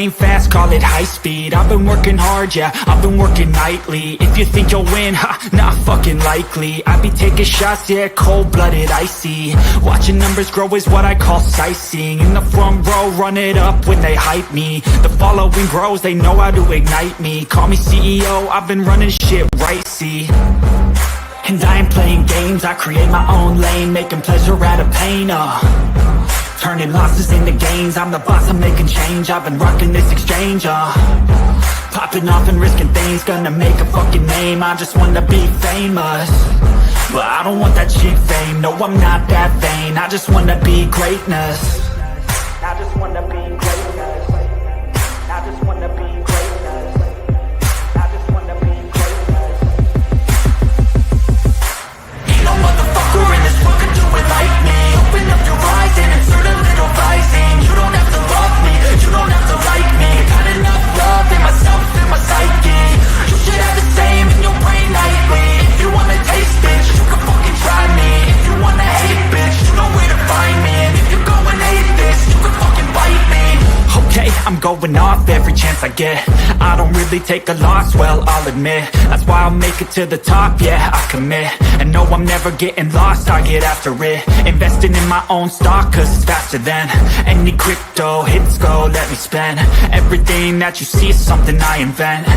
brain fast, call it high speed. I've been working hard, yeah, I've been working nightly. If you think you'll win, ha, not fucking likely. I be taking shots, yeah, cold-blooded, icy. Watching numbers grow is what I call sightseeing. In the front row, run it up when they hype me. The following grows, they know how to ignite me. Call me CEO, I've been running shit right, see. And I ain't playing games, I create my own lane, making pleasure out of pain, turning losses into gains, I'm the boss, I'm making change. I've been rocking this exchange, popping off and risking things, gonna make a fucking name. I just wanna be famous, but I don't want that cheap fame. No, I'm not that vain, I just wanna be greatness. I just wanna be greatness. I just wanna be greatness. I just wanna be greatness. Ain't no motherfucker in this world can do it like me. Open up your eyes and insert a little rising. You don't have to love me, you don't have to like me. Got enough love in myself, in my psyche. You should have the same in your brain nightly. If you wanna taste, bitch, you can fucking try me. If you wanna hate, bitch, you know where to find me. And if you go and hate this, you can fucking bite me. Okay, I'm going off every chance I get. I don't really take a loss, well, I'll admit. That's why I'll make it to the top, yeah, I commit. And no, I'm never getting lost, I get after it. Investing in my own stock, cause it's faster than any crypto hits go, let me spend. Everything that you see is something I invent,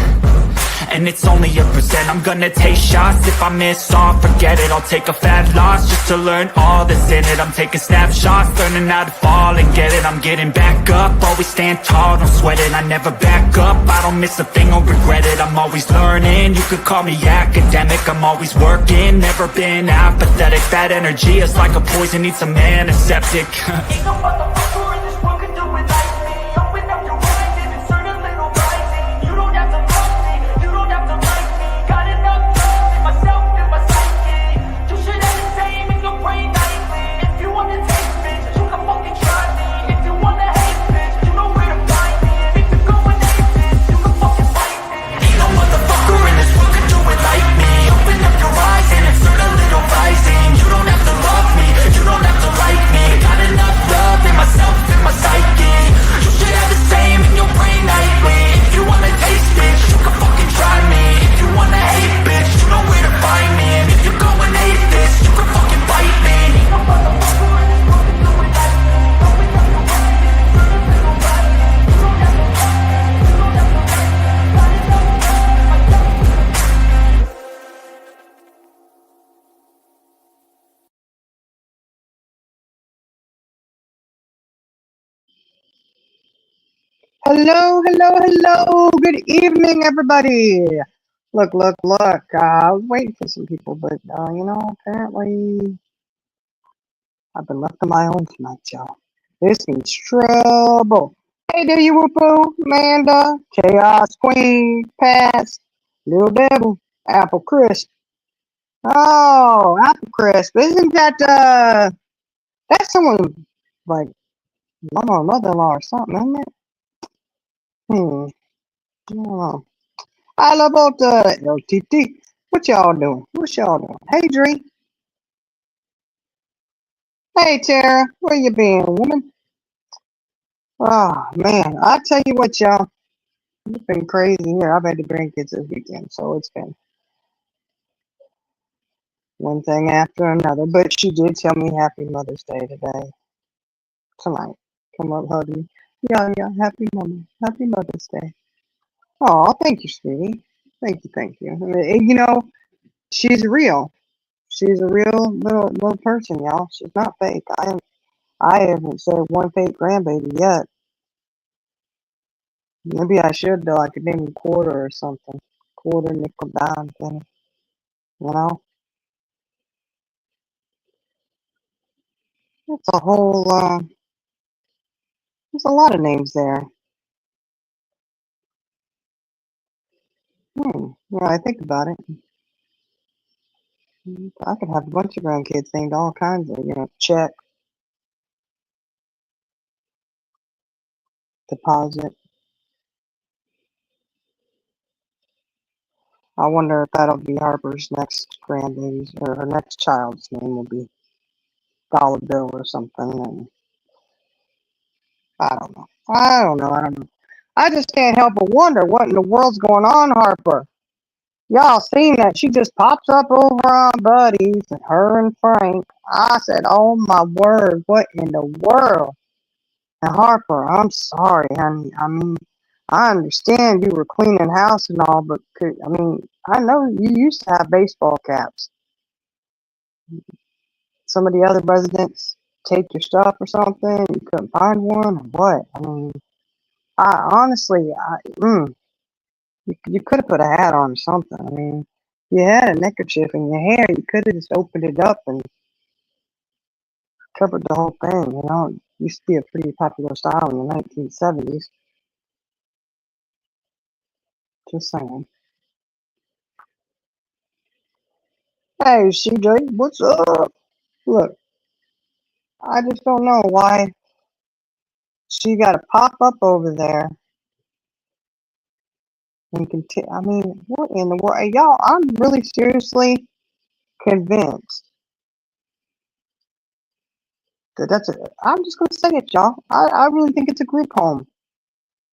and it's only a percent. I'm gonna take shots, if I miss all, forget it. I'll take a fat loss just to learn all that's in it. I'm taking snapshots, learning how to fall and get it. I'm getting back up, always stand tall, don't sweat it. I never back up, I don't miss a thing or regret it. I'm always learning, you could call me academic. I'm always working, never been apathetic. That energy is like a poison, needs some antiseptic. Ain't no motherfucker in this world can do it like me. Open up your eyes and insert a little rising. You don't have to love me, you don't have to like me. Got enough love in myself, in my psyche. You should have the same in your brain nightly. If you wanna take, bitch, you can fucking try me. If you wanna hate, bitch, you know where to find me. And if you go and hate this, you can fucking fight me. Ain't no motherfucker in this world can do it like me. Open up your eyes and insert a little rising. You don't have to love me, you don't have to like me. Got enough love in myself, in my psyche. You should have the same in your brain nightly. If you wanna taste, bitch, you can fucking try me. If you wanna hate, bitch, you know where to find me. And if you go and hate this, you can fucking bite me. Ain't no motherfucker in this world can do it like me. Open up your eyes and insert a little rising. You don't have to love me, you don't have to like me. Got enough love in myself, in my psyche. Hello, hello, hello. Good evening, everybody. Look. I was waiting for some people, but, apparently I've been left on my own tonight, y'all. This means trouble. Hey, there you, Whoopo, Amanda, Chaos Queen, Pass, Little Devil, Apple Crisp. Oh, Apple Crisp. Isn't that, that's someone, like, mother-in-law or something, isn't it? I don't know. I love about LTT. What y'all doing? Hey, Dree. Hey, Tara. Where you been, woman? Oh, man. I tell you what, y'all. It's been crazy here. I've had the grandkids this weekend, so it's been one thing after another. But she did tell me Happy Mother's Day today. Tonight. Come up, hug me. Yeah. Happy Mother's Day. Oh, thank you, sweetie. Thank you. You know, she's real. She's a real little person, y'all. She's not fake. I haven't said one fake grandbaby yet. Maybe I should though. I could name a quarter or something. Quarter, nickel, dime, penny. You know? It's a whole there's a lot of names there. Yeah, I think about it. I could have a bunch of grandkids named all kinds of, check, deposit. I wonder if that'll be Harper's next grandbaby's or her next child's name will be Dollar Bill or something. And I don't know. I just can't help but wonder what in the world's going on, Harper. Y'all seen that she just pops up over on Buddies and her and Frank. I said, oh my word, what in the world? And Harper, I'm sorry, honey. I mean, I understand you were cleaning house and all, but I mean, I know you used to have baseball caps. Some of the other residents take your stuff or something. You couldn't find one or what? I mean, I honestly, you could have put a hat on or something. I mean, you had a neckerchief in your hair. You could have just opened it up and covered the whole thing. You know, it used to be a pretty popular style in the 1970s. Just saying. Hey, CJ, what's up? Look, I just don't know why she got to pop up over there and continue. I mean, what in the world? Hey, y'all, I'm really seriously convinced that that's a. I'm just going to say it, y'all. I really think it's a group home.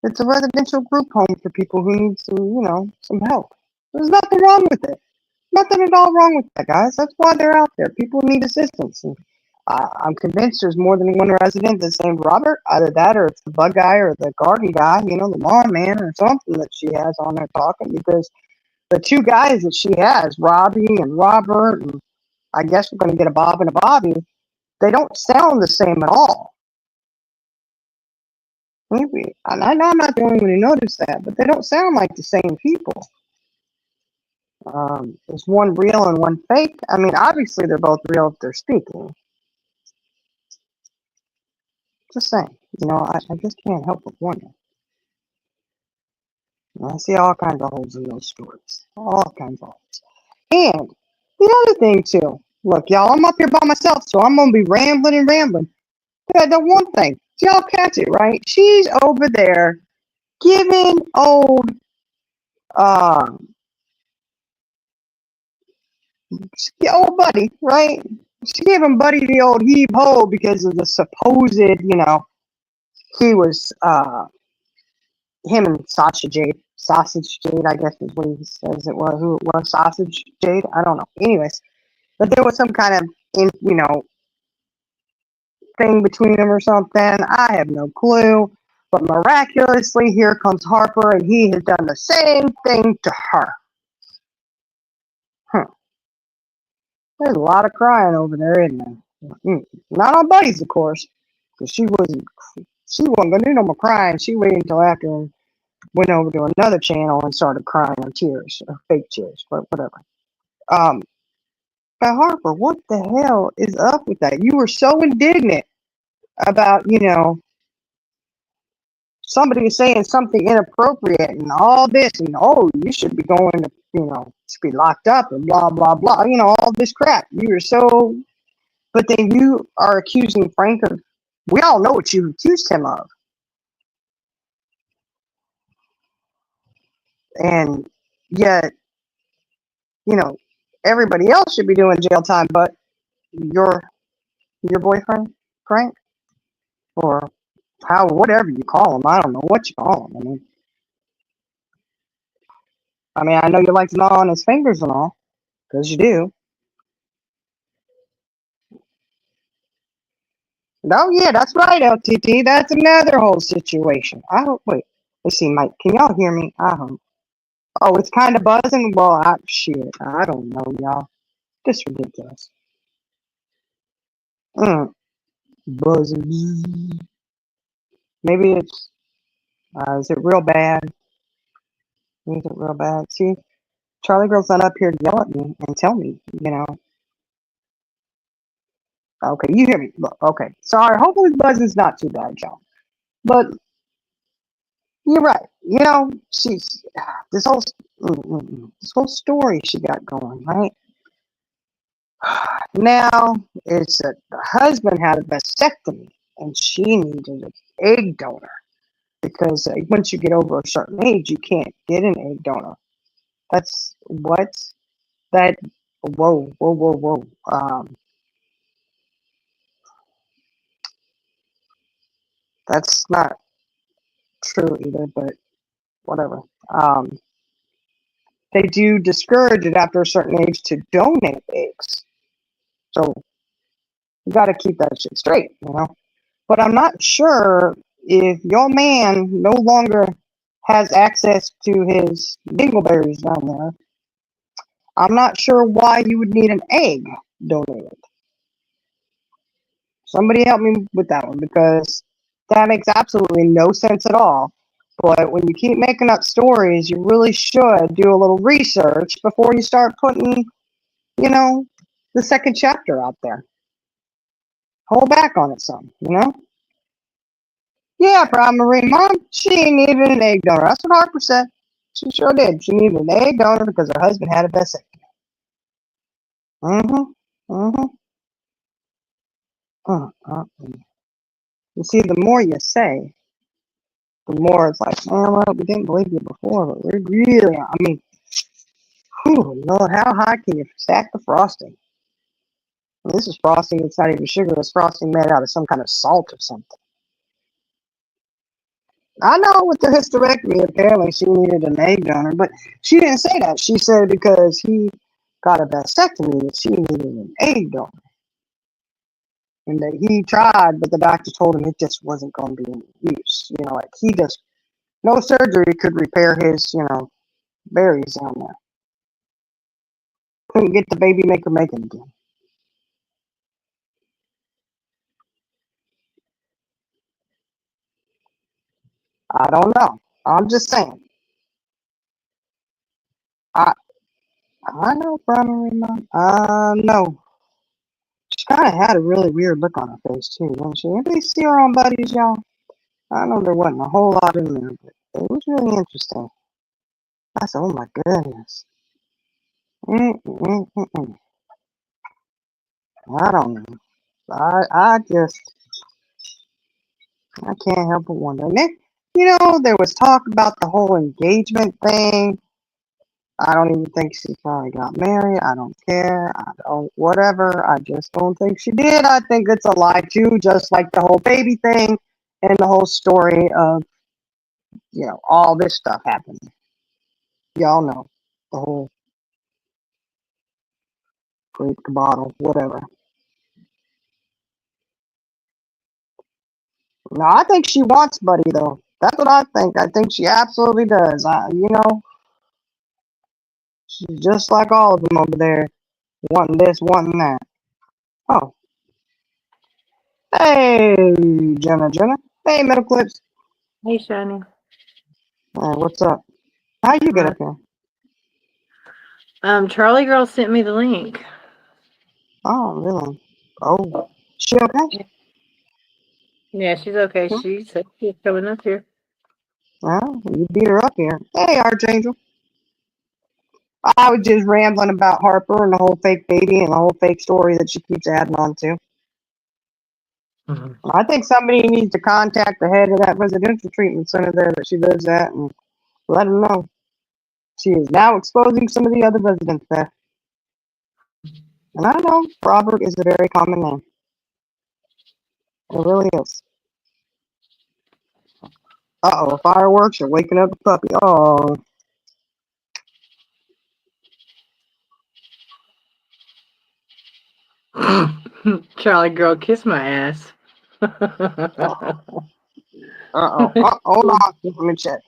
It's a residential group home for people who need some, some help. There's nothing wrong with it. Nothing at all wrong with that, guys. That's why they're out there. People need assistance. And I'm convinced there's more than one resident that's named Robert. Either that or it's the bug guy or the garden guy, the lawn man or something that she has on there talking, because the two guys that she has, Robbie and Robert, and I guess we're going to get a Bob and a Bobby, they don't sound the same at all. Maybe. And I know I'm not the only one who noticed that, but they don't sound like the same people. Is one real and one fake? I mean, obviously they're both real if they're speaking. Just saying. I just can't help but wonder. I see all kinds of holes in those stories. All kinds of holes. And the other thing, too. Look, y'all, I'm up here by myself, so I'm going to be rambling and rambling. But the one thing, y'all catch it, right? She's over there giving old Buddy, right? She gave him Buddy the old heave ho because of the supposed, he was him and Sausage Jade, I guess is what he says it was. Who it was, Sausage Jade? I don't know. Anyways, but there was some kind of thing between them or something. I have no clue. But miraculously, here comes Harper, and he has done the same thing to her. There's a lot of crying over there, isn't there? Not on Buddies, of course, because she wasn't going to do no more crying. She waited until after and went over to another channel and started crying on tears, or fake tears, but whatever. But Harper, what the hell is up with that? You were so indignant about, somebody saying something inappropriate and all this, and you should be going to, to be locked up and blah, blah, blah, all this crap. You were so, but then you are accusing Frank of, we all know what you accused him of. And yet, everybody else should be doing jail time, but your boyfriend, Frank, or whatever you call him, I don't know what you call him. I mean, I know you like to gnaw on his fingers and all, because you do. Oh yeah, that's right, LTT. That's another whole situation. I hope. Wait, let's see, Mike. Can y'all hear me? I hope. Oh, it's kind of buzzing. Well, shit. I don't know, y'all. This is ridiculous. Buzzing. Maybe it's. Is it real bad? Is it real bad? See, Charlie Girl's not up here to yell at me and tell me, Okay, you hear me. Look, okay. Sorry. Hopefully buzzing's not too bad, y'all. But you're right. She's this whole story she got going, right? Now it's the husband had a vasectomy and she needed an egg donor because once you get over a certain age, you can't get an egg donor. That's what that. Whoa, whoa, whoa, whoa. That's not true either, but whatever. They do discourage it after a certain age to donate eggs. So you got to keep that shit straight, you know. But I'm not sure if your man no longer has access to his dingleberries down there. I'm not sure why you would need an egg donated. Somebody help me with that one because that makes absolutely no sense at all. But when you keep making up stories, you really should do a little research before you start putting, you know, the second chapter out there. Hold back on it some, you know? Yeah, primary mom, she needed an egg donor. That's what Harper said. She sure did. She needed an egg donor because her husband had a vasectomy. Mm-hmm. Mm-hmm. You see, the more you say, the more it's like, oh, well, we didn't believe you before, but we're really, I mean, whew, Lord, how high can you stack the frosting? Well, this is frosting, it's not even sugar, it's frosting made out of some kind of salt or something. I know with the hysterectomy, apparently she needed an egg donor, but she didn't say that. She said because he got a vasectomy that she needed an egg donor. And that he tried, but the doctor told him it just wasn't going to be in use. You know, like he just, no surgery could repair his, you know, berries down there. Couldn't get the baby maker making again. I don't know. I'm just saying. I know primary mom. No. She kind of had a really weird look on her face too, didn't she? Anybody see her on Buddies, y'all? I know there wasn't a whole lot in there, but it was really interesting. I said, oh my goodness. Mm-mm-mm-mm. I don't know. I can't help but wonder. And then, you know, there was talk about the whole engagement thing. I don't even think she probably got married. I don't care. I don't, whatever. I just don't think she did. I think it's a lie too, just like the whole baby thing and the whole story of, you know, all this stuff happening. Y'all know the whole grape bottle, whatever. No, I think she wants Buddy though. That's what I think. I think she absolutely does. You know, she's just like all of them over there, wanting this, wanting that. Oh, hey, Jenna. Hey, Middle Clips. Hey, Shani. What's up? How you get up here? Charlie Girl sent me the link. Oh, really? Oh, she okay? Yeah, she's okay. Hmm? She said she's coming up here. Well, you beat her up here. Hey, Archangel. I was just rambling about Harper and the whole fake baby and the whole fake story that she keeps adding on to. Mm-hmm. I think somebody needs to contact the head of that residential treatment center there that she lives at and let them know. She is now exposing some of the other residents there. And I know Robert is a very common name. It really is. Uh-oh, fireworks are waking up the puppy. Oh. Charlie Girl, kiss my ass. Uh-oh. Oh, hold on. Let me check.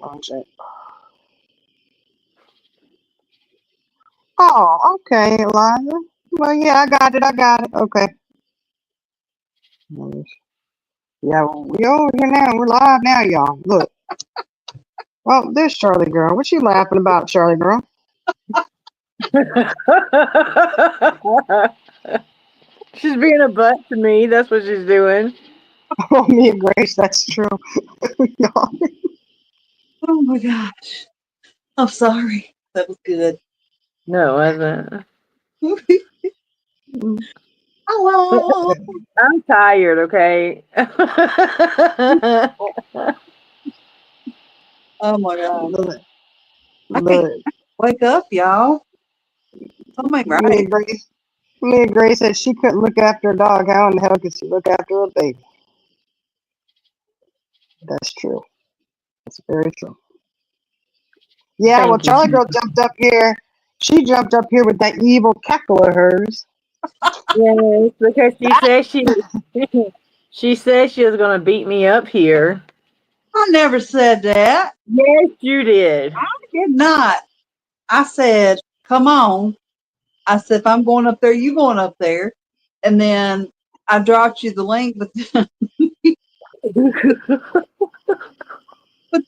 Oh, okay, Eliza. Well, yeah, I got it. Okay. Yeah, we over here now. We're live now, y'all. Look. Well, there's Charlie Girl. What's she laughing about, Charlie Girl? She's being a butt to me. That's what she's doing. Oh, me and Grace, that's true. Oh my gosh. I'm sorry. That was good. No, it wasn't. Hello. I'm tired, okay? Oh my god. Look. I can't wake up, y'all. Oh my god. Me and Grace said she couldn't look after a dog. How in the hell could she look after a baby? That's true. That's very true. Yeah, well, Thank you. Charlie Girl jumped up here. She jumped up here with that evil cackle of hers. Yes, because she said she said she was gonna beat me up here. I never said that. Yes, you did. I did not. I said, come on. I said, if I'm going up there, you going up there. And then I dropped you the link, but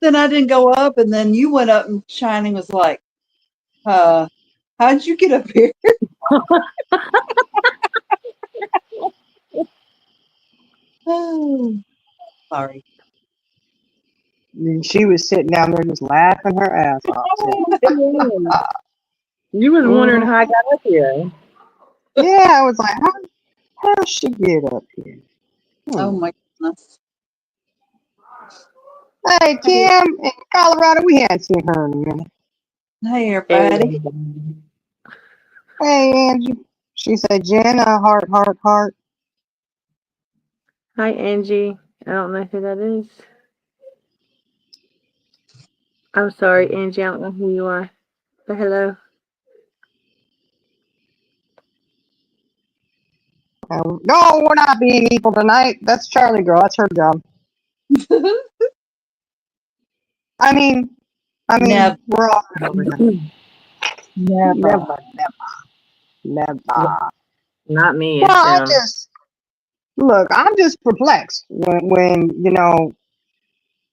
then I didn't go up. And then you went up and Shining was like, how'd you get up here? Oh, sorry. And she was sitting down there just laughing her ass off. You was wondering Mm, how I got up here. yeah, I was like, how did she get up here? Oh Hmm. my goodness. Hey, Kim in Colorado, we hadn't seen her in a minute. Hey, everybody. Hey, Angie. She said, Jenna, heart, heart, heart. Hi, Angie. I don't know who that is. I'm sorry, Angie. I don't know who you are. But hello. No, we're not being evil tonight. That's Charlie Girl. That's her job. I mean, Never. we're all good over here. Never. Never. Not me. Well, It's I'm just perplexed when you know,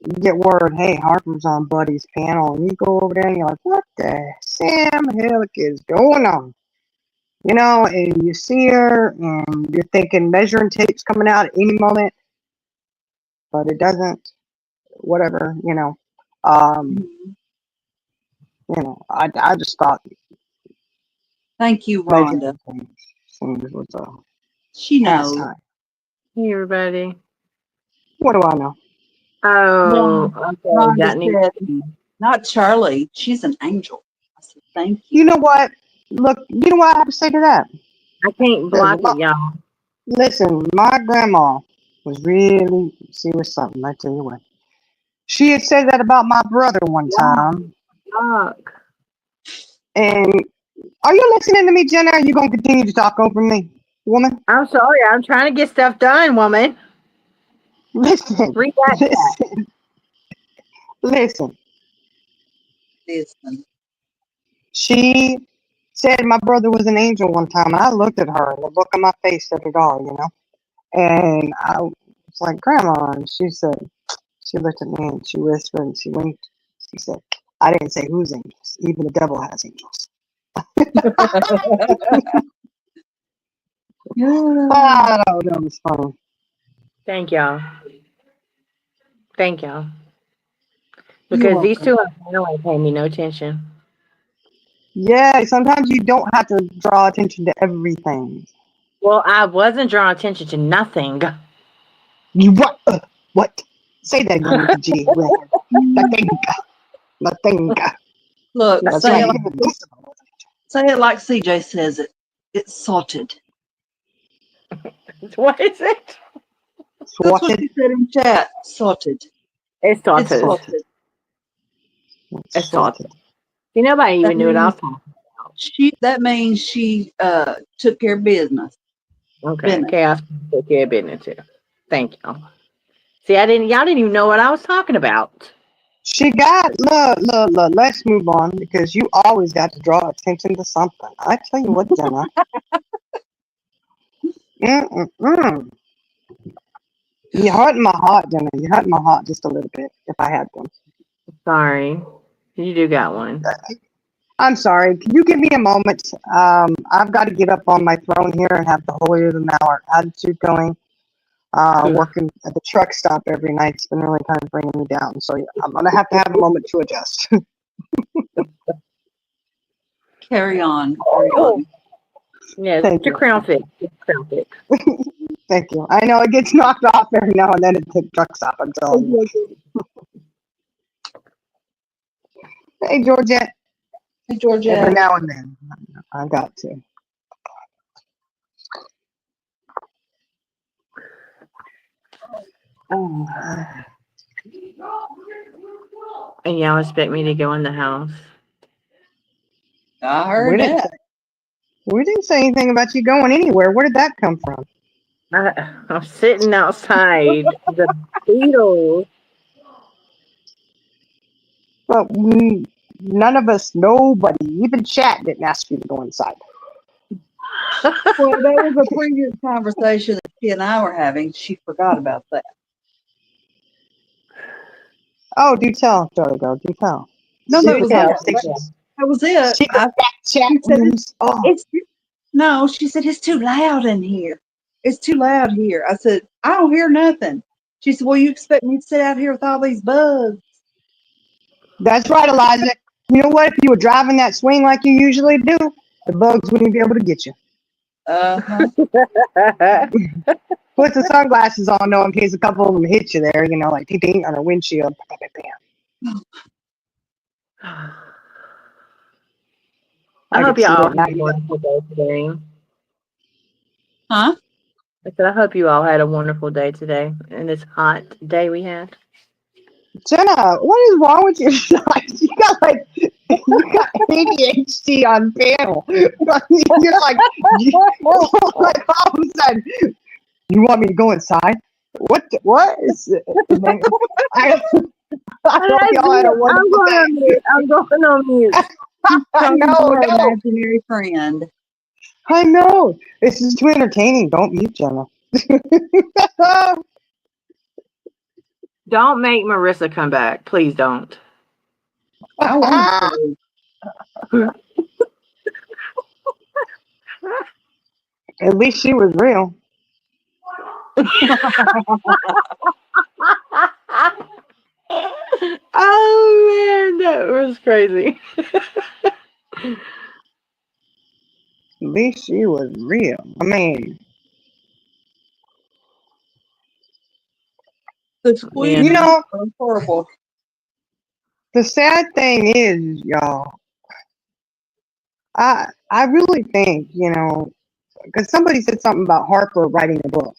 you get word, hey, Harper's on Buddy's panel, and you go over there and you're like, what the Sam Hillick is going on? You know, and you see her, and you're thinking measuring tape's coming out at any moment, but it doesn't. Whatever, you know. I just thought Thank you, measuring Rhonda. tape seems was a She knows. pastime. Hey, everybody. What do I know? Oh, okay. Rhonda That needs said, not Charlie. She's an angel. I said, thank you. You know what? Look, you know what I have to say to that? I can't block it, y'all. Listen, my grandma was really, she was something, I tell you what. She had said that about my brother one time. Block. And are you listening to me, Jenna? Or are you going to continue to talk over me, woman? I'm sorry. I'm trying to get stuff done, woman. Listen, Read that chat. listen. Listen. She said my brother was an angel one time, and I looked at her, and the look on my face said it all, you know? And I was like, Grandma, and she said, she looked at me and she whispered and she winked. She said, I didn't say whose angels. Even the devil has angels. I don't know. It was funny. Thank y'all. Thank y'all. Because these two don't pay me no attention. Yeah, sometimes you don't have to draw attention to everything. Well, I wasn't drawing attention to nothing. You what? What? Say that again with the G. Nothing. Nothing. Look, That's say right. it like CJ says it. It's sorted. What is it? That's what Swatted. you said in chat. Sorted. It's It's sauces. sorted. It's sauces. See, nobody even knew what I was talking about. That means she took care of business. Okay, Business. chaos took care of business too. Thank y'all. See, y'all didn't even know what I was talking about. She got, look, let's move on because you always got to draw attention to something. I tell you what, Jenna. You're hurting my heart, Jenna. You're hurting my heart just a little bit, if I had to. Sorry. You do got one. I'm sorry. Can you give me a moment? I've got to get up on my throne here and have the holier than thou attitude going. Working at the truck stop every night has been really kind of bringing me down. So I'm going to have a moment to adjust. Carry on. Yes, Thank it's a you. crown fix. It's a crown fix. Thank you. I know it gets knocked off every now and then at the truck stop, I'm telling you. Hey, Georgette. Hey, Georgia. Every now and then. I got to. And y'all expect me to go in the house. I We heard didn't that. say, we didn't say anything about you going anywhere. Where did that come from? I'm sitting outside the Beatles. But none of us, nobody, even chat didn't ask you to go inside. Well, that was a previous conversation that she and I were having. She forgot about that. Oh, do tell, Charlie girl, do tell. No, that Do was tell. it. Conversations. That was it. Secret back chat She said, rooms. Oh, it's no, she said, it's too loud in here. It's too loud here. I said, I don't hear nothing. She said, well, you expect me to sit out here with all these bugs? that's right, Eliza. You know what? If you were driving that swing like you usually do, the bugs wouldn't be able to get you. Uh-huh. Put the sunglasses on, though, in case a couple of them hit you there, you know, like ding ding on a windshield. Bam, bam, bam. I I hope could see y'all it now. had a wonderful day today. Huh? I said, I hope you all had a wonderful day today and this hot day we had. Jenna, what is wrong with you? You got like ADHD on panel. You're like, like all of a sudden, you want me to go inside? What is it? I hope y'all had a wonderful day. I'm going on mute. I Talking to know, her no, imaginary friend. I know. This is too entertaining. Don't mute Jenna. Don't make Marissa come back. Please don't. I want to. At least she was real. Oh man, that was crazy. At least she was real. I mean, The squeeze you know, is horrible. the sad thing is, y'all, I really think, you know, because somebody said something about Harper writing a book.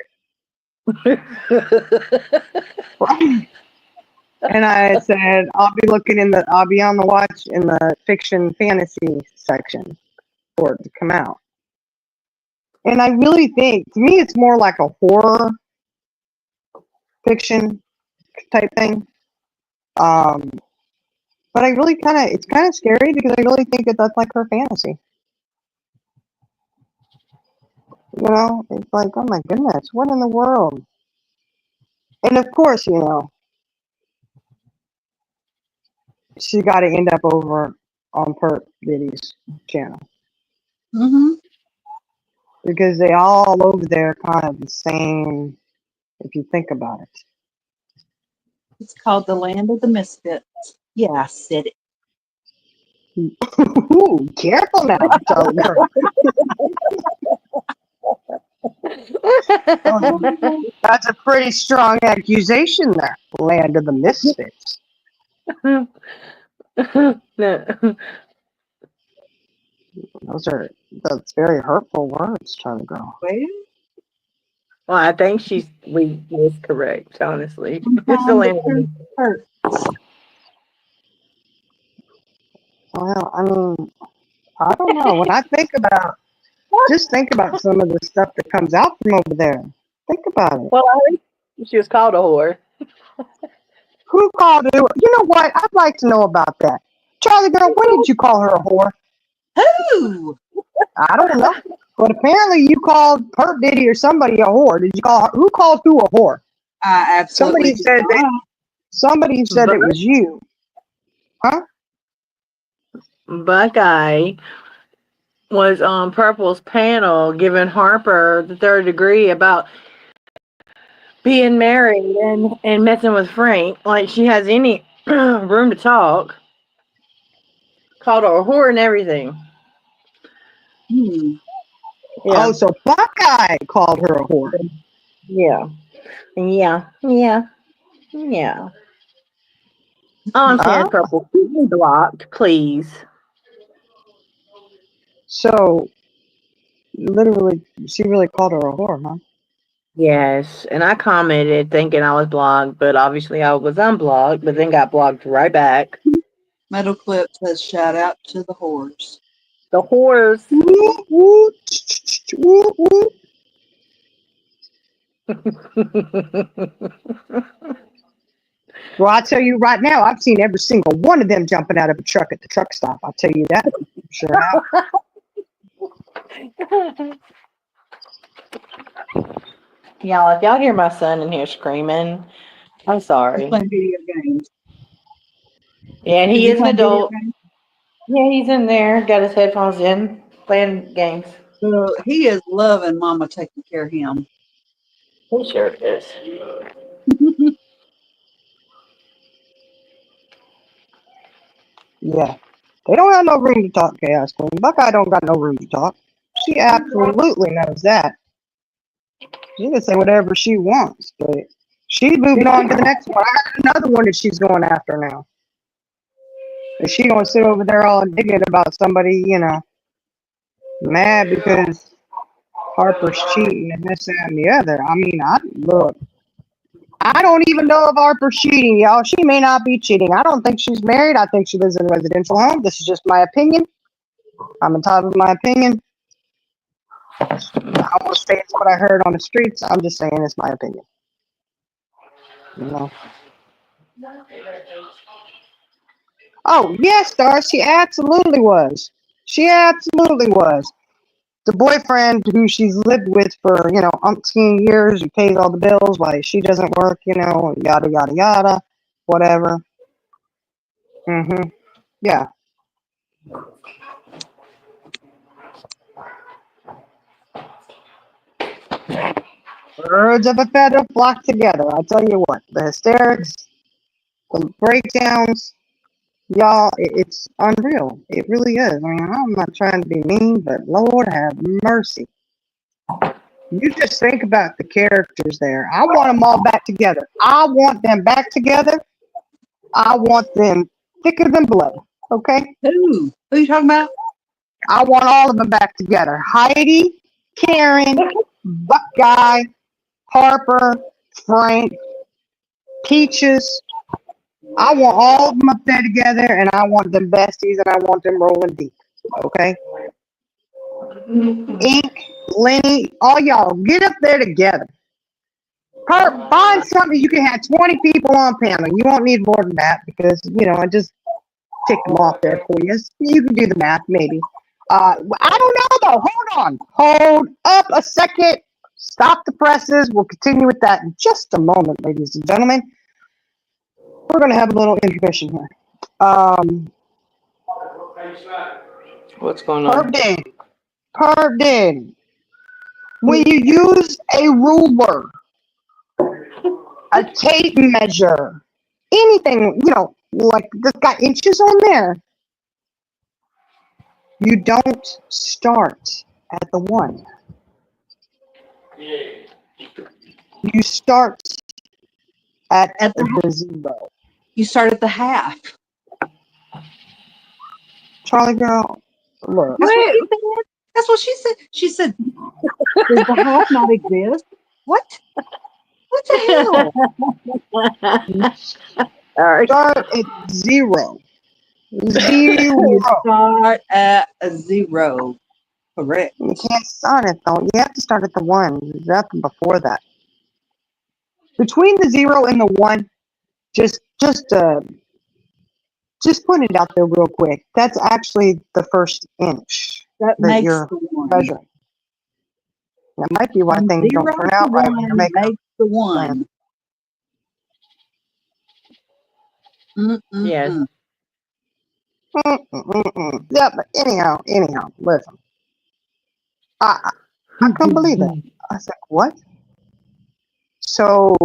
And I said, I'll be on the watch in the fiction fantasy section for it to come out. And I really think, to me, it's more like a horror fiction type thing. But I really it's kind of scary because I really think that that's like her fantasy. You know, it's like, oh my goodness, what in the world? And of course, you know, she got to end up over on Perp Diddy's channel Mm-hmm. because they all over there kind of the same, if you think about it. It's called The Land of the Misfits. Yeah, I said it. Ooh, careful now, Charlie girl. That's a pretty strong accusation there. Land of the Misfits. No. That's very hurtful words, Charlie girl. Well, Well, I think we was correct, honestly. It's the sometimes land the of the truth hurts. Well, I mean, I don't know. When I just think about some of the stuff that comes out from over there. Think about it. Well, I think she was called a whore. Who called her? You know what? I'd like to know about that. Charlie girl, when did you call her a whore? Who? I don't know. But apparently you called Perp Diddy or somebody a whore. Did you call her? Who called who a whore? I absolutely Somebody said it was you. Huh? Buckeye was on Purple's panel giving Harper the third degree about being married and messing with Frank. Like she has any room to talk. Called her a whore and everything. Hmm. Yeah. Oh, so Buckeye called her a whore. Yeah. Yeah. Yeah. Yeah. All I'm saying is Purple, keep me blocked, please. So, literally, she really called her a whore, huh? Yes, and I commented thinking I was blocked, but obviously I was unblocked, but then got blocked right back. Metal Clip says, shout out to the whores. The horse. Woo, woo, woo, woo. Well, I'll tell you right now, I've seen every single one of them jumping out of a truck at the truck stop. I'll tell you that. Sure have. Y'all, if y'all hear my son in here screaming, I'm He's sorry. playing video games. Yeah, and he he is an playing video adult. games? Yeah, he's in there, got his headphones in, playing games. So he is loving Mama taking care of him. He sure is. Yeah. They don't have no room to talk, Chaos Queen. Buckeye don't got no room to talk. She absolutely knows that. She can say whatever she wants, but she's moving on to the next one. I got another one that she's going after now. Is she gonna sit over there all indignant about somebody, mad because Harper's cheating and this, that, and the other? I mean, look. I don't even know if Harper's cheating, y'all. She may not be cheating. I don't think she's married. I think she lives in a residential home. This is just my opinion. I'm entitled to my opinion. I won't say it's what I heard on the streets. I'm just saying it's my opinion. Oh, yes, Star. She absolutely was. She absolutely was. The boyfriend who she's lived with for, umpteen years, who pays all the bills, like she doesn't work, and yada, yada, yada, whatever. Yeah. Birds of a feather flock together. I tell you what, the hysterics, the breakdowns, y'all, it's unreal. It really is. I mean, I'm not trying to be mean, but Lord have mercy. You just think about the characters there. I want them all back together. I want them back together. I want them thicker than blood. Okay? Who? Who you talking about? I want all of them back together. Heidi, Karen, Buckeye, Harper, Frank, Peaches. I want all of them up there together, and I want them besties, and I want them rolling deep. Okay? Ink, Lenny, all y'all, get up there together. Find something you can have 20 people on panel. You won't need more than that because, I just ticked them off there for you. You can do the math, maybe. I don't know, though. Hold on. Hold up a second. Stop the presses. We'll continue with that in just a moment, ladies and gentlemen. We're going to have a little intermission here. What's going on? Perv did. When you use a ruler, a tape measure, anything, like that's got inches on there, you don't start at the 1. You start at the 0. You start at the half. Charlie girl, look. That's what she said. She said, does the half not exist? What? What the hell? All right. Start at 0. You start at a 0. Correct. You can't start it though. You have to start at the 1. There's nothing before that. Between the 0 and the 1, just put it out there real quick. That's actually the first inch That that makes you're the 1. measuring. That might be why From things don't 0 turn to out right when 1 you're making makes the 1. Yes. Yeah, but anyhow, listen. I couldn't believe that. I said, what? So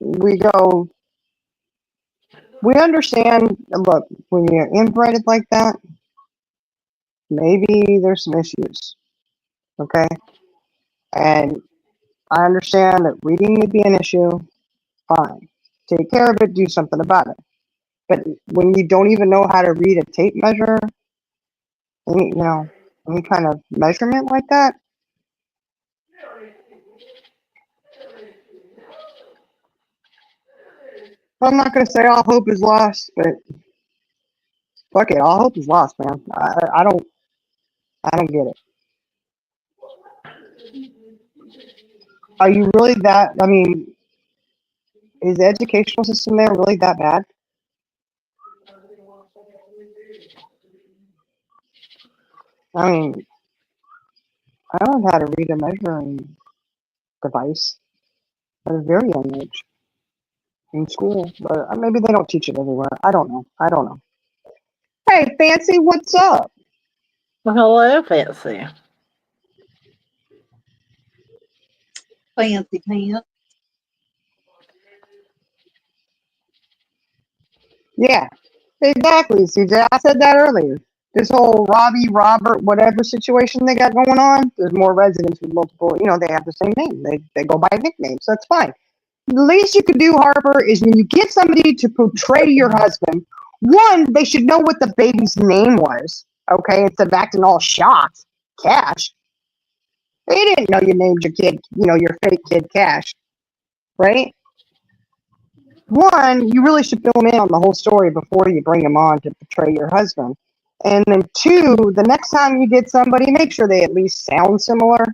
we understand, look, when you're inbred like that, maybe there's some issues. Okay? And I understand that reading may be an issue. Fine. Take care of it, do something about it. But when you don't even know how to read a tape measure, any kind of measurement like that, I'm not gonna say all hope is lost, but fuck it, all hope is lost, man. I don't get it. Are you really that? I mean, is the educational system there really that bad? I mean, I learned how to read a measuring device at a very young age in school, but maybe they don't teach it everywhere. I don't know. I don't know. Hey, Fancy, what's up? Well, hello, Fancy. Fancy pants. Yeah, exactly, CJ. I said that earlier. This whole Robbie, Robert, whatever situation they got going on, there's more residents with multiple, they have the same name. They go by nicknames. So that's fine. The least you can do, Harper, is when you get somebody to portray your husband, one, they should know what the baby's name was, okay, instead of acting all shocked. Cash. They didn't know you named your kid, your fake kid Cash, right? One, you really should fill them in on the whole story before you bring them on to portray your husband. And then two, the next time you get somebody, make sure they at least sound similar.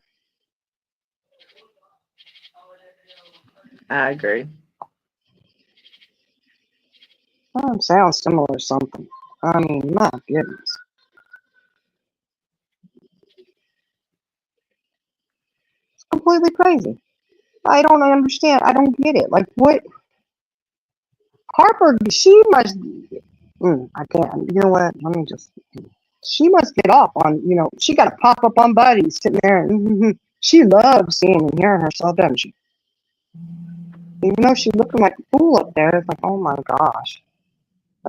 I agree. Sound similar or something. I mean, my goodness. It's completely crazy. I don't understand. I don't get it. Like, what? Harper, she must. I can't. You know what? Let me just. She must get off on, she got to pop up on Buddies sitting there. And, she loves seeing and hearing herself, doesn't she? Even though she's looking like a fool up there, it's like, oh my gosh.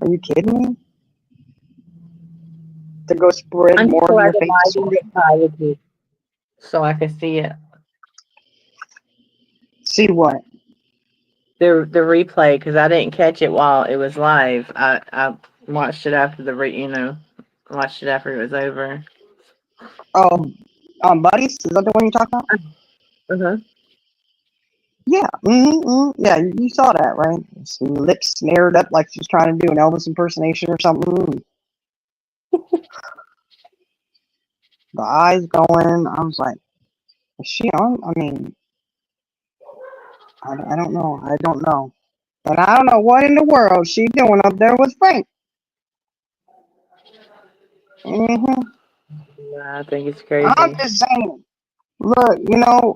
Are you kidding me? To go spread I'm more just of your glad the fake light story. didn't tie with me so I could see it. See what? The replay, because I didn't catch it while it was live. I watched it after watched it after it was over. Oh, Buddies? Is that the one you talking about? Uh-huh. Yeah. Yeah, you saw that, right? Some lips snared up like she's trying to do an Elvis impersonation or something. The eyes going. I was like, is she on? I mean, I don't know. I don't know. And I don't know what in the world she doing up there with Frank. I think it's crazy. I'm just saying. Look,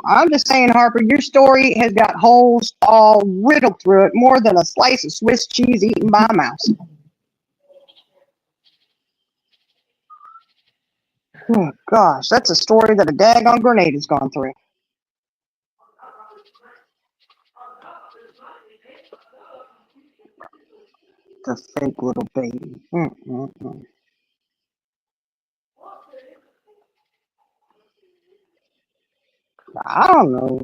I'm just saying, Harper, your story has got holes all riddled through it, more than a slice of Swiss cheese eaten by a mouse. Oh, gosh, that's a story that a daggone grenade has gone through. The fake little baby. I don't know.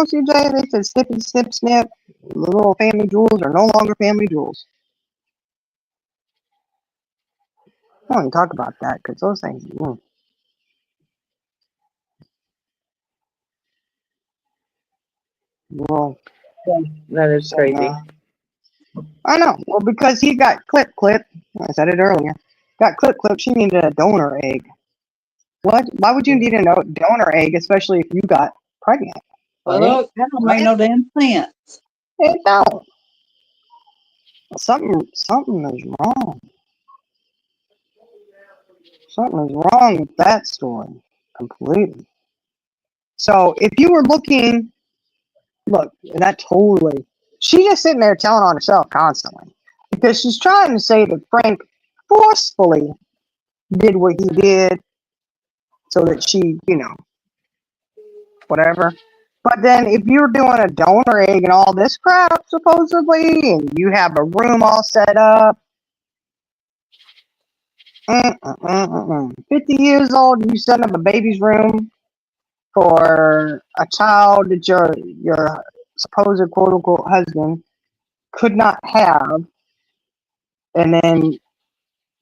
CJ. They said snip and snip, snip. The little family jewels are no longer family jewels. I don't even talk about that because those things. Well, That is crazy. I know. Well, because he got clip. I said it earlier. Got clip. She needed a donor egg. What? Why would you need a donor egg, especially if you got pregnant? Well, Right? look, that don't make no damn sense. It don't. Something is wrong. Something is wrong with that story completely. So if you were looking, look, that totally. She's just sitting there telling on herself constantly because she's trying to say that Frank forcefully did what he did so that she, whatever. But then if you're doing a donor egg and all this crap, supposedly, and you have a room all set up, 50 years old, you set up a baby's room for a child that your supposed quote unquote husband could not have, and then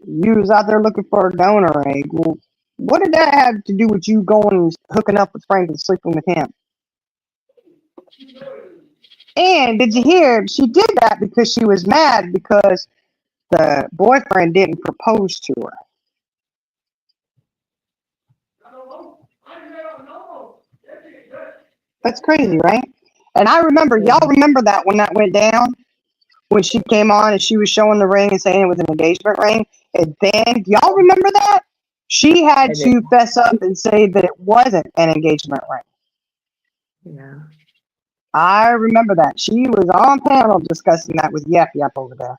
you was out there looking for a donor egg. Well, what did that have to do with you going and hooking up with Frank and sleeping with him? And did you hear? She did that because she was mad because the boyfriend didn't propose to her. That's crazy, right? And I remember, y'all remember that when that went down? When she came on and she was showing the ring and saying it was an engagement ring. And then, y'all remember that? She had to fess up and say that it wasn't an engagement ring. Yeah. I remember that. She was on panel discussing that with Yep Yep over there.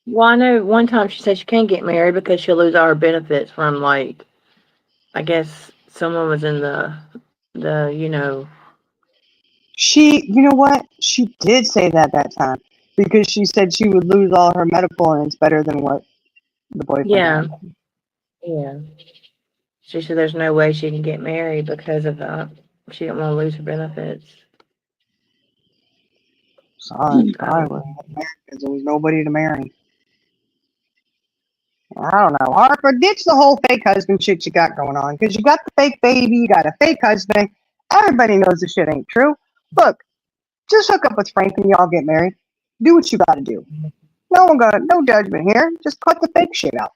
Well, I know one time she said she can't get married because she'll lose all her benefits from, like, I guess someone was in the You know what? She did say that time because she said she would lose all her medical and it's better than what the boyfriend yeah, had. yeah. She said there's no way she can get married because of that. She didn't want to lose her benefits. So I probably wouldn't get married because there was nobody to marry. I don't know. Harper, ditch the whole fake husband shit you got going on because you got the fake baby, you got a fake husband. Everybody knows the shit ain't true. Look, just hook up with Frank and y'all get married. Do what you got to do. No judgment here. Just cut the fake shit out.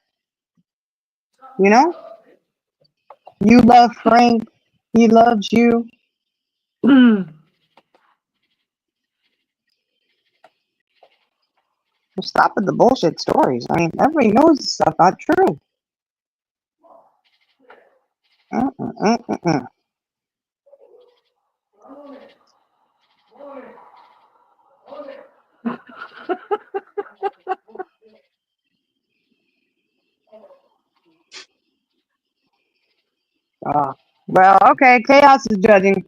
You know? You love Frank. He loves you. Stop with the bullshit stories. I mean, everybody knows this stuff not true. Well, okay. Chaos is judging.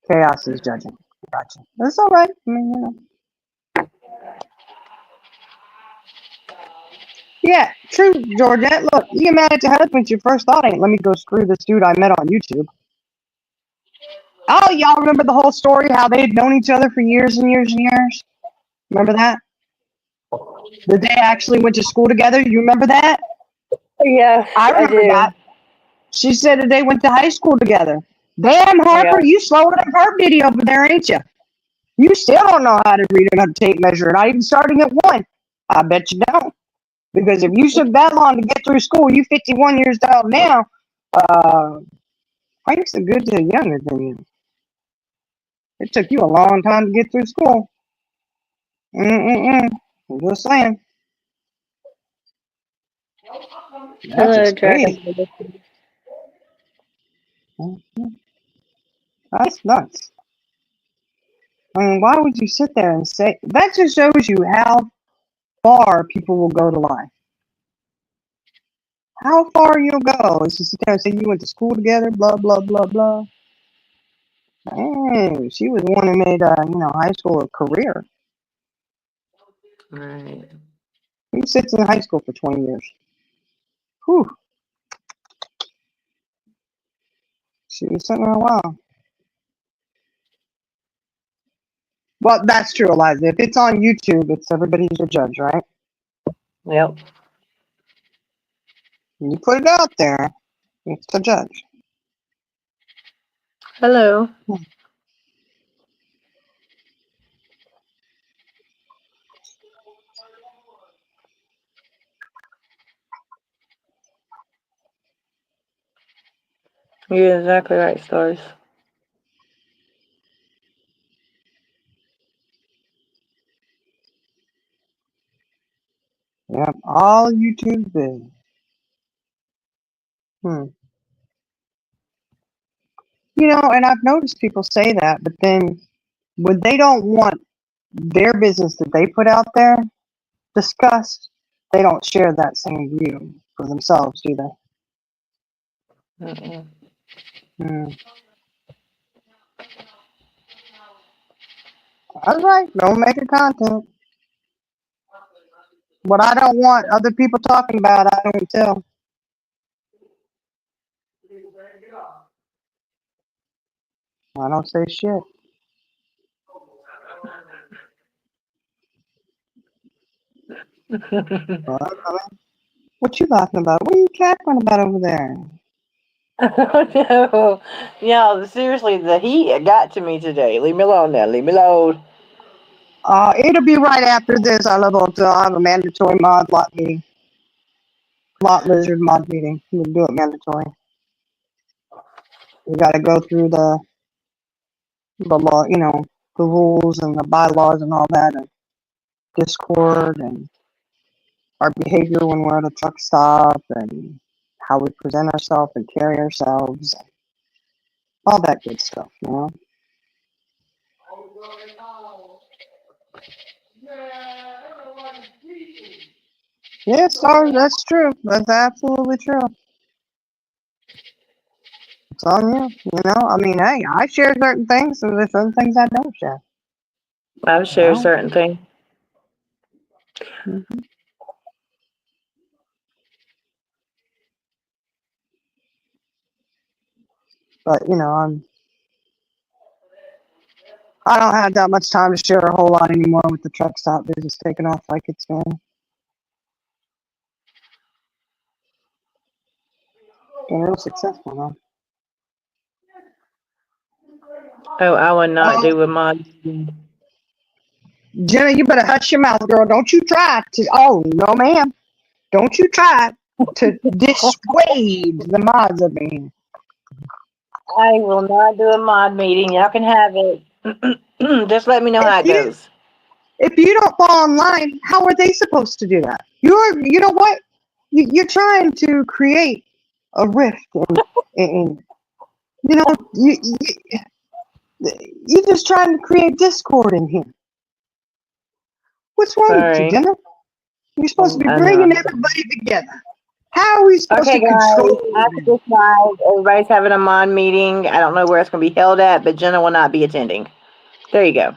Chaos is judging. Gotcha. That's all right. I mean, you know. Yeah, true, Georgette. Look, you get mad at your husband. Your first thought ain't, let me go screw this dude I met on YouTube. Oh, y'all remember the whole story? How they had known each other for years and years and years? Remember that? That they actually went to school together. You remember that? Yeah, I remember that. She said that they went to high school together. Damn, Harper, you slowed up her video over there, ain't you? You still don't know how to read a tape measure, not even starting at 1. I bet you don't. Because if you took that long to get through school, you 51 years old now, Frank's a good deal younger than you. It took you a long time to get through school. I'm just saying. That's just crazy. That's nuts. I mean, why would you sit there and say that? Just shows you how far people will go to lie. How far you'll go is to sit there and say you went to school together, blah blah blah blah. Hey, she was the one who made high school a career. right. Who sits in high school for 20 years? Whew. She was sitting there a while. Well, that's true, Eliza. If it's on YouTube, it's everybody's a judge, right? Yep. You put it out there, it's the judge. Hello. You're exactly right, Stars. Yep, all YouTube's big. You know, and I've noticed people say that, but then when they don't want their business that they put out there discussed, they don't share that same view for themselves, do they? That's right. Don't make it content. What I don't want other people talking about, I don't tell. I don't say shit. What you laughing about? What are you cackling about over there? No. Yeah, seriously, the heat got to me today. Leave me alone now. Leave me alone. It'll be right after this. I have a mandatory mod lot meeting. Lot lizard mod meeting. We'll do it mandatory. We got to go through the law, the rules and the bylaws and all that, and Discord and our behavior when we're at a truck stop and how we present ourselves and carry ourselves, all that good stuff, Yes, that's true. That's absolutely true. It's on you, I mean, hey, I share certain things, and there's certain things I don't share. I've shared certain things. Mm-hmm. But I don't have that much time to share a whole lot anymore with the truck stop business taking off like it's been. Been real successful, huh? Oh, I would not do with my. Jenna, you better hush your mouth, girl. Don't you try to. Oh, no, ma'am. Don't you try to dissuade the mods of me. I will not do a mod meeting. Y'all can have it. Just let me know how it goes. If you don't fall in line, how are they supposed to do that? You know what? You're trying to create a rift, and you're just trying to create discord in here. What's wrong with you, Jenna? You're supposed to be bringing everybody together. How are we supposed to control? After this night, everybody's having a mod meeting. I don't know where it's going to be held at, but Jenna will not be attending. There you go.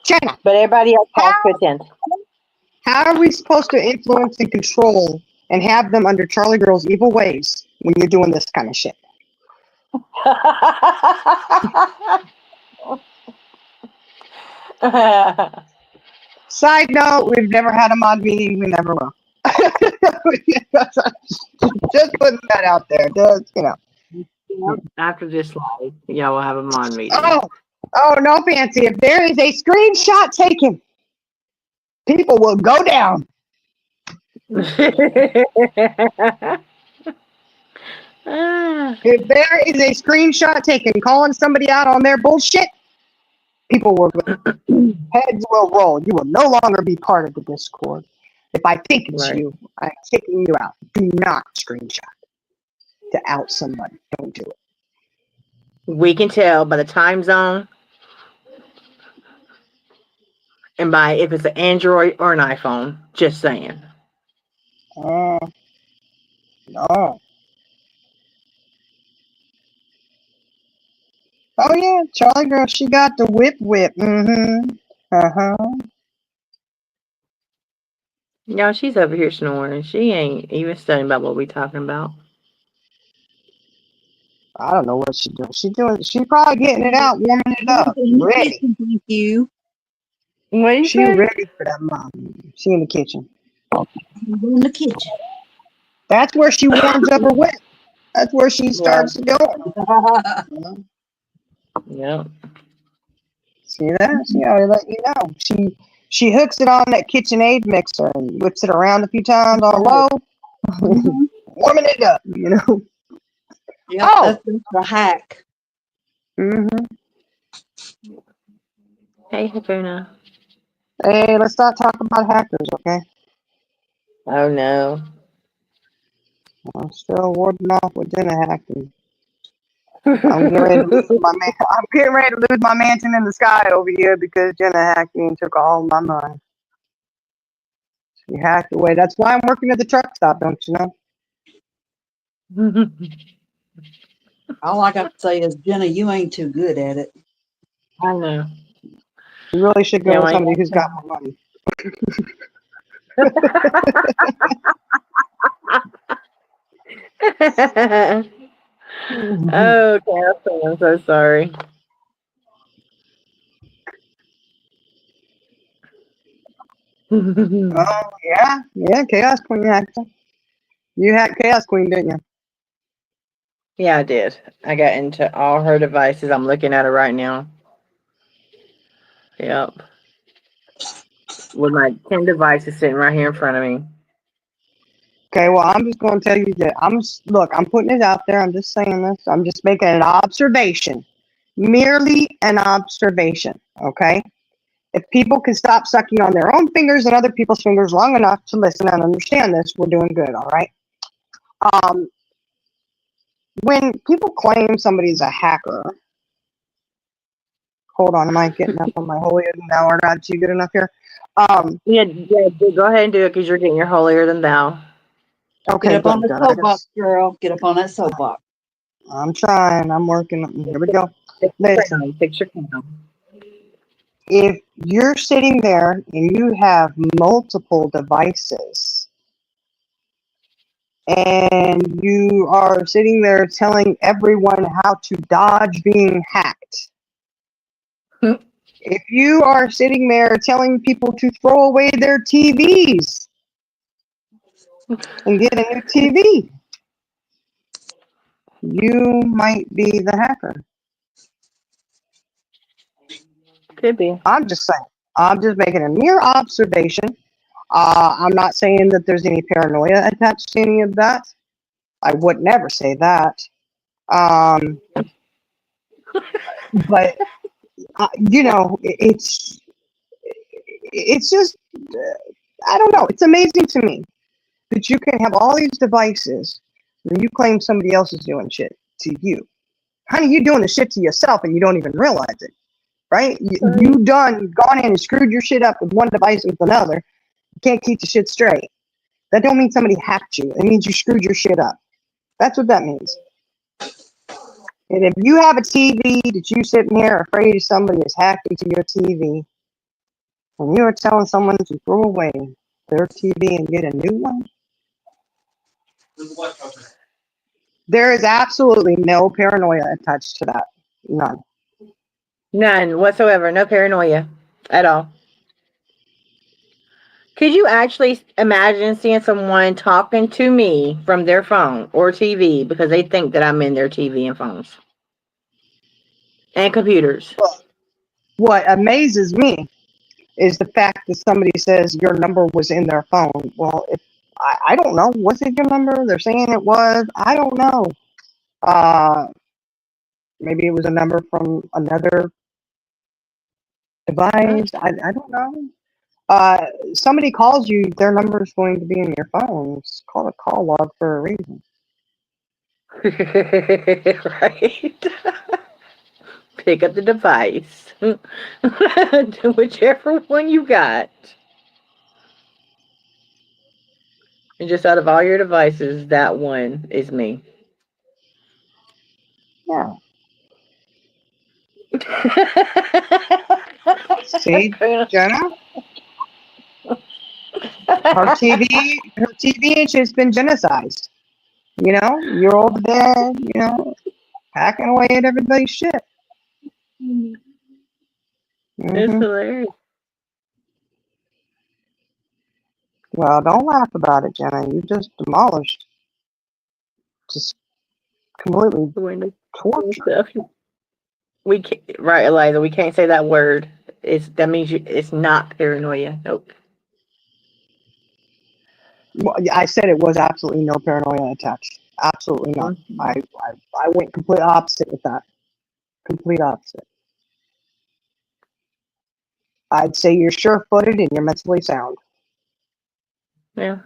Jenna. But everybody else has to attend. How are we supposed to influence and control and have them under Charlie Girl's evil ways when you're doing this kind of shit? Side note, we've never had a mod meeting. We never will. Just putting that out there. After this live, y'all will have a mod meeting. Oh, no fancy. If there is a screenshot taken, people will go down. If there is a screenshot taken calling somebody out on their bullshit, heads will roll. You will no longer be part of the Discord. If I think it's you, I'm kicking you out. Do not screenshot to out somebody. Don't do it. We can tell by the time zone and by if it's an Android or an iPhone. Just saying. No. Oh yeah, Charlie Girl, she got the whip. No, she's over here snoring. She ain't even studying about what we talking about. I don't know what she's doing. She's probably getting it out, warming it up. Ready. Thank you. What She ready for that mom. She in the kitchen. In the kitchen. That's where she warms up her whip. That's where she starts going. Yeah. See that? See how I let you know. She hooks it on that KitchenAid mixer and whips it around a few times on low, warming it up. Yeah, that's the hack. Hey, Hakuna. Hey, let's not talk about hackers, okay? Oh no. I'm still warding off with Jenna hacking. I'm getting ready to lose my mansion in the sky over here because Jenna hacked me and took all my money. She hacked away. That's why I'm working at the truck stop, don't you know? All I got to say is, Jenna, you ain't too good at it. I know. You really should go with somebody who's got more money. Oh, Catherine, I'm so sorry. Oh, yeah, Chaos Queen hacked. You hacked Chaos Queen, didn't you? Yeah, I did. I got into all her devices. I'm looking at her right now. Yep. With my 10 devices sitting right here in front of me. Okay, well, I'm just going to tell you that look, I'm putting it out there. I'm just saying this. I'm just making an observation, merely an observation. Okay, if people can stop sucking on their own fingers and other people's fingers long enough to listen and understand this, we're doing good. All right. When people claim somebody's a hacker, hold on, am I getting up on my holier than thou or not? You good enough here? Yeah, go ahead and do it because you're getting your holier than thou. Okay, Get up on good, the good. soapbox, girl. Get up on that soapbox. I'm trying. I'm working. Here we go. Listen, Fix your crown. if you're sitting there and you have multiple devices and you are sitting there telling everyone how to dodge being hacked, if you are sitting there telling people to throw away their TVs and get a new TV, you might be the hacker. Could be. I'm just saying. I'm just making a mere observation. I'm not saying that there's any paranoia attached to any of that. I would never say that. But you know, it's just I don't know. It's amazing to me that you can have all these devices and you claim somebody else is doing shit to you. Honey, you doing the shit to yourself and you don't even realize it, right? You've gone in and screwed your shit up with one device with another. You can't keep the shit straight. That don't mean somebody hacked you. It means you screwed your shit up. That's what that means. And if you have a TV that you sitting here afraid somebody is hacking to your TV, and you are telling someone to throw away their TV and get a new one, there is absolutely no paranoia attached to that. None. None whatsoever. No paranoia at all. Could you actually imagine seeing someone talking to me from their phone or TV because they think that I'm in their TV and phones and computers? What amazes me is the fact that somebody says your number was in their phone. Well, if I don't know, was it your number? They're saying it was. I don't know. Maybe it was a number from another device. I don't know. Somebody calls you, their number is going to be in your phone. It's called a call log for a reason. Right. Pick up the device. Whichever one you got. And just out of all your devices, that one is me. Yeah. See, Jenna? Her TV has just been genocided. You know, you're over there, you know, hacking away at everybody's shit. It's Mm-hmm. hilarious. Well, don't laugh about it, Jenna. You just demolished, just completely tortured. We can't, right, Eliza? We can't say that word. That means it's not paranoia. Nope. Well, I said it was absolutely no paranoia attached. Absolutely not. I went complete opposite with that. Complete opposite. I'd say you're sure-footed and you're mentally sound. Yeah.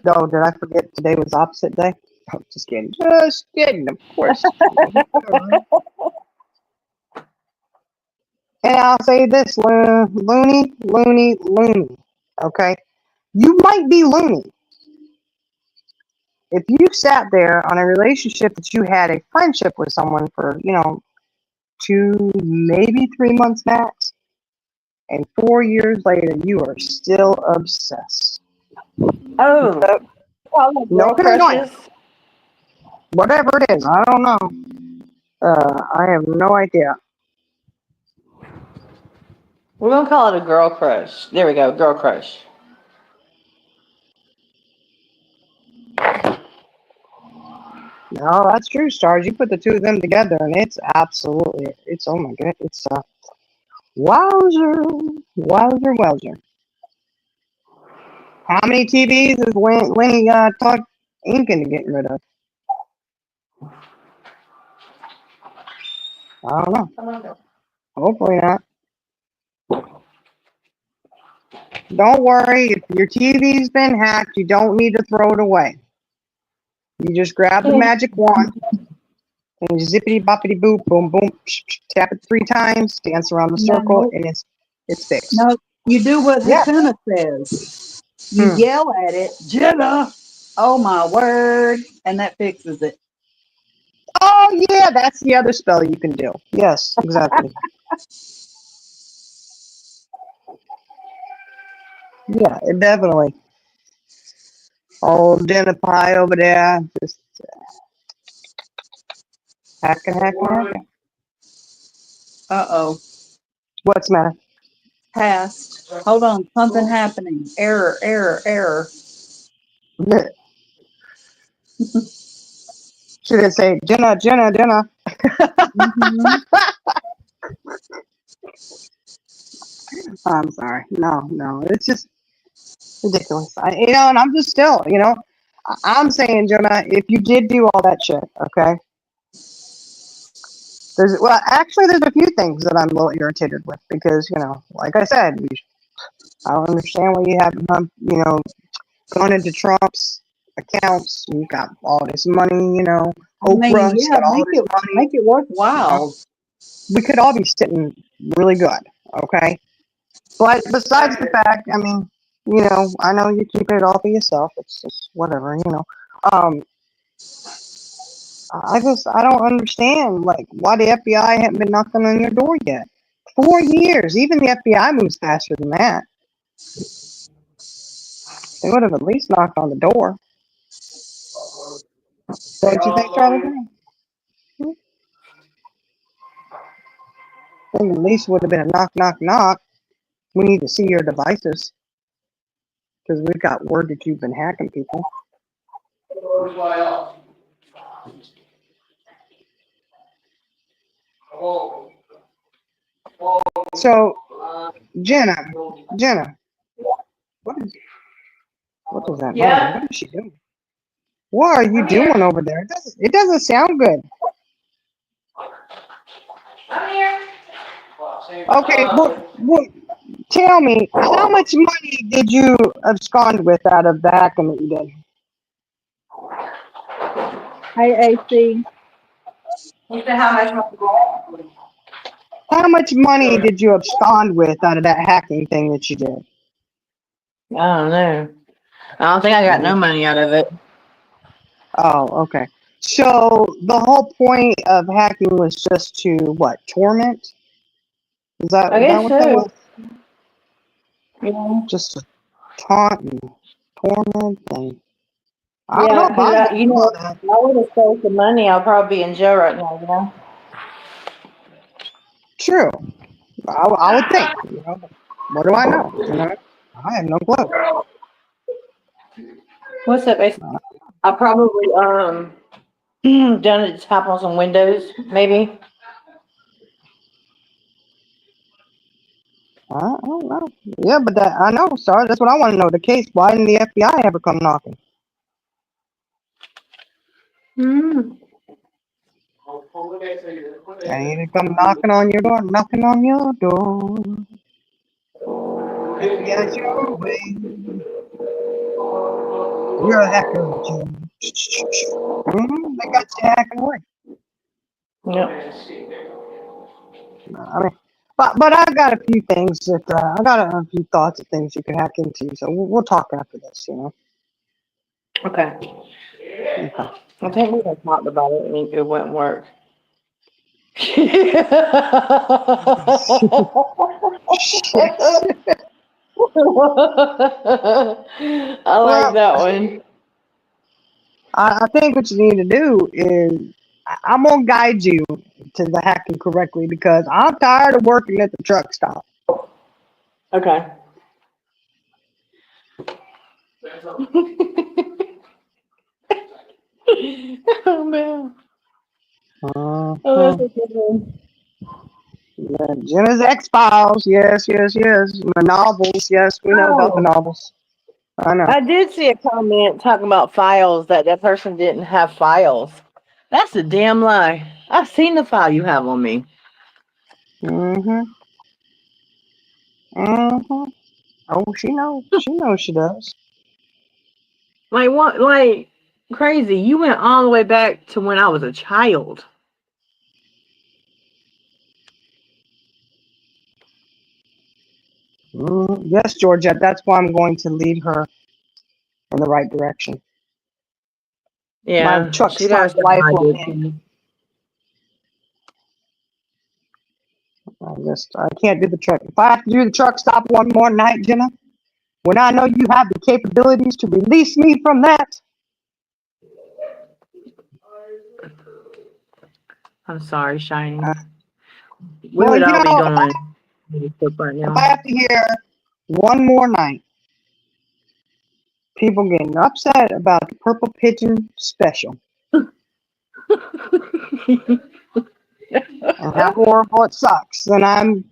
Oh, did I forget today was opposite day? Oh, just kidding. Just kidding, of course. And I'll say this, loony. Okay? You might be loony. If you sat there on a relationship that you had a friendship with someone for, 2, maybe 3 months max, and 4 years later you are still obsessed. Oh. No paranoia. Whatever it is, I don't know. I have no idea. We're gonna call it a girl crush. There we go, girl crush. No, that's true, Stars. You put the two of them together, and it's absolutely, it's, oh my god, it's wowzer, wowzer, wowzer. How many TVs is Lenny talk Inc. into getting rid of? I don't know. Hopefully not. Don't worry, if your TV's been hacked, you don't need to throw it away. You just grab the magic wand and zippity boppity boop, boom boom, tap it 3 times, dance around the circle, No, and it's fixed. no, you do what Yeah. Hakuna says. You yell at it, Jenna. Oh my word, and that fixes it. Oh yeah, that's the other spell you can do. Yes, exactly. Yeah, it definitely. Old dinner pie over there, just hacking. Uh-oh. What's the matter? Passed. Hold on, something happening. Error. She didn't say Jenna. Mhm. I'm sorry. No, it's just ridiculous. And I'm just still, I'm saying, Jonah, if you did do all that shit, okay. There's a few things that I'm a little irritated with because, like I said, I don't understand why you have, going into Trump's accounts. You got all this money, I mean, Oprah's yeah, got all this money. make it worthwhile. We could all be sitting really good, okay? But besides the fact, I mean, I know you keep it all for yourself. It's just whatever, Um, I don't understand, like, why the FBI haven't been knocking on your door yet. 4 years. Even the FBI moves faster than that. They would have at least knocked on the door. Don't you think, Charlie? I think at least would have been a knock, knock, knock. We need to see your devices because we've got word that you've been hacking people. So, Jenna, what does that Yeah. mean? What is she doing? What are you doing over there? It doesn't sound good. I'm here. Okay, well, tell me, how much money did you abscond with out of the hacking that you did? Hey, AC. You said how much? How much money did you abscond with out of that hacking thing that you did? I don't know. I don't think I got no money out of it. Oh, okay. So the whole point of hacking was just to what? Torment? Is that, I is that guess what that was? so. Yeah. Just to taunt and torment and I don't Yeah, know if I was because gonna you do all know, that. if I would have stole some money, I'll probably be in jail right now. You know. True. I would think. What do I know? I have no clue. What's up, Ace? I probably done it to tap on some windows, maybe. I don't know. Yeah, but I know, sorry. That's what I want to know. The case. Why didn't the FBI ever come knocking? Hmm. They need to come knocking on your door. Knocking on your door. Get your way. You're a hacker, Jim. They got you hacking away. Yep. I mean, but I got a few things that I got a few thoughts of things you could hack into. So we'll talk after this. Okay. Okay. I think we had talked about it and it wouldn't work. Shit. I like Well, that one. I think what you need to do is I'm gonna guide you to the hacking correctly because I'm tired of working at the truck stop. Okay. Oh man. Oh, Uh-huh. that's a good one. Yeah, Jenna's X-Files. Yes, yes, yes. The novels. Yes, we know about the Oh, novels. I know. I did see a comment talking about files that that person didn't have files. That's a damn lie. I've seen the file you have on me. Mm-hmm. Mm-hmm. Oh, she knows. She knows she does. Like what? Like crazy. You went all the way back to when I was a child. Yes, Georgette. That's why I'm going to lead her in the right direction. My Yeah, truck she got stop herself life will end. minded. I can't do the truck. If I have to do the truck stop one more night, Jenna, when I know you have the capabilities to release me from that, I'm sorry, Shiny. uh, We would all be if doing stuff right I now. have to hear one more night, people getting upset about the Purple Pigeon special and how horrible it sucks, then I'm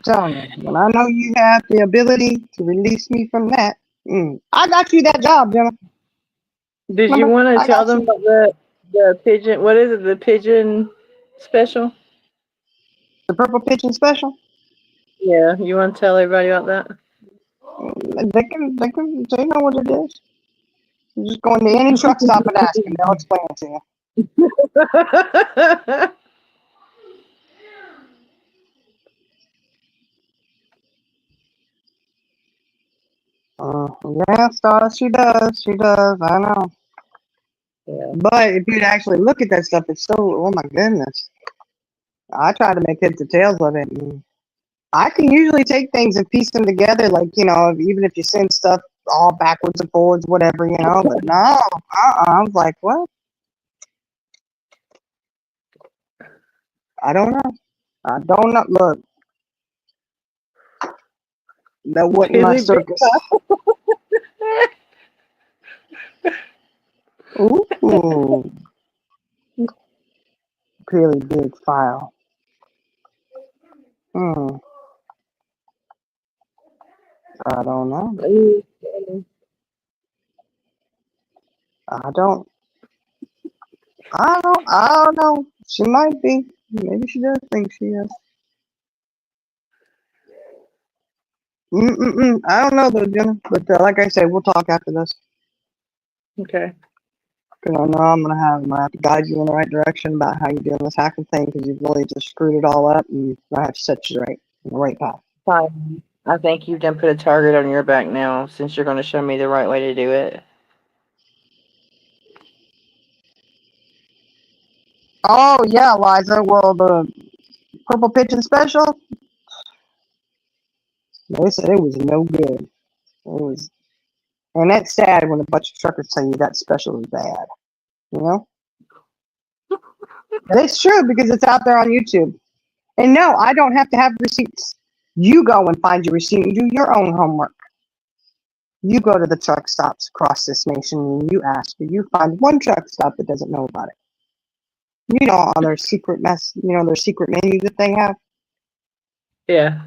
telling you, when I know you have the ability to release me from that, I got you that job, Jenna. Did you Remember, want to I tell got them you. about the pigeon? What is it? The pigeon special? The Purple Pigeon special. Yeah, you want to tell everybody about that? They know what it is. You just go into any truck stop and ask, and they'll explain it to you. Yeah, Star, she does. She does. I know. Yeah. But if you'd actually look at that stuff, it's so, oh my goodness. I try to make heads or tails of it. And I can usually take things and piece them together, like, even if you send stuff all backwards and forwards, whatever, But no, I was like, what? I don't know. I don't know. Look, that wasn't my Billy Big circus. Ooh, really big file. Hmm. I don't know. I don't. I don't know. She might be. Maybe she does think she is. I don't know though, Jenna. But like I said, we'll talk after this. Okay. Because I know I'm gonna have to guide you in the right direction about how you're doing this hacking thing. Because you've really just screwed it all up, and I have to set you right in the right path. Fine. I think you've done put a target on your back now, since you're going to show me the right way to do it. Oh yeah, Liza. Well, the Purple Pigeon special. They said it was no good. It was, and that's sad when a bunch of truckers tell you that special is bad. You know, and it's true because it's out there on YouTube. And no, I don't have to have receipts. You go and find your receipt and do your own homework. You go to the truck stops across this nation and you ask, and you find one truck stop that doesn't know about it. You know, on their secret their secret menu that they have. Yeah.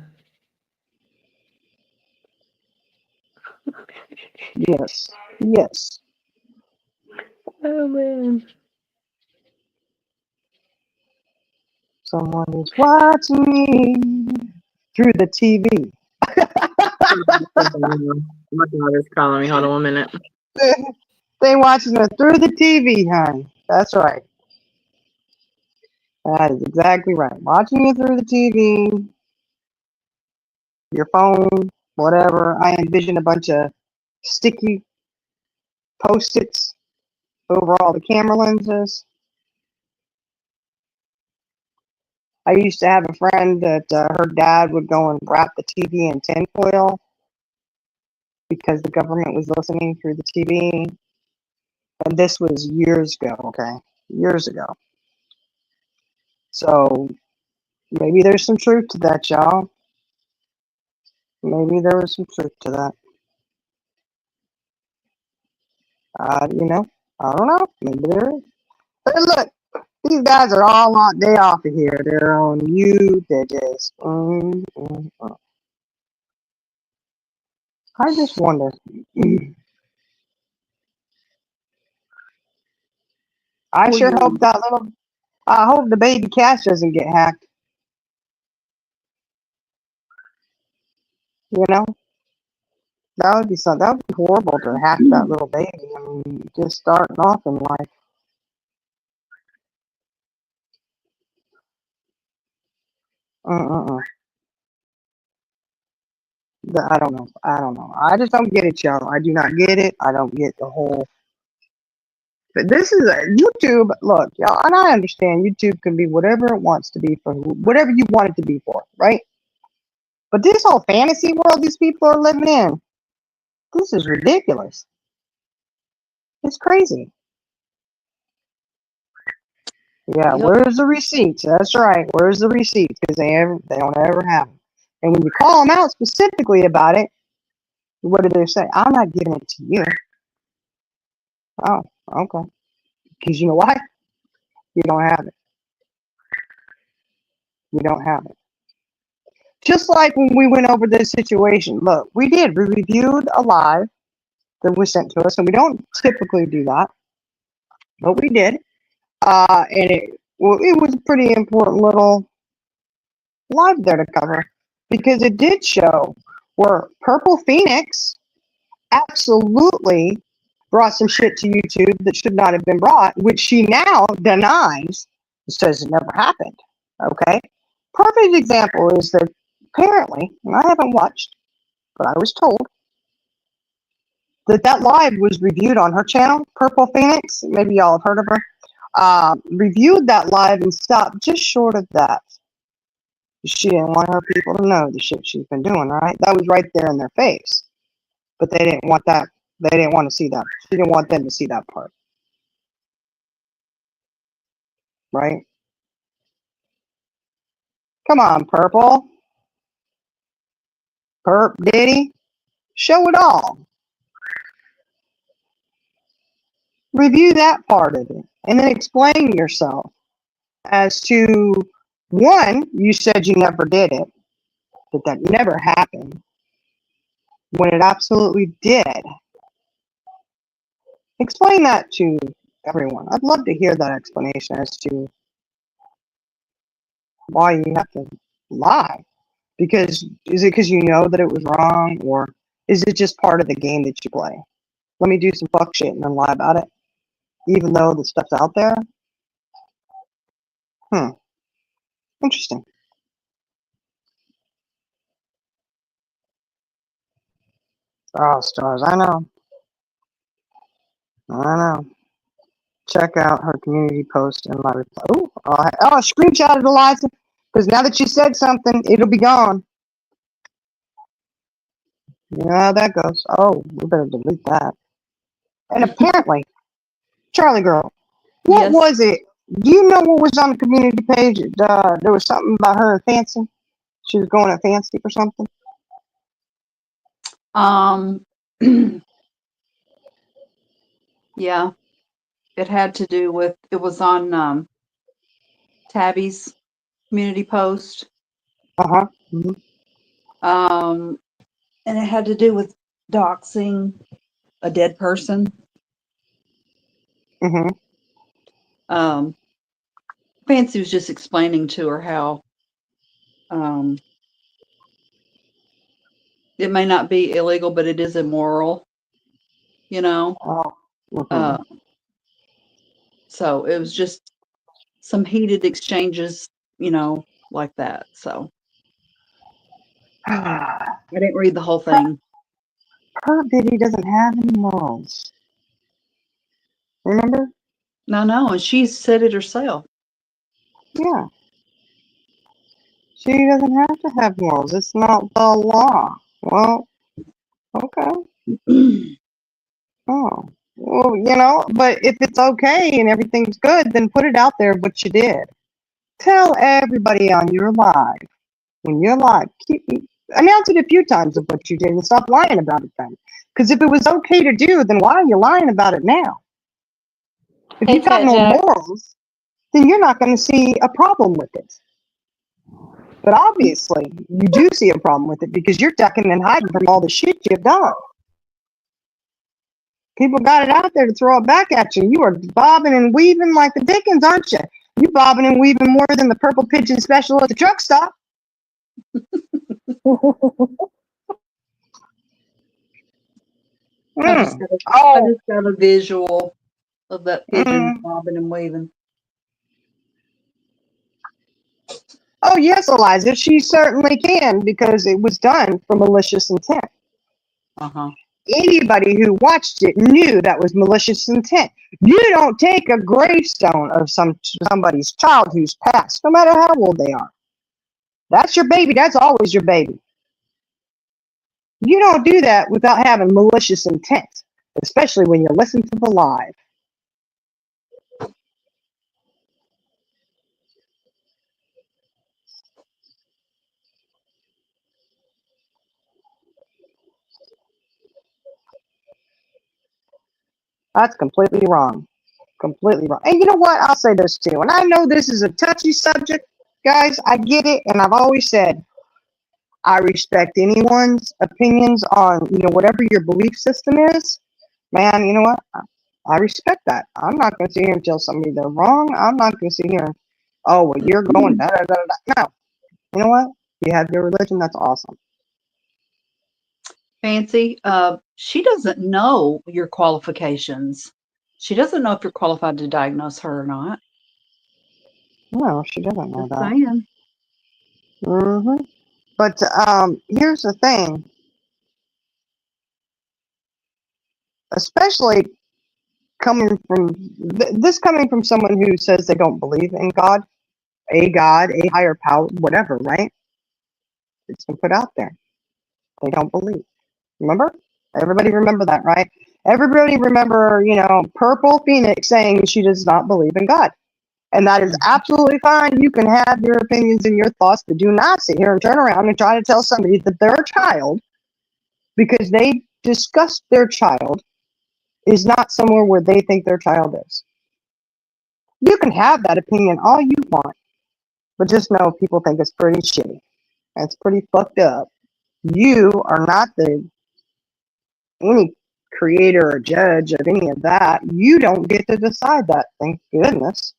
Yes, yes. Oh man. Someone is watching me through the TV. My daughter's calling me. Hold on 1 minute. They watching it through the TV, honey. That's right. That is exactly right. Watching it through the TV, your phone, whatever. I envision a bunch of sticky post-its over all the camera lenses. I used to have a friend that her dad would go and wrap the TV in tinfoil because the government was listening through the TV. And this was years ago, okay? Years ago. So maybe there's some truth to that, y'all. Maybe there was some truth to that. You know, I don't know. Maybe there is. But look, these guys are all on. They off of here. They're on mute. They're just. I just wonder. I Well, sure hope that little. I hope the baby Cash doesn't get hacked. You know, that would be something. That would be horrible to hack that little baby. I mean, just starting off in life. Uh. I don't know. I don't know. I just don't get it, y'all. I do not get it. I don't get the whole. But this is a YouTube. Look, y'all, and I understand YouTube can be whatever it wants to be for whatever you want it to be for, right? But this whole fantasy world these people are living in, this is ridiculous. It's crazy. Yeah, Yep. where's the receipts? That's right. Where's the receipts? Because they don't ever have them. And when you call them out specifically about it, what do they say? I'm not giving it to you. Oh, okay. Because you know why? You don't have it. You don't have it. Just like when we went over this situation. Look, we reviewed a live that was sent to us, and we don't typically do that, but we did. And it was a pretty important little live there to cover because it did show where Purple Phoenix absolutely brought some shit to YouTube that should not have been brought, which she now denies, says it never happened. Okay? Perfect example is that apparently, and I haven't watched, but I was told that live was reviewed on her channel, Purple Phoenix. Maybe y'all have heard of her. Reviewed that live and stopped just short of that. She didn't want her people to know the shit she's been doing, right? That was right there in their face. But they didn't want that. They didn't want to see that. She didn't want them to see that part. Right? Come on, Purple. Perp Diddy. Show it all. Review that part of it. And then explain yourself as to, one, you said you never did it. That never happened. When it absolutely did. Explain that to everyone. I'd love to hear that explanation as to why you have to lie. Because is it because you know that it was wrong, or is it just part of the game that you play? Let me do some fuck shit and then lie about it, even though the stuff's out there. Interesting. Oh, stars! I know. Check out her community post and my reply. Oh, screenshot it, Eliza. Because now that you said something, it'll be gone. You know how that goes. Oh, we better delete that. And apparently, Charlie girl, what was it? Do you know what was on the community page? There was something about her fancy. She was going at fancy or something. Yeah, it had to do with, it was on Tabby's community post. Mm-hmm. And it had to do with doxing a dead person. Mm-hmm. Fancy was just explaining to her how it may not be illegal, but it is immoral, you know. So it was just some heated exchanges, you know, like that. So I didn't read the whole thing. Perp Diddy doesn't have any morals. Remember? No, and she said it herself. Yeah. She doesn't have to have morals. It's not the law. Well, okay. Oh. Well, you know, but if it's okay and everything's good, then put it out there what you did. Tell everybody on your live. When you're live, Announce it a few times of what you did and stop lying about it then. Because if it was okay to do, then why are you lying about it now? If Hey, you've got Fat no Jack. morals, then you're not going to see a problem with it. But obviously, you do see a problem with it because you're ducking and hiding from all the shit you've done. People got it out there to throw it back at you. You are bobbing and weaving like the Dickens, aren't you? You bobbing and weaving more than the purple pigeon special at the truck stop. I just Mm. got a, I Oh, just got a visual of that pigeon Mm. bobbing and weaving. oh yes, Eliza, she certainly can because it was done for malicious intent. Uh-huh. Anybody who watched it knew that was malicious intent. You don't take a gravestone of somebody's child who's passed, no matter how old they are. That's your baby. That's always your baby. You don't do that without having malicious intent, especially when you listen to the live. That's completely wrong. Completely wrong. And you know what? I'll say this too. And I know this is a touchy subject, guys. I get it. And I've always said I respect anyone's opinions on, whatever your belief system is. Man, you know what? I respect that. I'm not going to sit here and tell somebody they're wrong. I'm not going to sit here and, oh, well, you're going da da da da. No. You know what? You have your religion. That's awesome. Fancy, she doesn't know your qualifications. She doesn't know if you're qualified to diagnose her or not. No, she doesn't know Just that. saying. Mm-hmm. But here's the thing. Especially coming from someone who says they don't believe in God, a higher power, whatever, right? It's been put out there. They don't believe. Remember? Everybody remember that, right? Everybody remember, Purple Phoenix saying she does not believe in God. And that is absolutely fine. You can have your opinions and your thoughts, but do not sit here and turn around and try to tell somebody that their child, because they discussed their child, is not somewhere where they think their child is. You can have that opinion all you want, but just know people think it's pretty shitty. It's pretty fucked up. You are not any creator or judge of any of that. You don't get to decide that, thank goodness.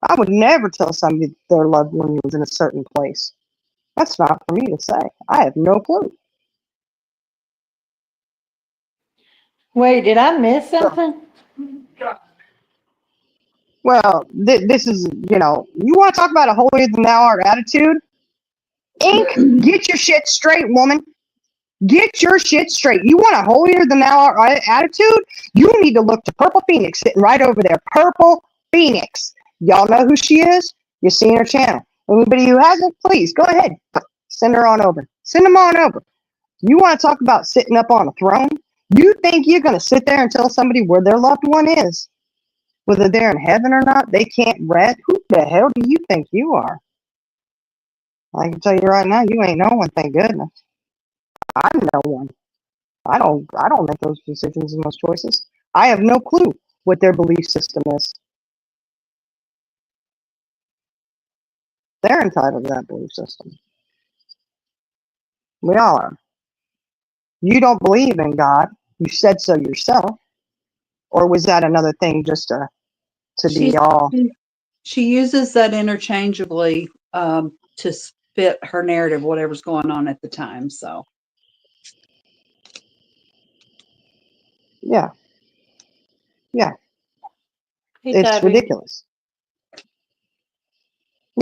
I would never tell somebody that their loved one was in a certain place. That's not for me to say. I have no clue. Wait, did I miss something? Well, this is, you want to talk about a holier than thou art attitude? Ink, get your shit straight, woman. Get your shit straight. You want a holier than thou art attitude? You need to look to Purple Phoenix sitting right over there. Purple Phoenix. Y'all know who she is? You've seen her channel. Anybody who hasn't, please go ahead. Send her on over. Send them on over. You want to talk about sitting up on a throne? You think you're going to sit there and tell somebody where their loved one is? Whether they're in heaven or not, they can't read? Who the hell do you think you are? I can tell you right now, you ain't no one, thank goodness. I'm no one. I don't make those decisions and those choices. I have no clue what their belief system is. They're entitled to that belief system. We all are. You don't believe in God. You said so yourself. Or was that another thing just to be all? She uses that interchangeably to fit her narrative, whatever's going on at the time. So Yeah. Hey, It's Tabby. ridiculous.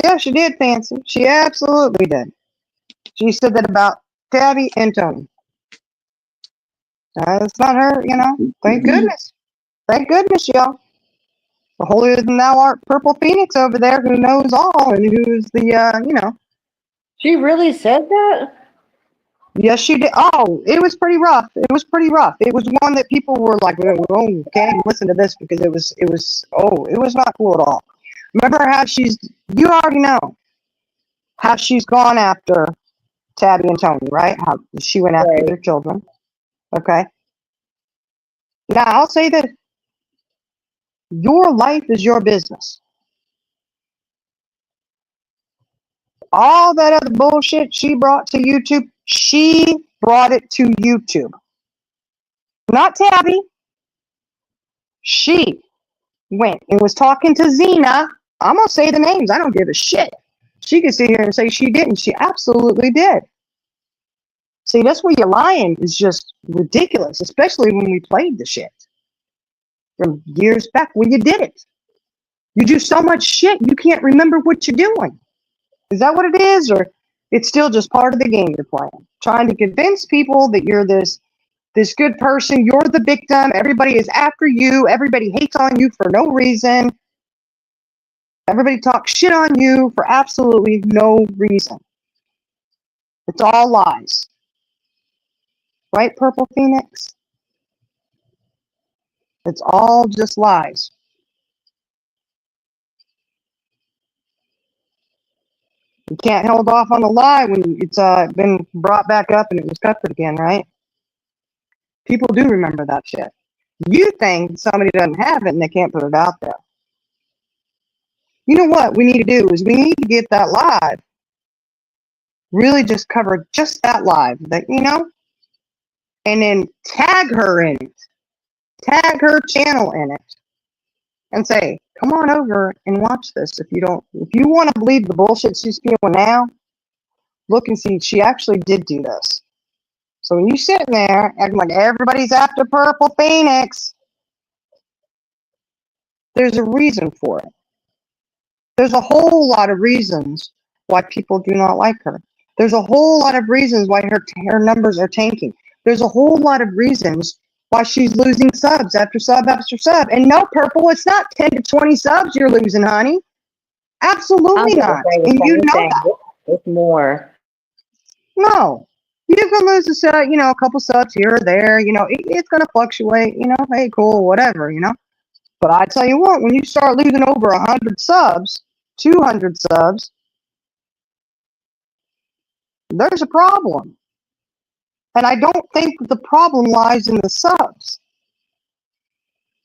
Yeah, she did, Fancy. She absolutely did. She said that about Tabby and Tony. It's not her, Thank goodness. Thank goodness, y'all. The holier than thou art Purple Phoenix over there who knows all and who's the, She really said that? Yes, she did. Oh, it was pretty rough. It was one that people were like, oh, can't even listen to this because it was not cool at all. Remember how you already know how she's gone after Tabby and Tony, right? How she went after Right. their children. Okay. Now I'll say that your life is your business. All that other bullshit she brought to YouTube, she brought it to YouTube. Not Tabby. She went and was talking to Xena. I'm going to say the names. I don't give a shit. She can sit here and say she didn't. She absolutely did. See, that's where you're lying is just ridiculous, especially when we played the shit from years back when you did it. You do so much shit, you can't remember what you're doing. Is that what it is? Or it's still just part of the game you're playing? Trying to convince people that you're this good person, you're the victim, everybody is after you, everybody hates on you for no reason. Everybody talks shit on you for absolutely no reason. It's all lies. Right, Purple Phoenix? It's all just lies. You can't hold off on the lie when it's been brought back up and it was covered again, right? People do remember that shit. You think somebody doesn't have it and they can't put it out there. You know what we need to do is we need to get that live. Really just cover just that live, that and then tag her in it. Tag her channel in it. And say, come on over and watch this. If you want to believe the bullshit she's spewing now, look and see she actually did do this. So when you sitting there acting like everybody's after Purple Phoenix, there's a reason for it. There's a whole lot of reasons why people do not like her. There's a whole lot of reasons why her numbers are tanking. There's a whole lot of reasons why she's losing subs after sub after sub. And no, Purple, it's not 10 to 20 subs you're losing, honey. Absolutely not. And you know that. It's more. No. You can lose a couple subs here or there. It's going to fluctuate. Hey, cool, whatever, But I tell you what, when you start losing over 100 subs, 200 subs, there's a problem. And I don't think the problem lies in the subs.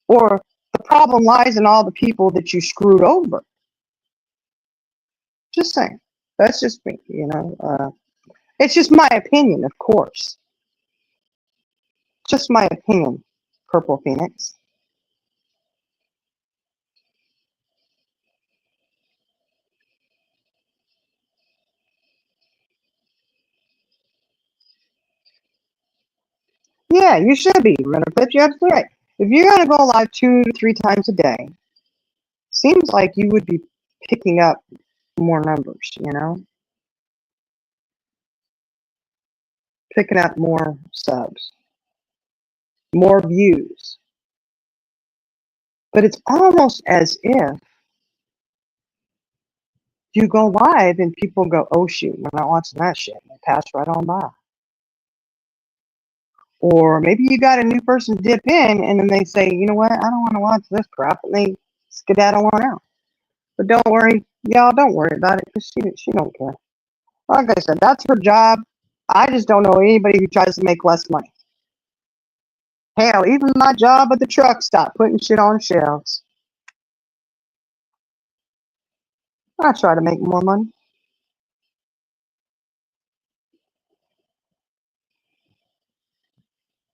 Or the problem lies in all the people that you screwed over. Just saying. That's just me, It's just my opinion, of course. Just my opinion, Purple Phoenix. Yeah, you should be. But you have to do it. If you're going to go live 2 to 3 times a day, seems like you would be picking up more numbers, Picking up more subs, more views. But it's almost as if you go live and people go, oh shoot, we're not watching that shit. And they pass right on by. Or maybe you got a new person dip in and then they say, you know what, I don't want to watch this crap. And they skedaddle on out. But don't worry, y'all, don't worry about it because she don't care. Like I said, that's her job. I just don't know anybody who tries to make less money. Hell, even my job at the truck stop, putting shit on shelves. I try to make more money.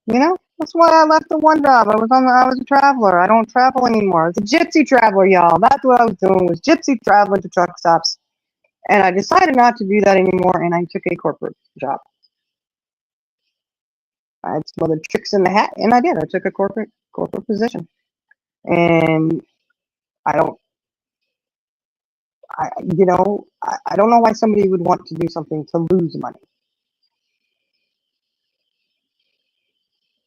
That's why I left the one job. I was a traveler. I don't travel anymore. I was a gypsy traveler, y'all. That's what I was doing, was gypsy traveling to truck stops. And I decided not to do that anymore, and I took a corporate job. I had some other tricks in the hat, and I did. I took a corporate position. And I don't know why somebody would want to do something to lose money.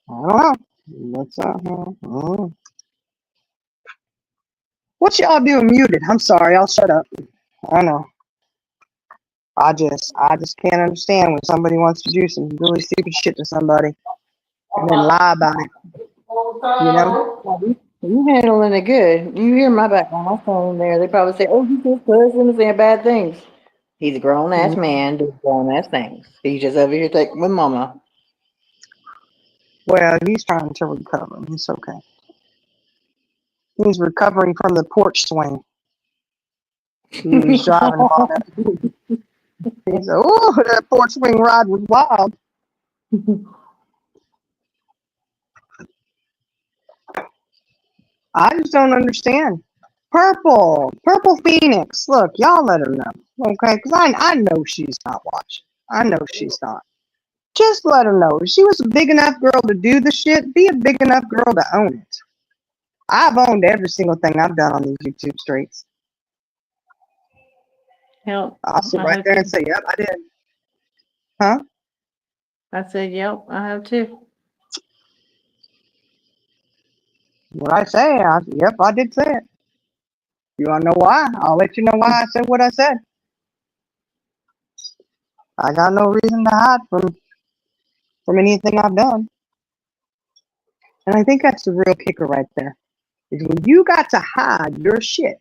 I don't know. What y'all doing muted? I'm sorry, I'll shut up. I know. I just can't understand when somebody wants to do some really stupid shit to somebody and then lie about it. You handling it good. You hear my background. My phone there. They probably say, oh, he's just cussing and saying bad things. He's a grown ass man doing grown ass things. He's just over here taking with mama. Well, he's trying to recover. It's okay. He's recovering from the porch swing. He's driving on it. He said, "Oh, that porch swing ride was wild." I just don't understand. Purple Phoenix. Look, y'all let her know, okay? Because I know she's not watching. I know she's not. Just let her know. If she was a big enough girl to do the shit, be a big enough girl to own it. I've owned every single thing I've done on these YouTube streets. Yep. I'll sit I right have there too. and say, "Yep, I did." Huh? I said, yep, I have too. What I say? Yep, I did say it. You want to know why? I'll let you know why I said what I said. I got no reason to hide from anything I've done. And I think that's the real kicker right there. Is when you got to hide your shit.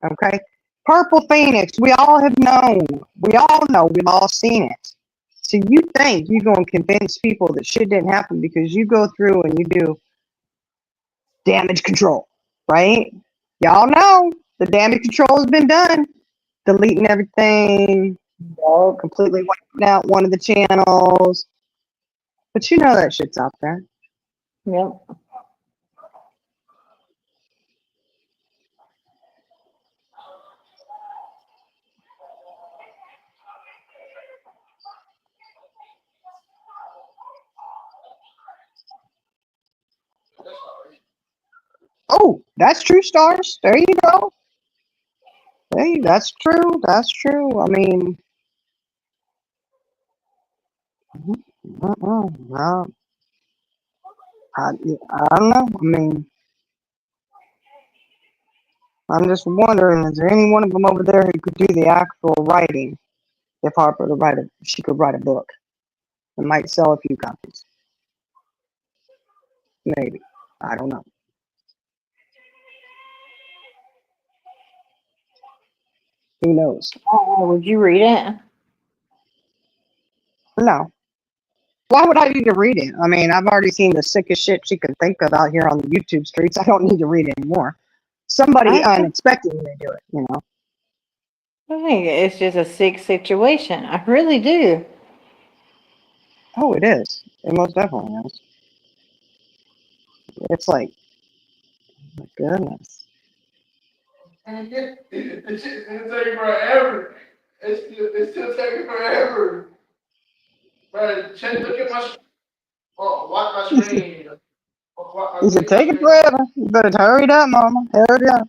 Okay? Purple Phoenix, we all have known. We all know. We've all seen it. So you think you're going to convince people that shit didn't happen because you go through and you do damage control, right? Y'all know the damage control has been done. Deleting everything, completely wiping out one of the channels. But you know that shit's out there. Yep. Oh, that's true, Stars. There you go. Hey, that's true. That's true. I mean, well, I don't know. I mean, I'm just wondering, is there any one of them over there who could do the actual writing? If Harper to write she could write a book. It might sell a few copies. Maybe. I don't know. Who knows? Oh, would you read it? No. Why would I need to read it? I mean, I've already seen the sickest shit she could think of out here on the YouTube streets. I don't need to read anymore. Somebody I unexpectedly do it, you know. think it's just a sick situation. I really do. Oh, it is. It most definitely is. It's like, oh my goodness. And it's taking forever. It's still taking forever. Bro, look at my watch my screen. Is it taking forever? You better hurry it up, mama. Hurry up.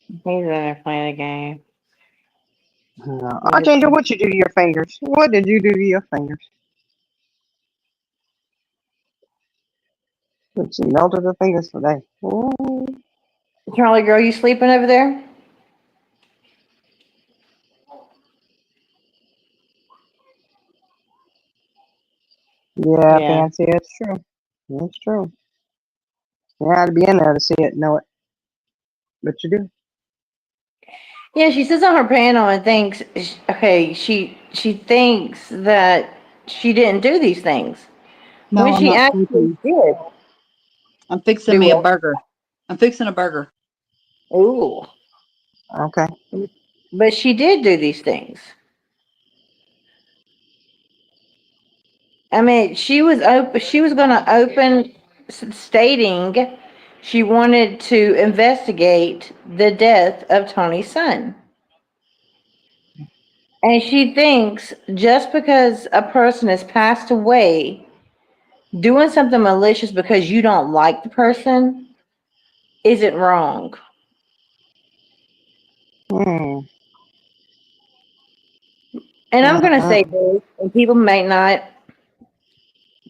He's in there playing a game. Archangel, what you do to your fingers? What did you do to your fingers? She melted her fingers today. Ooh. Charlie girl, you sleeping over there? Yeah, Yeah. Fancy, it's true. It's true. You had to be in there to see it, know it. But you do. Yeah, she sits on her panel and thinks, okay, she thinks that she didn't do these things. No, When I'm she not actually sleeping. did. I'm fixing Do me a what? burger. I'm fixing a burger. Ooh. Okay. But she did do these things. I mean, she was going to open stating she wanted to investigate the death of Tony's son. And she thinks just because a person has passed away, doing something malicious because you don't like the person isn't wrong. Hmm. And I'm going to say this, and people may not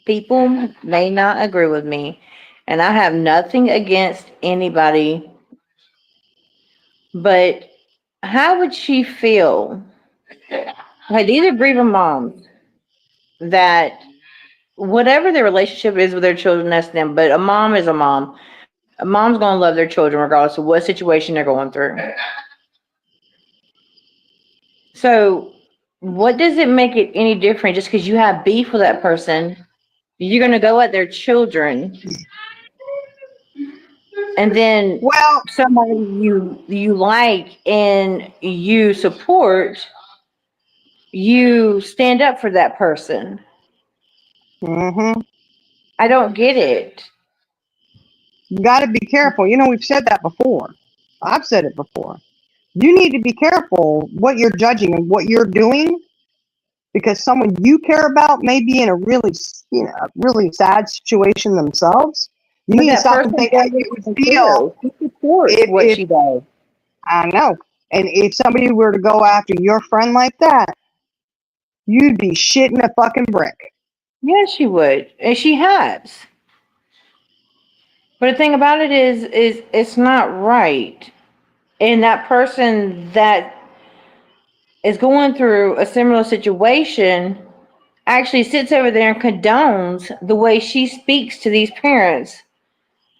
agree with me, and I have nothing against anybody, but how would she feel? Okay, these are grieving moms that whatever their relationship is with their children, that's them, but a mom is a mom. A mom's going to love their children regardless of what situation they're going through. So what does it make it any different just because you have beef with that person? You're gonna go at their children, and then Well, somebody you like and you support, you stand up for that person. mm-hmm. I don't get it. You got to be careful. You know, we've said that before. I've said it before. You need to be careful what you're judging and what you're doing, because someone you care about may be in a really, really sad situation themselves. You But need to that stop and person think how does you it would feel too. He supports what if she does. I know. And if somebody were to go after your friend like that, you'd be shitting a fucking brick. Yes, she would, and she has. But the thing about it is it's not right. And that person that is going through a similar situation actually sits over there and condones the way she speaks to these parents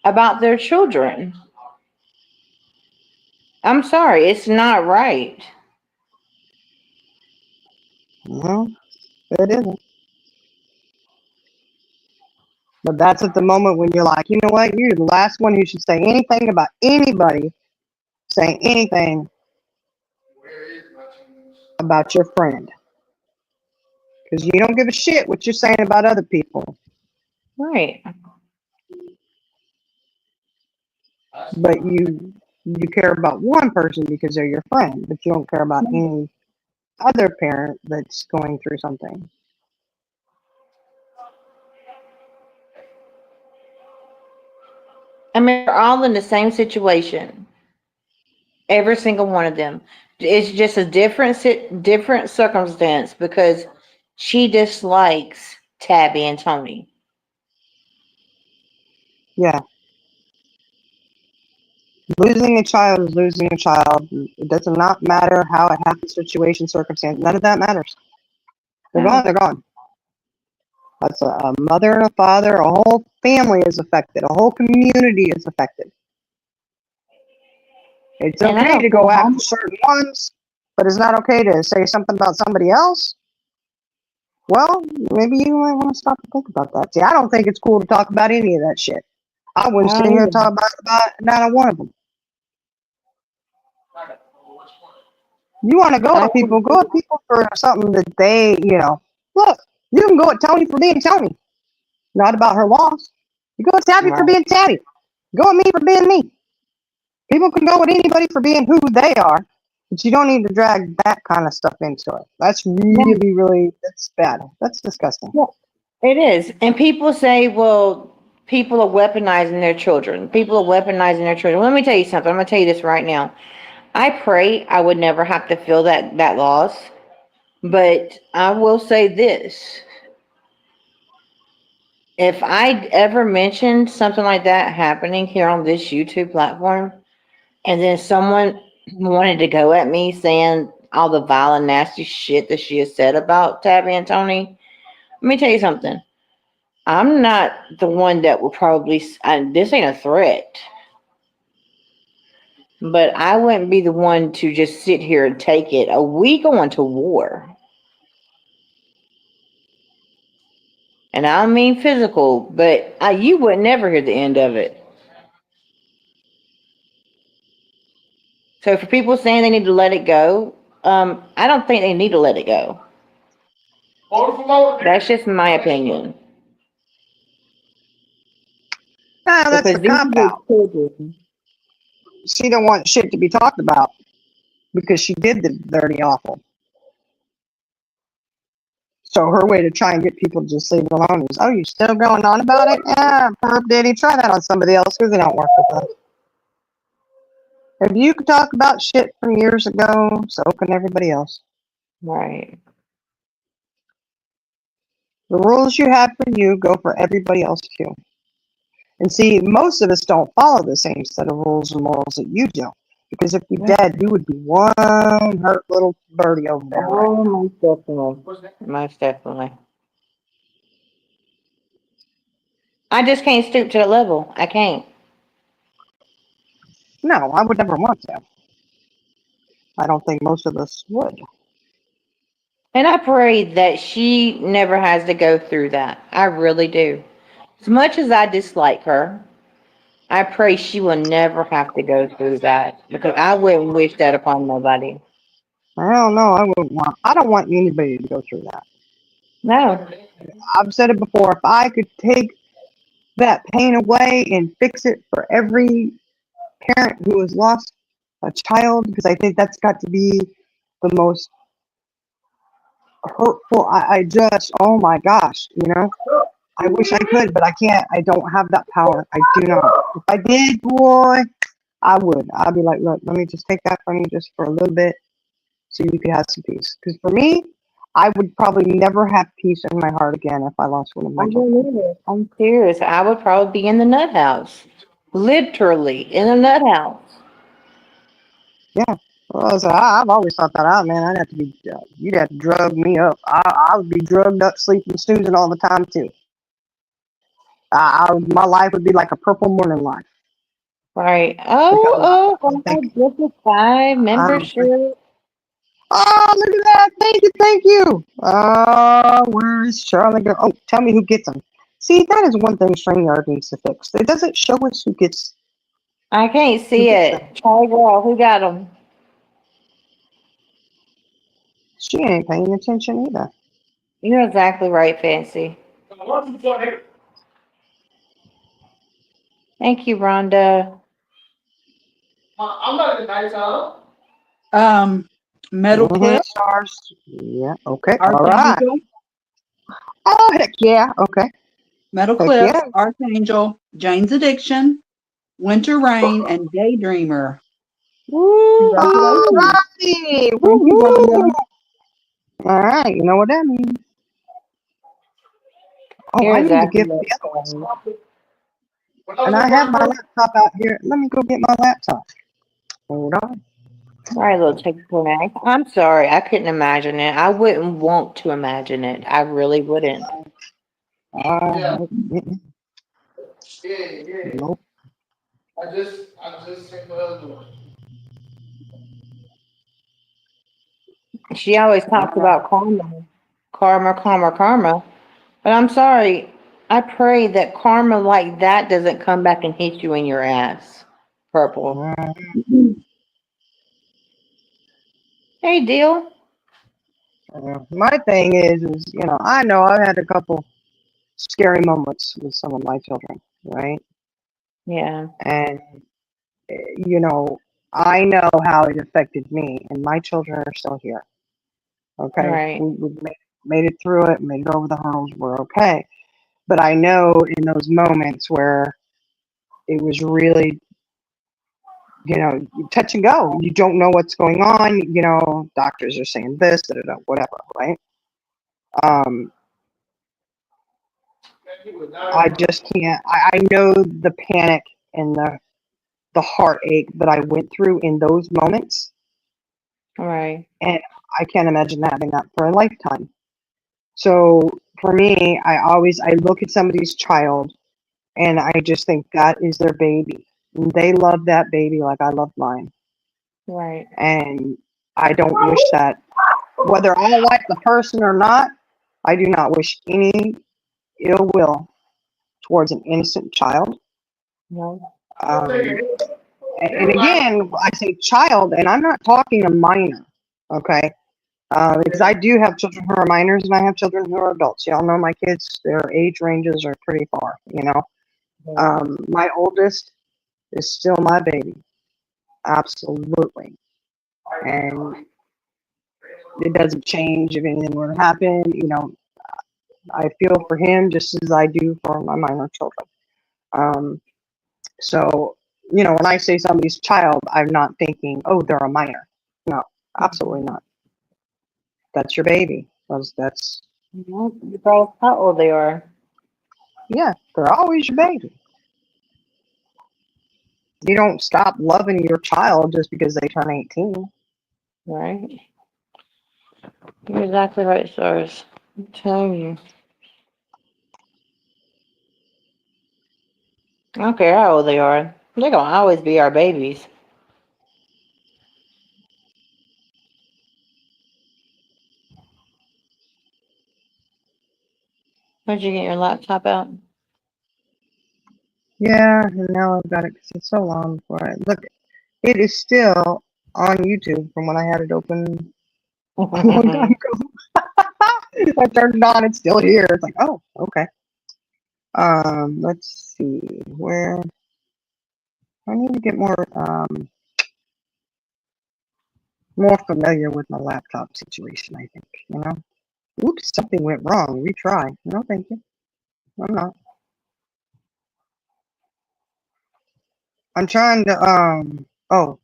about their children. I'm sorry, it's not right. No, it isn't. But that's at the moment when you're like, you know what? You're the last one who should say anything about anybody saying anything Where is my change? about your friend. Because you don't give a shit what you're saying about other people. Right. But you care about one person because they're your friend, but you don't care about any other parent that's going through something. I mean, they're all in the same situation. Every single one of them. It's just a different circumstance because she dislikes Tabby and Tony. Yeah. Losing a child is losing a child. It does not matter how it happens, situation, circumstance. None of that matters. They're gone, they're gone. That's a mother and a father. A whole family is affected. A whole community is affected. It's And I okay don't to care go how after certain ones, but it's not okay to say something about somebody else. Well, maybe you might want to stop and think about that. See, I don't think it's cool to talk about any of that shit. I wouldn't sit here and talk about not a one of them. You want to go at people for something that they, look, you can go at Tony for being Tony, not about her loss. You go at Tabby for being Tabby. Go at me for being me. People can go at anybody for being who they are, but you don't need to drag that kind of stuff into it. That's really, that's bad. That's disgusting. Yeah, it is. And people say, well, people are weaponizing their children. People are weaponizing their children. Well, let me tell you something. I'm going to tell you this right now. I pray I would never have to feel that loss. But I will say this. If I ever mentioned something like that happening here on this YouTube platform, and then someone wanted to go at me saying all the vile and nasty shit that she has said about Tabby and Tony, let me tell you something. I'm not the one that will probably, this ain't a threat, but I wouldn't be the one to just sit here and take it. Are we going to war? And I don't mean physical, but you would never hear the end of it. So for people saying they need to let it go, I don't think they need to let it go. That's just my opinion. That's the Because these cop are out. children. She don't want shit to be talked about because she did the dirty awful. So her way to try and get people to just leave it alone is, oh, you still going on about it? Yeah, perp did. He try that on somebody else because they don't work with us. If you could talk about shit from years ago, so can everybody else. Right. The rules you have for you go for everybody else too. And see, most of us don't follow the same set of rules and morals that you do. Because if we did, you would be one hurt little birdie over there. Right? Oh, most definitely. Most definitely. I just can't stoop to the level. I can't. No, I would never want to. I don't think most of us would. And I pray that she never has to go through that. I really do. As much as I dislike her, I pray she will never have to go through that because I wouldn't wish that upon nobody. I don't know. I don't want anybody to go through that. No. I've said it before. If I could take that pain away and fix it for every parent who has lost a child, because I think that's got to be the most hurtful. I just, oh my gosh, I wish I could, but I can't. I don't have that power. I do not. If I did, boy, I would. I'd be like, look, let me just take that from you just for a little bit so you could have some peace. Because for me, I would probably never have peace in my heart again if I lost one of I my children. don't either. I'm serious. I would probably be in the nut house. Literally in a nut house. Yeah. Well, so I've always thought that out, man. I'd have to be, you'd have to drug me up. I would be drugged up, sleeping, snoozing all the time, too. My life would be like a purple morning life. Right. Because Oh, I'm thinking, this is 5 I'm, membership. oh, look at that. Thank you. Where's Charlie go? Oh, tell me who gets them. See, that is one thing StreamYard needs to fix. It doesn't show us who gets I can't who see gets them. it. Charlie girl, who got them? She ain't paying attention either. You're exactly right, Fancy. Thank you, Rhonda. I'm not in the night time. Metal Mm-hmm. Cliff, Stars. Yeah. Okay. All right. Archangel, Oh, heck yeah. Okay. Metal Heck Cliff, yeah. Archangel, Jane's Addiction, Winter Rain, and Daydreamer. Woo! All Congratulations. righty. Thank you, Woo-hoo. Rhonda. All right. You know what that means. Oh, You're I need to exactly give right. the other ones. When I was And I in have my Brockville, laptop out here. Let me go get my laptop. Hold on. Sorry, little technical nag. I'm sorry. I couldn't imagine it. I wouldn't want to imagine it. I really wouldn't. yeah, Mm-mm. yeah. Nope. I just seen the other one. She always talks about karma. Karma, karma, karma. But I'm sorry. I pray that karma like that doesn't come back and hit you in your ass. Purple. Hey, deal. My thing is, I know I've had a couple scary moments with some of my children, right? Yeah. And, you know, I know how it affected me, and my children are still here. Okay. Right. We made it through it, made it over the hurdles, we're okay. But I know in those moments where it was really, you touch and go. You don't know what's going on. Doctors are saying this, da, da, da, whatever, right? I just can't. I know the panic and the heartache that I went through in those moments, Right. and I can't imagine having that for a lifetime. So for me, I look at somebody's child, and I just think that is their baby. And they love that baby like I love mine, Right. and I don't wish that, whether I like the person or not. I do not wish any ill will towards an innocent child. No. Um, and again, I say child, and I'm not talking a minor, okay? Because I do have children who are minors, and I have children who are adults. Y'all know my kids; their age ranges are pretty far. My oldest is still my baby, absolutely, and it doesn't change if anything were to happen. I feel for him just as I do for my minor children. Um, So, when I say somebody's child, I'm not thinking, oh, they're a minor. No, absolutely not. That's your baby. That's No, regardless how old they are. yeah, they're always your baby. You don't stop loving your child just because they turn 18. Right. You're exactly right, Stars. I'm telling you. I don't care how old they are. They're gonna always be our babies. Where'd you get your laptop out? Yeah, and now I've got it because it's so long before I look. It is still on YouTube from when I had it open a long time ago. I turned it on, it's still here. It's like, oh, okay. Let's see where I need to get more familiar with my laptop situation, I think, you know. Oops, something went wrong. Retry. No, thank you. I'm not. I'm trying to oh,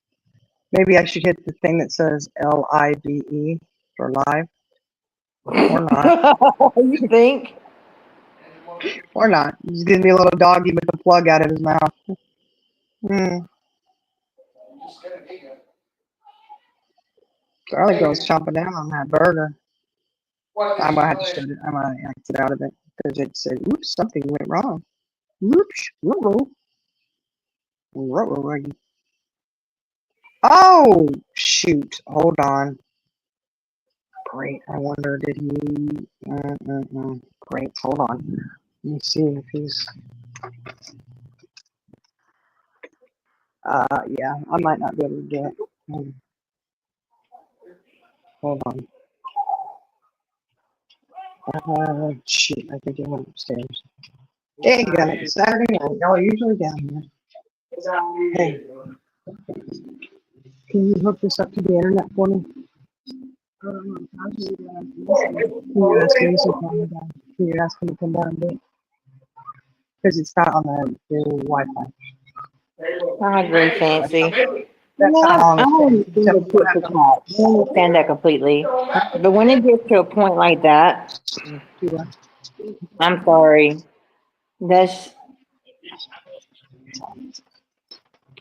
maybe I should hit the thing that says LIVE for live. Or not. You think? Or not. Just give me a little doggy with the plug out of his mouth. Charlie girl's chomping down on that burger. I'm gonna have to shut it. I'm gonna exit out of it because it said, "Oops, something went wrong." Oops, oh shoot! Hold on. Great. I wonder did he? Great. Hold on. Let me see if he's. Yeah, I might not be able to do it. Hold on. Shoot, I think he went upstairs. Hey, guys, Saturday night. Y'all are usually down here. Hey, can you hook this up to the internet for me? Can you ask me to come down? Can you ask him to come down and do it? Because it's not on the Wi-Fi. I agree, Fancy. That's No, not I on the don't thing. understand the tip for tat. I understand that completely. But when it gets to a point like that, I'm sorry. That's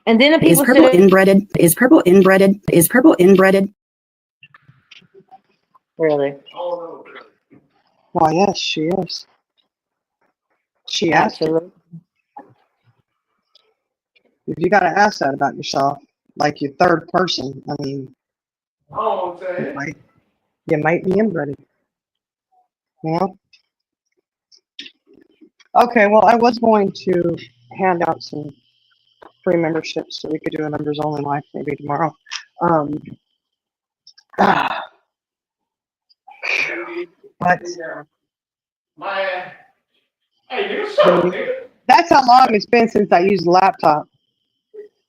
and then the Is people purple sit inbreaded? Is purple inbreaded? Is purple inbreaded? really. Well, yes, she is. She asked it. Absolutely. If you gotta ask that about yourself, like your third person, I mean, you might be inbred. You know? Okay, well, I was going to hand out some free memberships so we could do a members only live maybe tomorrow. But that's how long it's been since I used a laptop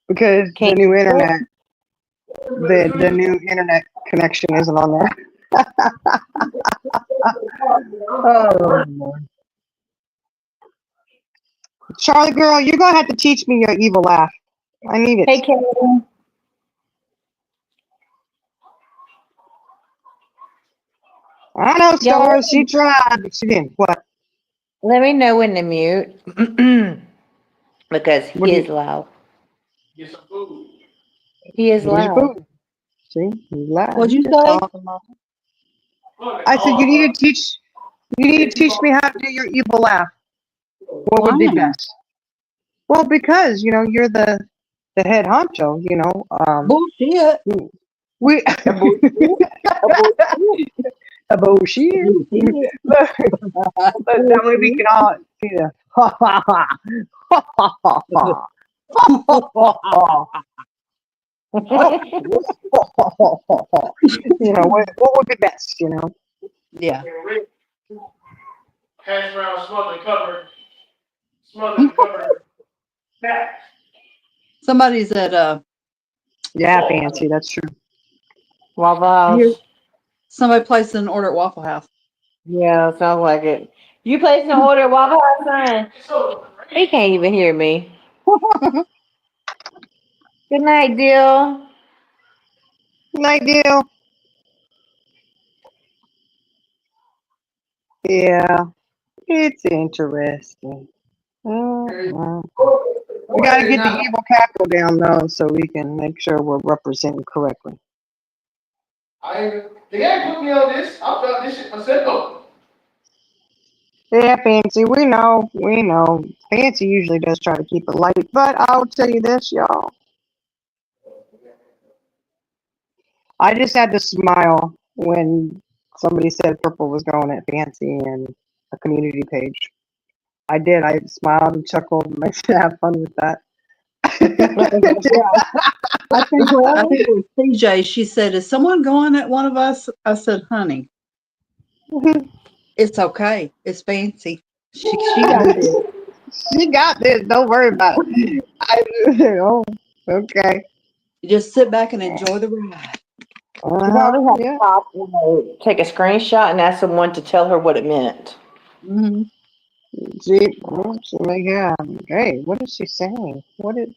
because the new internet, the new internet connection isn't on there. Oh, Lord. Charlie girl, you're gonna have to teach me your evil laugh. I need it. Hey, Kevin. I know, Stars. She tried, but she didn't. What? Let me know when to mute because What he do is loud. Get some food. He is Where's your loud. food? See, he's loud. What'd you He's just say? talking about it. I said you need to teach. You need to teach me how to do your evil laugh. What would be Why? best? Well, because you know you're the head honcho. You know, Bullshit. we a bullshit. Look, that way we can all see the ha ha ha ha ha ha ha. You know what would be best? You know. Yeah. Hash brown smothered covered. Somebody's at Yeah, fancy. That's true. Waffle House. somebody placed an order at Waffle House. Yeah, sounds like it. You placed an order at Waffle House, son? He can't even hear me. Good night, Dill. Good night, deal. Yeah, it's interesting. We gotta get the evil cackle down though, so we can make sure we're representing correctly. They ain't put me on this. I felt this shit myself. Yeah, Fancy, we know. Fancy usually does try to keep it light, but I'll tell you this, y'all. I just had to smile when somebody said Purple was going at Fancy, and a community page. I did. I smiled and chuckled and I said, have fun with that. I think it was CJ. She said, "Is someone going at one of us?" I said, "Honey, it's okay. It's fancy. She got this." She got this. Don't worry about it. Oh, okay. You just sit back and enjoy the ride. You probably have Yeah. to stop, take a screenshot and ask someone to tell her what it meant. Mm-hmm. She may have. Hey, what is she saying? What is,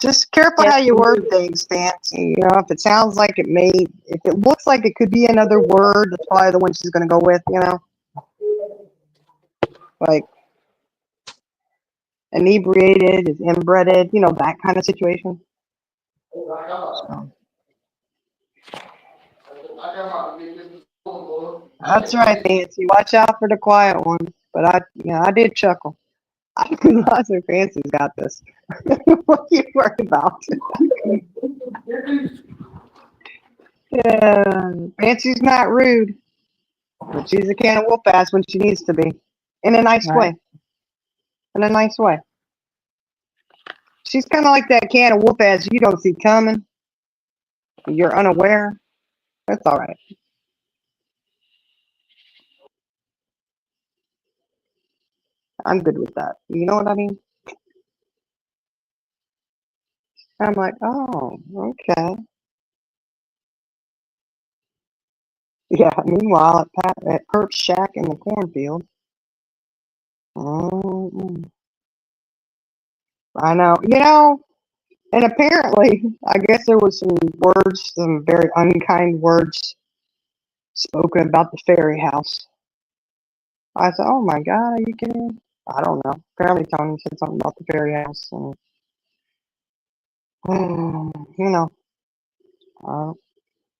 Just careful how you word things, Fancy. If it sounds like if it looks like it could be another word, that's probably the one she's going to go with, Like, inebriated is inbreaded, that kind of situation. So, that's right, Fancy. Watch out for the quiet ones. But I did chuckle. I realize that Fancy's got this. What are you worried about? Yeah, Fancy's not rude, but she's a can of whoop ass when she needs to be, in a nice way. In a nice way. She's kind of like that can of whoop ass you don't see coming. You're unaware. That's all right. I'm good with that. You know what I mean? I'm like, oh, okay. Yeah. Meanwhile, at Perp's shack in the cornfield. I know. And apparently, I guess there was some very unkind words spoken about the fairy house. I said, oh my God, are you kidding me? I don't know. Apparently, Tony said something about the fairy house. And, I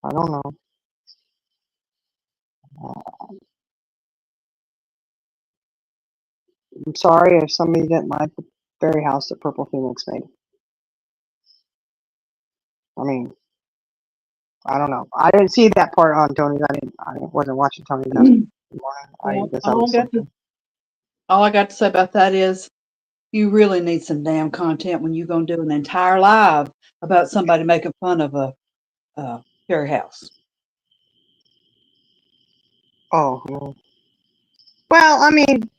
don't know. I'm sorry if somebody didn't like the fairy house that Purple Phoenix made. I mean, I don't know. I didn't see that part on Tony's. I wasn't watching Tony's that morning. I guess I was sleeping. All I got to say about that is you really need some damn content when you're going to do an entire live about somebody making fun of a fairy house. Oh, well, I mean,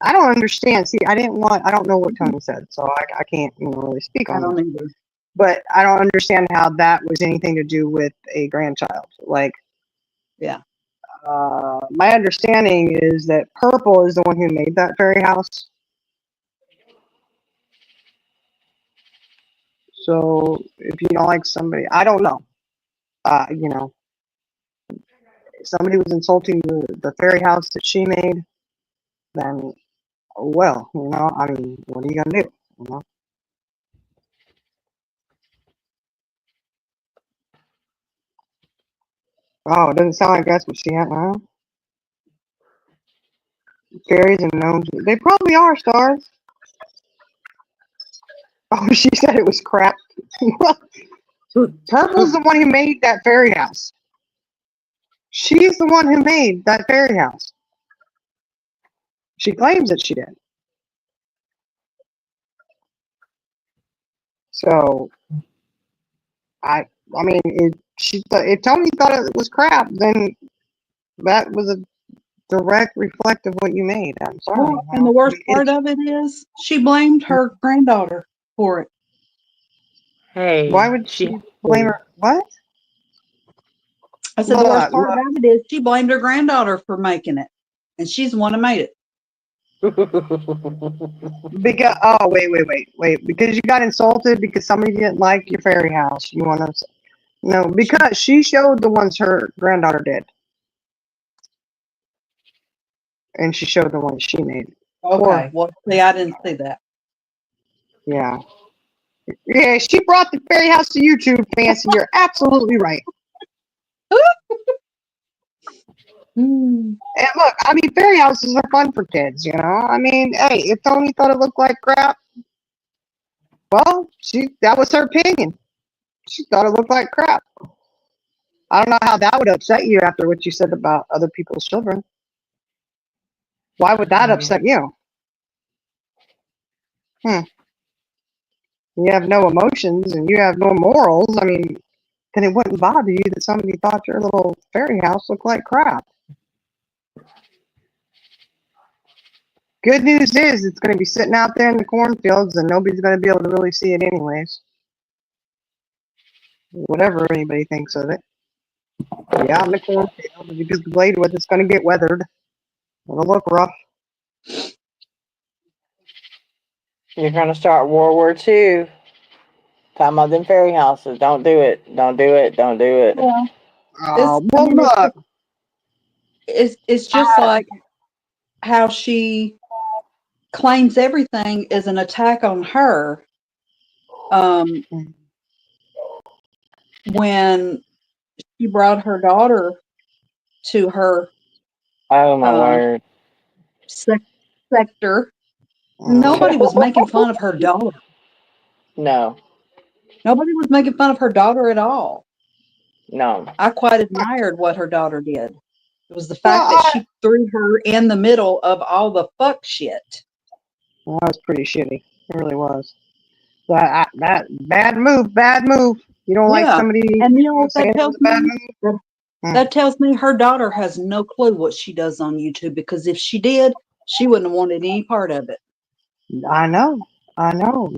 I don't understand. See, I don't know what Tony said, so I can't really speak on I don't that. either. But I don't understand how that was anything to do with a grandchild. Like, Yeah. My understanding is that Purple is the one who made that fairy house. So if you don't like somebody, I don't know. If somebody was insulting the fairy house that she made, then, well, I mean, what are you gonna do? Oh, it doesn't sound like that's what she had, huh? Fairies and gnomes, they probably are stars. Oh, she said it was crap. Purple's the one who made that fairy house. She's the one who made that fairy house. She claims that she did. So, I mean, if Tony thought it was crap, then that was a direct reflect of what you made. I'm sorry. Well, and the worst part of it is she blamed her granddaughter for it. Hey. Why would she blame her? What? I said the worst part of it is she blamed her granddaughter for making it, and she's the one who made it. Because wait. Because you got insulted because somebody didn't like your fairy house. You want to? No, because she showed the ones her granddaughter did, and she showed the ones she made. Okay. Well, see, I didn't see that. Yeah. Yeah, she brought the fairy house to YouTube, Fancy. You're absolutely right. And look, I mean, fairy houses are fun for kids, I mean, hey, if Tony thought it looked like crap, well, that was her opinion. She thought it looked like crap. I don't know how that would upset you after what you said about other people's children. Why would that upset you? You have no emotions and you have no morals. I mean, then it wouldn't bother you that somebody thought your little fairy house looked like crap. Good news is it's going to be sitting out there in the cornfields and nobody's going to be able to really see it anyways. Whatever anybody thinks of it. Be out in the cornfield because the blade with it's going to get weathered. It'll look rough. You're gonna start World War II. Talking about them fairy houses. Don't do it. Don't do it. Don't do it. Yeah. Oh, I well, mean, look. It's just like how she claims everything is an attack on her. When she brought her daughter to her Oh my word. sector, nobody was making fun of her daughter. No. Nobody was making fun of her daughter at all. No. I quite admired what her daughter did. It was the fact that she threw her in the middle of all the fuck shit. Well, that was pretty shitty. It really was. That bad move. You don't like Yeah. somebody And you know what saying that it tells was a bad me? move? That tells me her daughter has no clue what she does on YouTube, because if she did, she wouldn't have wanted any part of it. I know,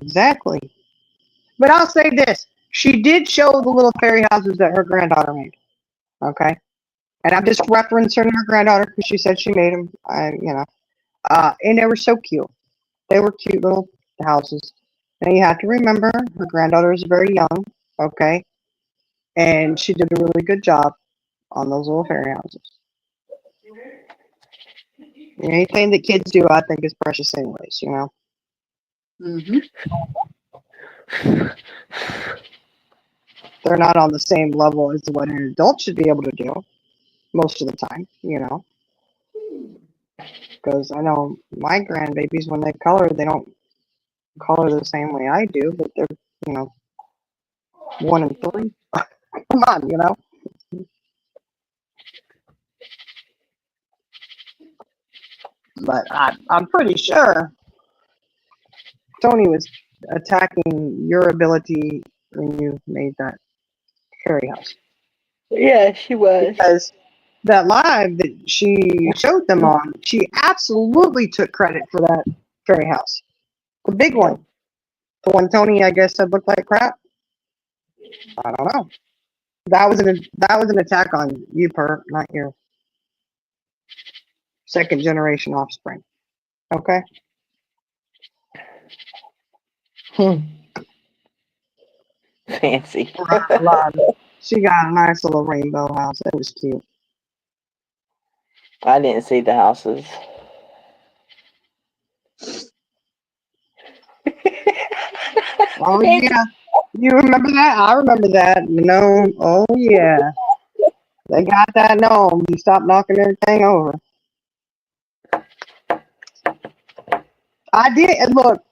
exactly. But I'll say this: she did show the little fairy houses that her granddaughter made. Okay, and I'm just referencing her granddaughter because she said she made them. And they were so cute. They were cute little houses. And you have to remember, her granddaughter is very young. Okay, and she did a really good job on those little fairy houses. Anything that kids do, I think, is precious anyways, you know? Mm-hmm. They're not on the same level as what an adult should be able to do most of the time, you know? Because I know my grandbabies, when they color, they don't color the same way I do, but they're, 1 and 3. Come on, you know? But I'm pretty sure Tony was attacking your ability when you made that fairy house. Yeah, she was. Because that live that she showed them on, she absolutely took credit for that fairy house. The big one. The one Tony, I guess, said looked like crap. I don't know. That was an attack on you, Per, not your second generation offspring. Okay? Fancy. She got a nice little rainbow house. It was cute. I didn't see the houses. Oh yeah. You remember that? I remember that. Oh yeah. They got that gnome. You stopped knocking everything over. I did. And look,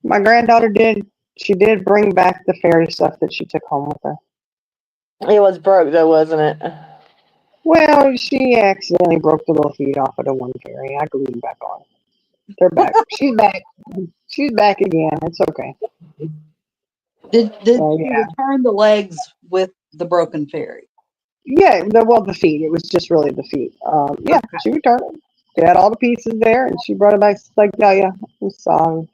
my granddaughter did. She did bring back the fairy stuff that she took home with her. It was broke though, wasn't it? Well, she accidentally broke the little feet off of the one fairy. I glued them back on. They're back. She's back. She's back again. It's okay. Did Oh, you yeah. return the legs with the broken fairy? Yeah, the feet. It was just really the feet. Yeah, she returned it. She had all the pieces there, and she brought it back. She's like, yeah, I'm sorry.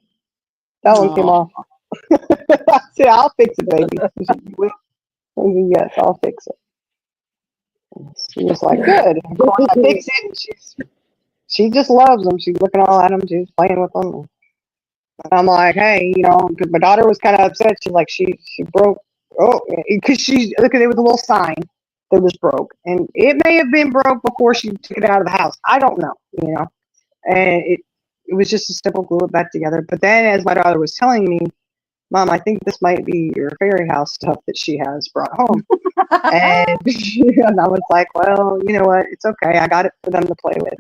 That one came off. I said, I'll fix it, baby. She said, yes, I'll fix it. She was like, good. Of course, I fix it. And she just loves them. She's looking all at them. She's playing with them. And I'm like, hey, because my daughter was kind of upset. She's like, she broke. Oh, because look at it was a little sign that was broke, and it may have been broke before she took it out of the house. I don't know, And it was just a simple glue it back together. But then, as my daughter was telling me, Mom, I think this might be your fairy house stuff that she has brought home. and I was like, well, you know what? It's okay. I got it for them to play with,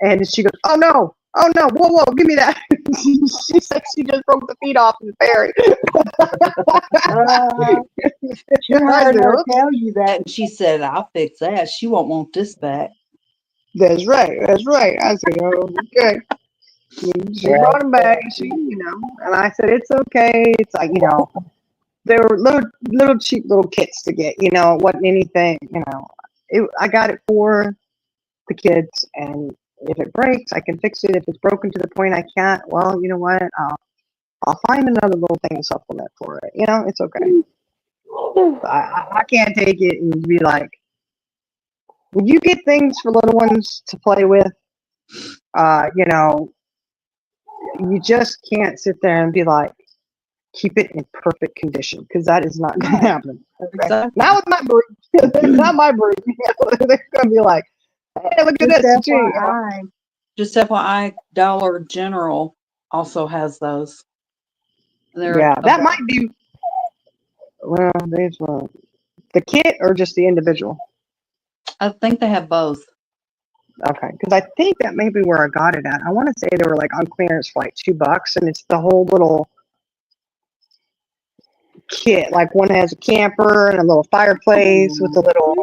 And she goes, oh no, whoa, give me that. She said she just broke the feet off the ferry. You I heard said, her "Okay." tell you that, and she said, "I'll fix that. She won't want this back." That's right. That's right. I said, "Oh, okay." She Right. brought him back. And I said, "It's okay." It's like, they were little cheap little kits to get. It wasn't anything. I got it for the kids, and if it breaks, I can fix it. If it's broken to the point I can't, well, you know what? I'll find another little thing to supplement for it. It's okay. I can't take it and be like, when you get things for little ones to play with, you just can't sit there and be like, keep it in perfect condition, because that is not going to happen. Okay? Exactly. Not with my breed. Not my breed. They're going to be like, hey, look at Just this. Gee, FYI, just FYI, Dollar General also has those. They're yeah, that about- might be. Well, there's the kit or just the individual. I think they have both. Okay, because I think that may be where I got it at. I want to say they were like on clearance for like $2, and it's the whole little kit. Like one has a camper and a little fireplace with a little,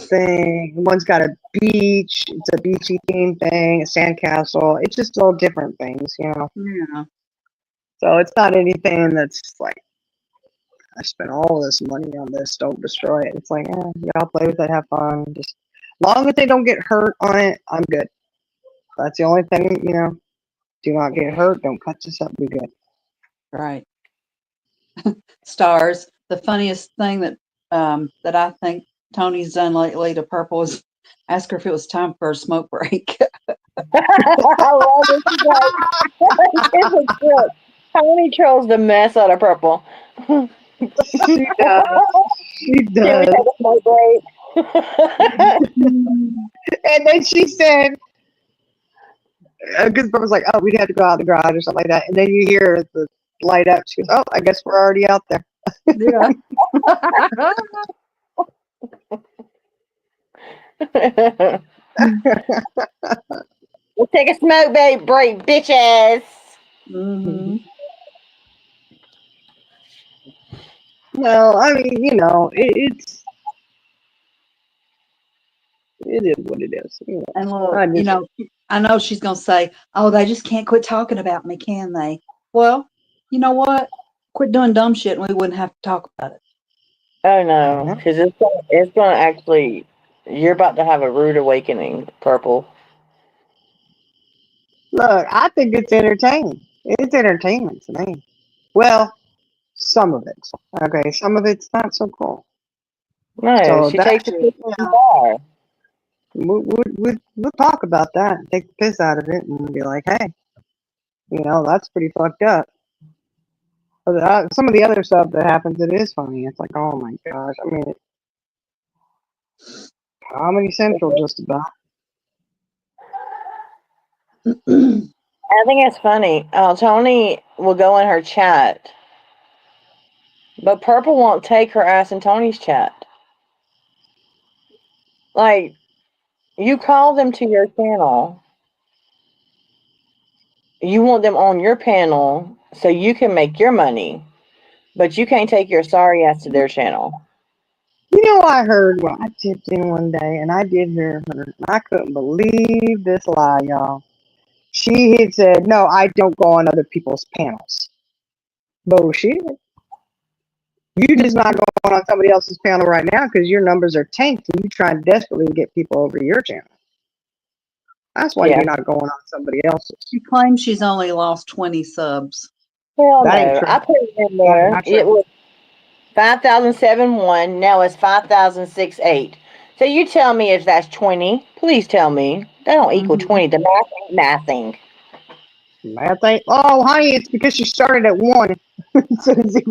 thing. One's got a beach. It's a beachy theme thing, a sandcastle. It's just all different things. Yeah. So it's not anything that's like, I spent all this money on this, don't destroy it. It's like, y'all play with it, have fun. Just long as they don't get hurt on it, I'm good. That's the only thing, do not get hurt, don't cut this up, be good. Right. Stars. The funniest thing that I think Tony's done lately to Purple is ask her if it was time for a smoke break. I love it. It's a trip. Tony trolls the mess out of Purple. She does. She Can we does. take a smoke break? And then she said, because Purple's like, oh, we'd have to go out in the garage or something like that. And then you hear the light up. She goes, oh, I guess we're already out there. Yeah. We'll take a smoke break, bitches. Mhm. Well, I mean, it is what it is. And look, I just- I know she's gonna say, "Oh, they just can't quit talking about me, can they?" Well, you know what? Quit doing dumb shit, and we wouldn't have to talk about it. Oh no, because it's gonna actually. You're about to have a rude awakening, Purple. Look, I think it's entertaining. It's entertainment to me. Well, some of it. Okay, some of it's not so cool. No, So she that takes the shit, piss too far. we'll talk about that, take the piss out of it, and be like, hey, that's pretty fucked up. But some of the other stuff that happens, it is funny. It's like, oh my gosh. I mean, Comedy Central just about. I think it's funny. Tony will go in her chat, but Purple won't take her ass in Tony's chat. Like, you call them to your channel. You want them on your panel so you can make your money, but you can't take your sorry ass to their channel. I heard, well, I tipped in one day, and I did hear her, and I couldn't believe this lie, y'all. She had said, no, I don't go on other people's panels. Bullshit. You just not going on somebody else's panel right now because your numbers are tanked and you're trying desperately to get people over to your channel. That's why Yeah. you're not going on somebody else's. She claims she's only lost 20 subs. Hell That ain't no. true. I put it in there. Not true. It was 5,007.1. Now it's 5,006.8. So you tell me if that's 20. Please tell me. That don't equal 20. The math ain't mathing. Math ain't. Oh, honey, it's because she started at 1 instead of 0. She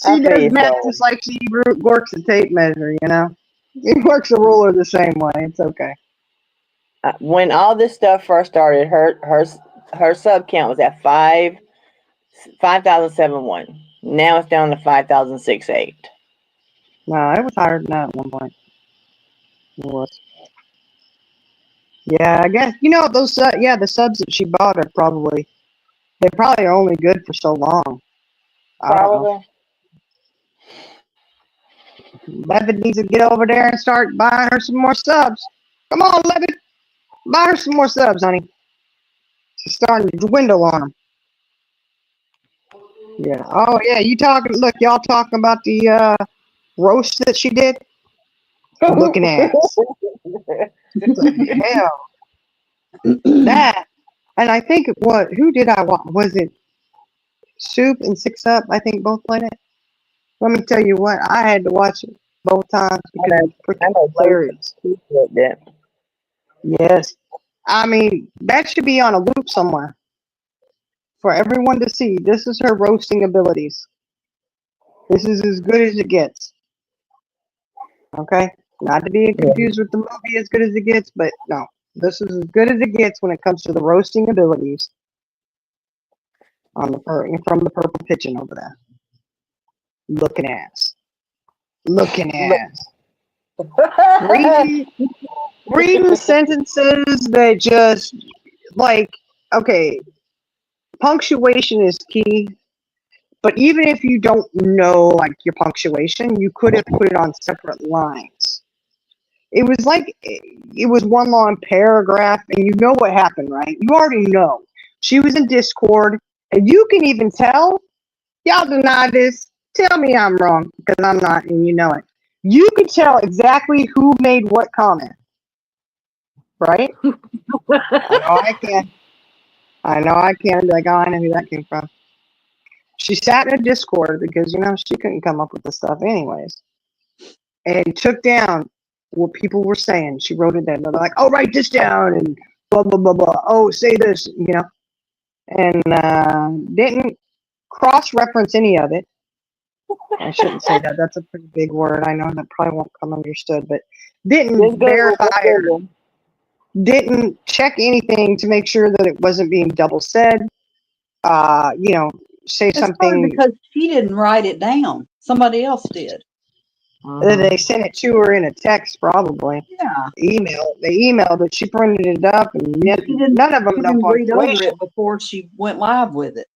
I feel does you, math so. just like she works a tape measure, It works a ruler the same way. It's okay. When all this stuff first started, her sub count was at 5,007.1. Now it's down to 5,006.8. No, it was higher than that at one point. It was. Yeah, I guess those. Yeah, the subs that she bought are probably are only good for so long. I don't know. Probably. Levin needs to get over there and start buying her some more subs. Come on, Levin, buy her some more subs, honey. She's starting to dwindle on them. Yeah. Oh yeah, you talking? Look, y'all talking about the roast that she did? Looking ass. Hell, that. And I think who did I watch? Was it Soup and Six Up? I think both played it. Let me tell you what, I had to watch it both times because it's freaking hilarious. Yes. I mean, that should be on a loop somewhere for everyone to see. This is her roasting abilities. This is as good as it gets. Okay? Not to be confused with the movie As Good as It Gets, but no. This is as good as it gets when it comes to the roasting abilities from the Purple Pigeon over there. Looking ass. Reading sentences that just okay, punctuation is key, but even if you don't know your punctuation, you could have put it on separate lines. It was one long paragraph, and you know what happened, right? You already know. She was in Discord, and you can even tell. Y'all deny this. Tell me I'm wrong, because I'm not, and you know it. You can tell exactly who made what comment. Right? I know I can. Like, oh, I know who that came from. She sat in a Discord because, she couldn't come up with the stuff anyways. And took down what people were saying. She wrote it down. They're like, oh, write this down and blah, blah, blah, blah. Oh, say this, And didn't cross-reference any of it. I shouldn't say that. That's a pretty big word. I know that probably won't come understood, but didn't verify or didn't check anything to make sure that it wasn't being double said. Say It's something probably because she didn't write it down. Somebody else did. they sent it to her in a text, probably Yeah. email. They emailed it. She printed it up, and none of them She know didn't read over punctuation. it before she went live with it.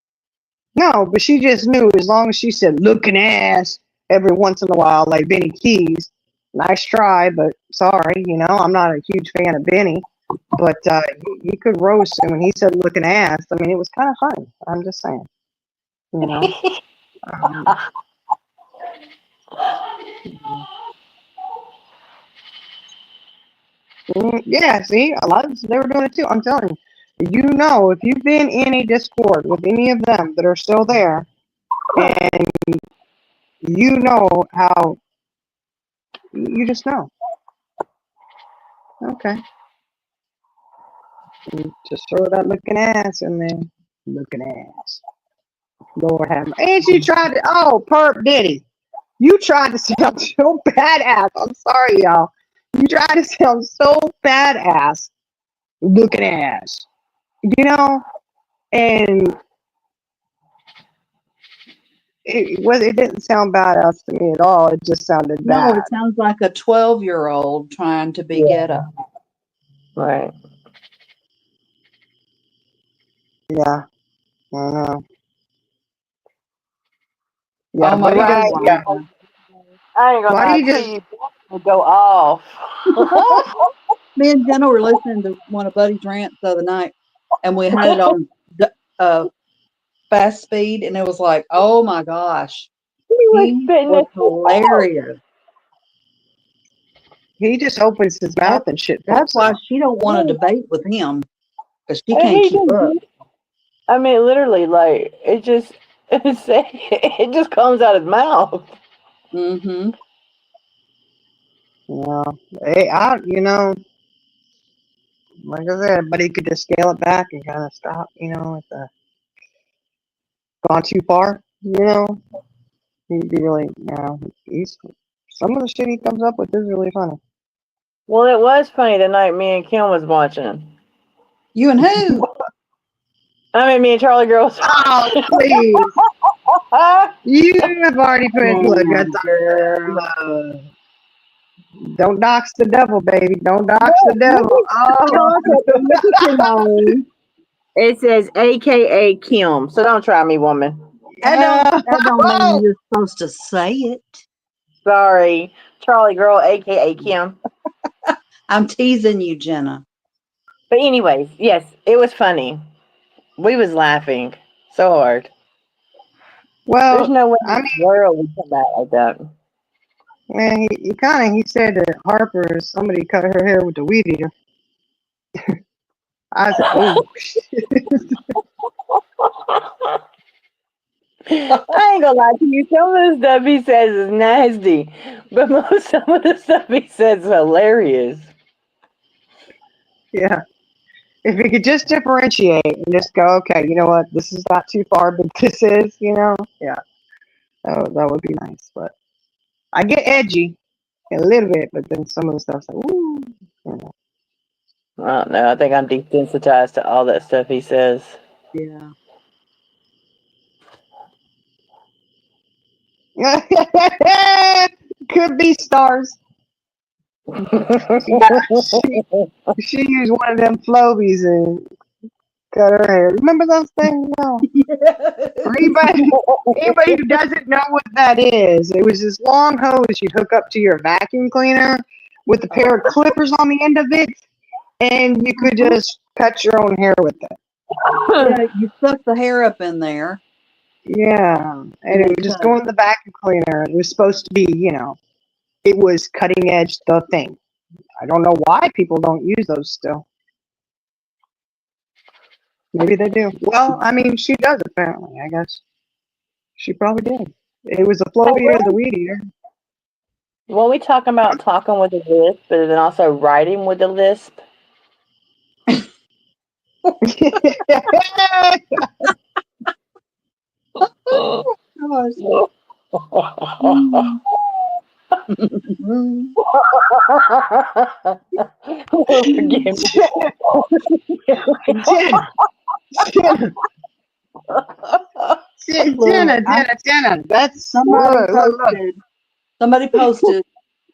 No, but she just knew as long as she said "looking ass" every once in a while, like Benny Keys. Nice try, but sorry, I'm not a huge fan of Benny. But you could roast him when he said "looking ass." I mean, it was kind of funny. I'm just saying, Yeah, see, a lot of they were doing it too. I'm telling you. If you've been in a Discord with any of them that are still there, and you know how, you just know. Okay. You just throw that looking ass in there. Looking ass. Lord have mercy. And she tried to, Perp Diddy. You tried to sound so badass. I'm sorry, y'all. You tried to sound so badass. Looking ass. And it didn't sound badass to me at all. It just sounded bad. No, it sounds like a 12-year-old trying to be ghetto. Right. Yeah. I know. Yeah, Oh my but God. yeah. I ain't gonna Why lie do you to just- you. Will go off. Me and Jenna were listening to one of Buddy's rants the other night, and we had it on fast speed, and it was like, oh my gosh, he was hilarious. He just opens his mouth and shit. That's why she don't want to debate with him, because she can't keep up. I mean, literally, it just comes out his mouth. Mm-hmm. Yeah. Like I said, but he could just scale it back and kind of stop, at the gone too far, He'd be really, some of the shit he comes up with is really funny. Well, it was funny the night me and Kim was watching. You and who? I mean, me and Charlie Girls. Oh, please. You have already put look, that's Don't dox the devil, baby. Don't dox the devil. Oh. Look at your name. It says AKA Kim. So don't try me, woman. That don't mean Oh. you're supposed to say it. Sorry. Charlie girl, AKA Kim. I'm teasing you, Jenna. But anyways, yes, it was funny. We was laughing so hard. Well, There's no way in I the world we come back like that. man, he said that Harper, somebody cut her hair with the weed eater. I said, oh. I ain't gonna lie to you. Some of the stuff he says is nasty, but some of the stuff he says is hilarious. Yeah. If we could just differentiate and just go, okay, you know what, this is not too far, but this is, yeah, that would be nice. But I get edgy a little bit, but then some of the stuff's like, ooh, I don't know. I think I'm desensitized to all that stuff he says. Yeah. Could be stars. She used one of them Flobies and cut her hair. Remember those things? No. For anybody who doesn't know what that is, it was this long hose you'd hook up to your vacuum cleaner with a pair of clippers on the end of it, and you could just cut your own hair with it. Yeah, you suck the hair up in there. Yeah, and it would just go in the vacuum cleaner. It was supposed to be, it was cutting edge, the thing. I don't know why people don't use those still. Maybe they do. Well, I mean, she does apparently, I guess. She probably did. It was the Floby or the weed eater. When we talk about talking with a lisp, but then also writing with a lisp, forgive me. Jenna, that's Somebody look. posted, somebody posted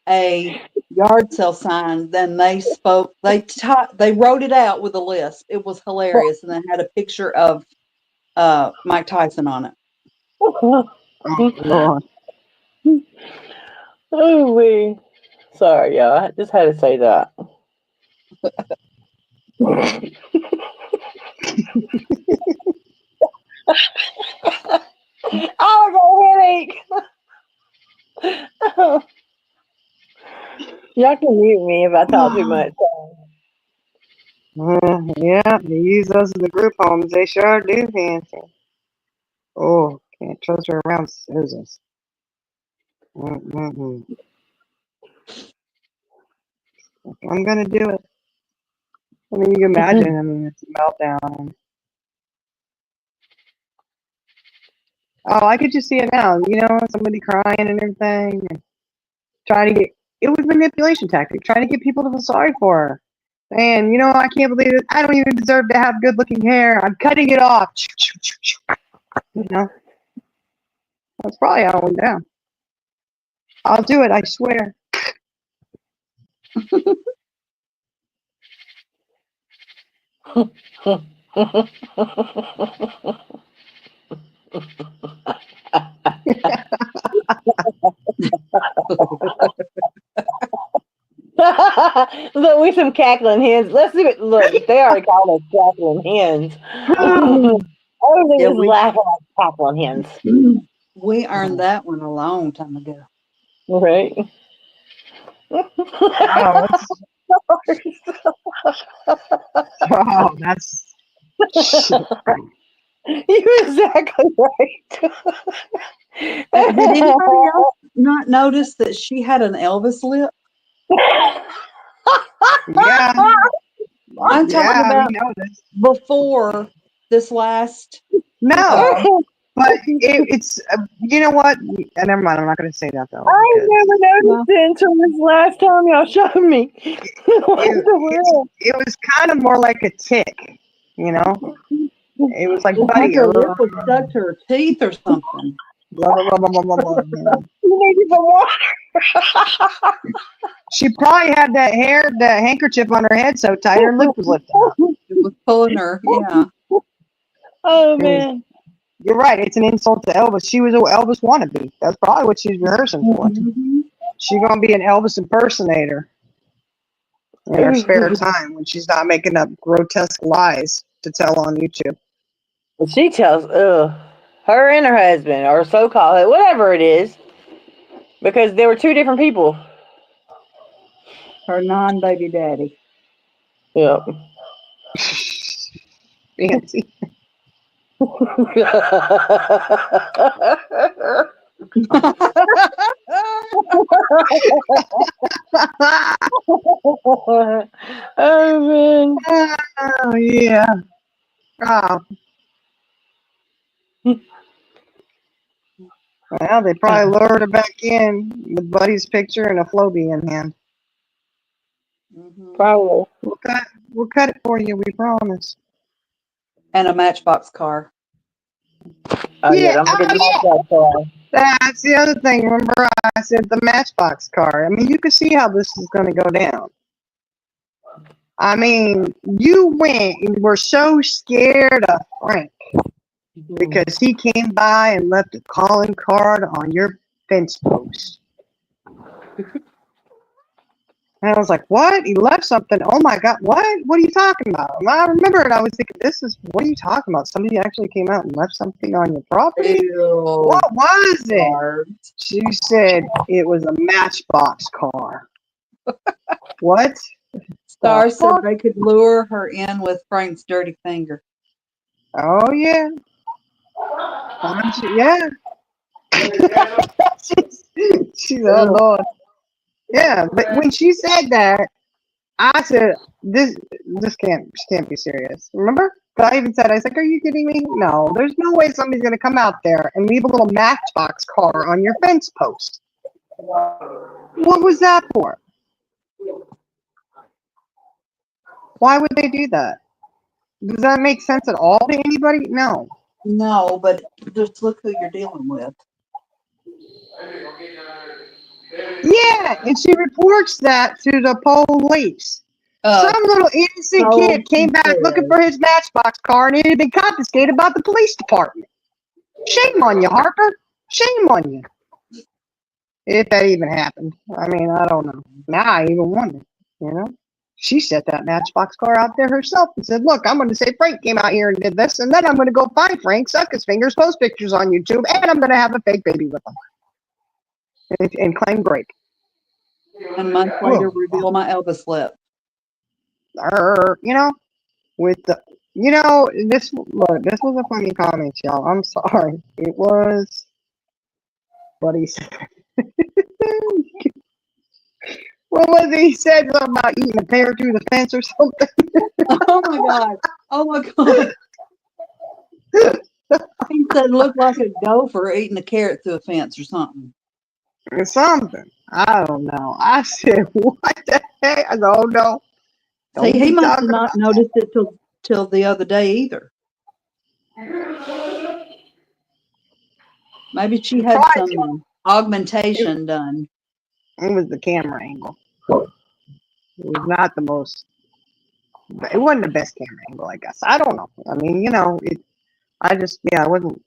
a yard sale sign. Then they spoke. They wrote it out with a lisp. It was hilarious, and then had a picture of Mike Tyson on it. Oh, Lord. Oh, wee. Sorry, y'all. I just had to say that. Oh, I got a headache. Y'all can mute me if I talk too much. Yeah, they use those in the group homes. They sure do, fancy. Oh, can't trust her around scissors. I'm gonna do it. I mean, you can imagine. I mean, it's a meltdown. Oh, I could just see it now. Somebody crying and everything, and trying to get. It was manipulation tactic, trying to get people to feel sorry for her. And I can't believe it. I don't even deserve to have good-looking hair. I'm cutting it off. That's probably how it went down. I'll do it. I swear. Look, we some cackling hens. Let's see what. Look, they already call us cackling hens. Everything is laughing like cackling hens. We earned that one a long time ago. Right. Wow, that's. You're exactly right. Did anybody else not notice that she had an Elvis lip? Yeah. I'm talking about we noticed. before this last. No, but it's you know what? Never mind. I'm not going to say that though. I never noticed it until this last time y'all showed me. It was kind of more like a tick, It was like, buddy, Her lip was stuck to her teeth or something. Blah, blah, blah, blah, blah, blah, blah. You need some water. She probably had that handkerchief on her head so tight her lip was lifting up. It was pulling her. Yeah. Oh man. You're right. It's an insult to Elvis. She was an Elvis wannabe. That's probably what she's rehearsing for. Mhm. She's gonna be an Elvis impersonater in her spare time when she's not making up grotesque lies to tell on YouTube. She tells her and her husband, or so-called, whatever it is, because they were two different people. Her non-baby daddy. Yep. Fancy. Oh man. Oh yeah. Oh. Well, they probably lured her back in with Buddy's picture and a Floby in hand. Mhm. Probably. We'll cut it for you, we promise. And a Matchbox car. Oh yeah, Yeah, I'm gonna get oh, my car. That's the other thing. Remember, I said the Matchbox car. I mean, you can see how this is going to go down. I mean, you went and were so scared of Frank because he came by and left a calling card on your fence post. And I was like, what? He left something. Oh my God. What? What are you talking about? And I remember it. I was thinking, what are you talking about? Somebody actually came out and left something on your property? Ew. What was it? Hard. She said it was a Matchbox car. What? Star said they could lure her in with Frank's dirty finger. Oh, yeah. Yeah. she's oh, Lord. Yeah, but when she said that, I said, this can't be serious. Remember? I even said, I was like, are you kidding me? No, there's no way somebody's going to come out there and leave a little Matchbox car on your fence post. What was that for? Why would they do that? Does that make sense at all to anybody? No. No, but just look who you're dealing with. Yeah, and she reports that to the police. Some little innocent kid came back looking for his Matchbox car and it had been confiscated by the police department. Shame on you, Harper. Shame on you. If that even happened. I mean, I don't know. Now I even wonder, you know? She set that Matchbox car out there herself and said, look, I'm going to say Frank came out here and did this, and then I'm going to go find Frank, suck his fingers, post pictures on YouTube, and I'm going to have a fake baby with him. And claim break. A month later, reveal my Elvis lip. You know, with the, you know, this was a funny comment, y'all. I'm sorry. It was, but he said, what was it? He said something about eating a pear through the fence or something. Oh my God. Oh my God. He said looked like a gopher eating a carrot through a fence or something. Or something. I don't know. I said, what the heck? I said, oh no. See, he must have not noticed it till the other day either. Maybe she had some augmentation done. It was the camera angle. It was not the most. It wasn't the best camera angle, I guess. I don't know. I mean, you know, I wasn't.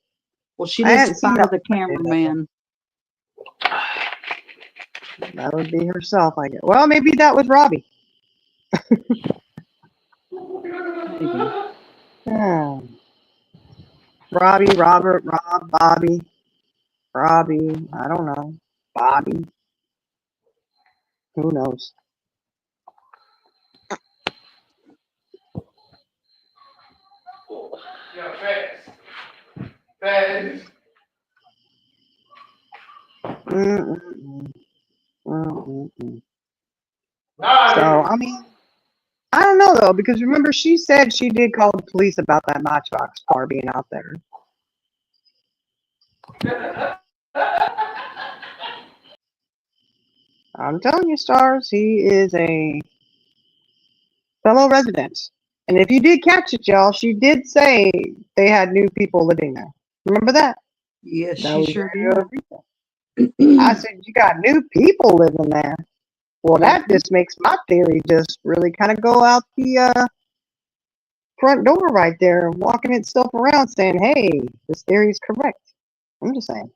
Well, she needs to fire the cameraman. That would be herself, I guess. Well, maybe that was Robbie. Robbie, Robert, Rob, Bobby, Robbie. I don't know. Bobby. Who knows? Yeah, fast. Fast. So, I mean, I don't know though, because remember she said she did call the police about that Matchbox car being out there. I'm telling you, Stars, he is a fellow resident. And if you did catch it, y'all, she did say they had new people living there. Remember that? Yes, That she was sure Radio did. Rita. I said, you got new people living there. Well, that just makes my theory just really kind of go out the front door right there, walking itself around saying, hey, this theory is correct. I'm just saying.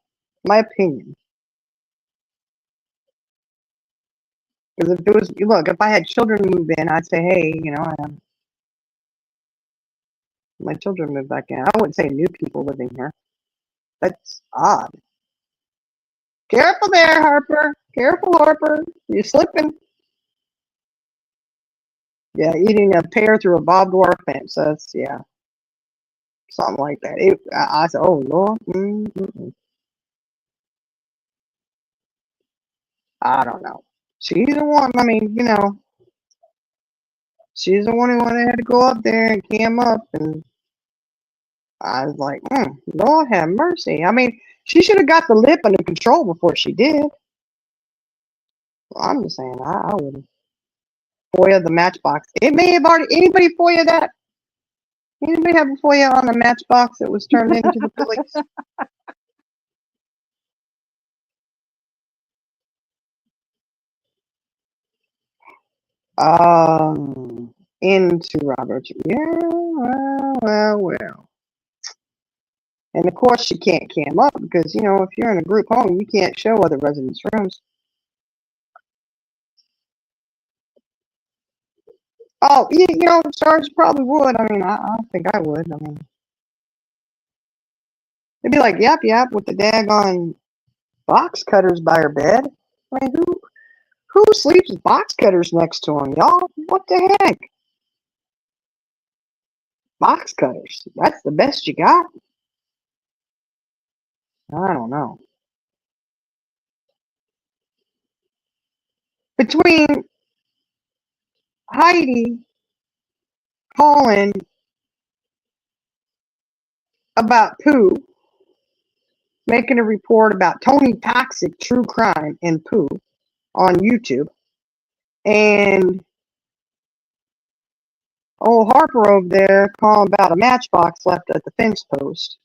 My opinion. Because if it was, look, if I had children move in, I'd say, hey, you know, my children move back in. I wouldn't say new people living here. That's odd. Careful there, Harper. Careful, Harper. You're slipping. Yeah, eating a pear through a barbed wire fence. That's, yeah, something like that. I said, oh, Lord. I don't know. She's the one, I mean, you know, she's the one who had to go up there and cam up. And I was like, Lord have mercy. I mean, she should have got the lip under control before she did. Well, I'm just saying, I wouldn't. FOIA the Matchbox. It may have already, anybody FOIA that? Anybody have a FOIA on the Matchbox that was turned into the police? Into Robert. Yeah, well. And of course, you can't cam up because, you know, if you're in a group home, you can't show other residents' rooms. Oh, you know, Sarge probably would. I mean, I think I would. I mean, it'd be like, yap, with the daggone box cutters by her bed. I mean, who sleeps with box cutters next to them, y'all? What the heck? Box cutters. That's the best you got? I don't know. Between Heidi calling about Pooh, making a report about Tony Toxic True Crime and Pooh on YouTube, and old Harper over there calling about a matchbox left at the fence post.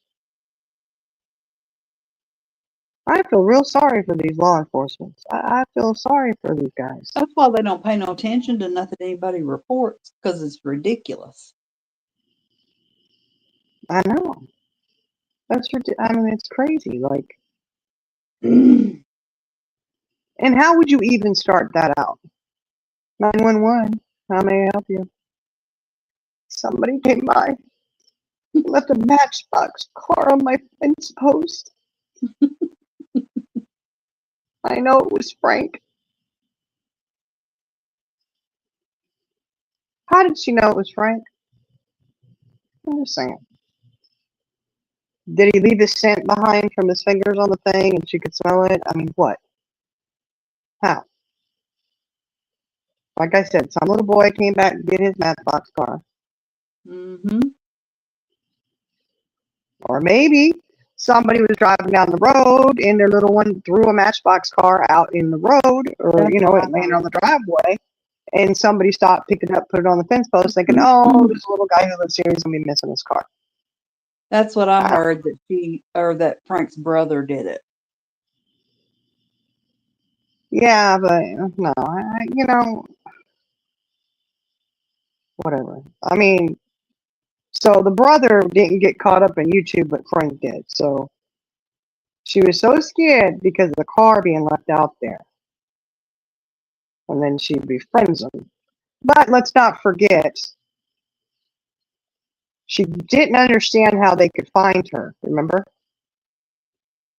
I feel real sorry for these law enforcement. I feel sorry for these guys. That's why they don't pay no attention to nothing anybody reports, because it's ridiculous. I know. I mean, it's crazy. Like, and how would you even start that out? 911. How may I help you? Somebody came by, left a matchbox car on my fence post. I know it was Frank. How did she know it was Frank? I'm just saying. Did he leave his scent behind from his fingers on the thing and she could smell it? I mean, what? How? Like I said, some little boy came back to get his matchbox car. Mm-hmm. Or maybe somebody was driving down the road and their little one threw a matchbox car out in the road, or, you know, it landed on the driveway, and somebody stopped, picked it up, put it on the fence post, thinking, oh, this little guy who lives here is going to be missing his car. That's what I heard, that Frank's brother did it. Yeah, but no, you know, whatever. I mean, so the brother didn't get caught up in YouTube, but Frank did. So she was so scared because of the car being left out there. And then she befriends him. But let's not forget, she didn't understand how they could find her, remember?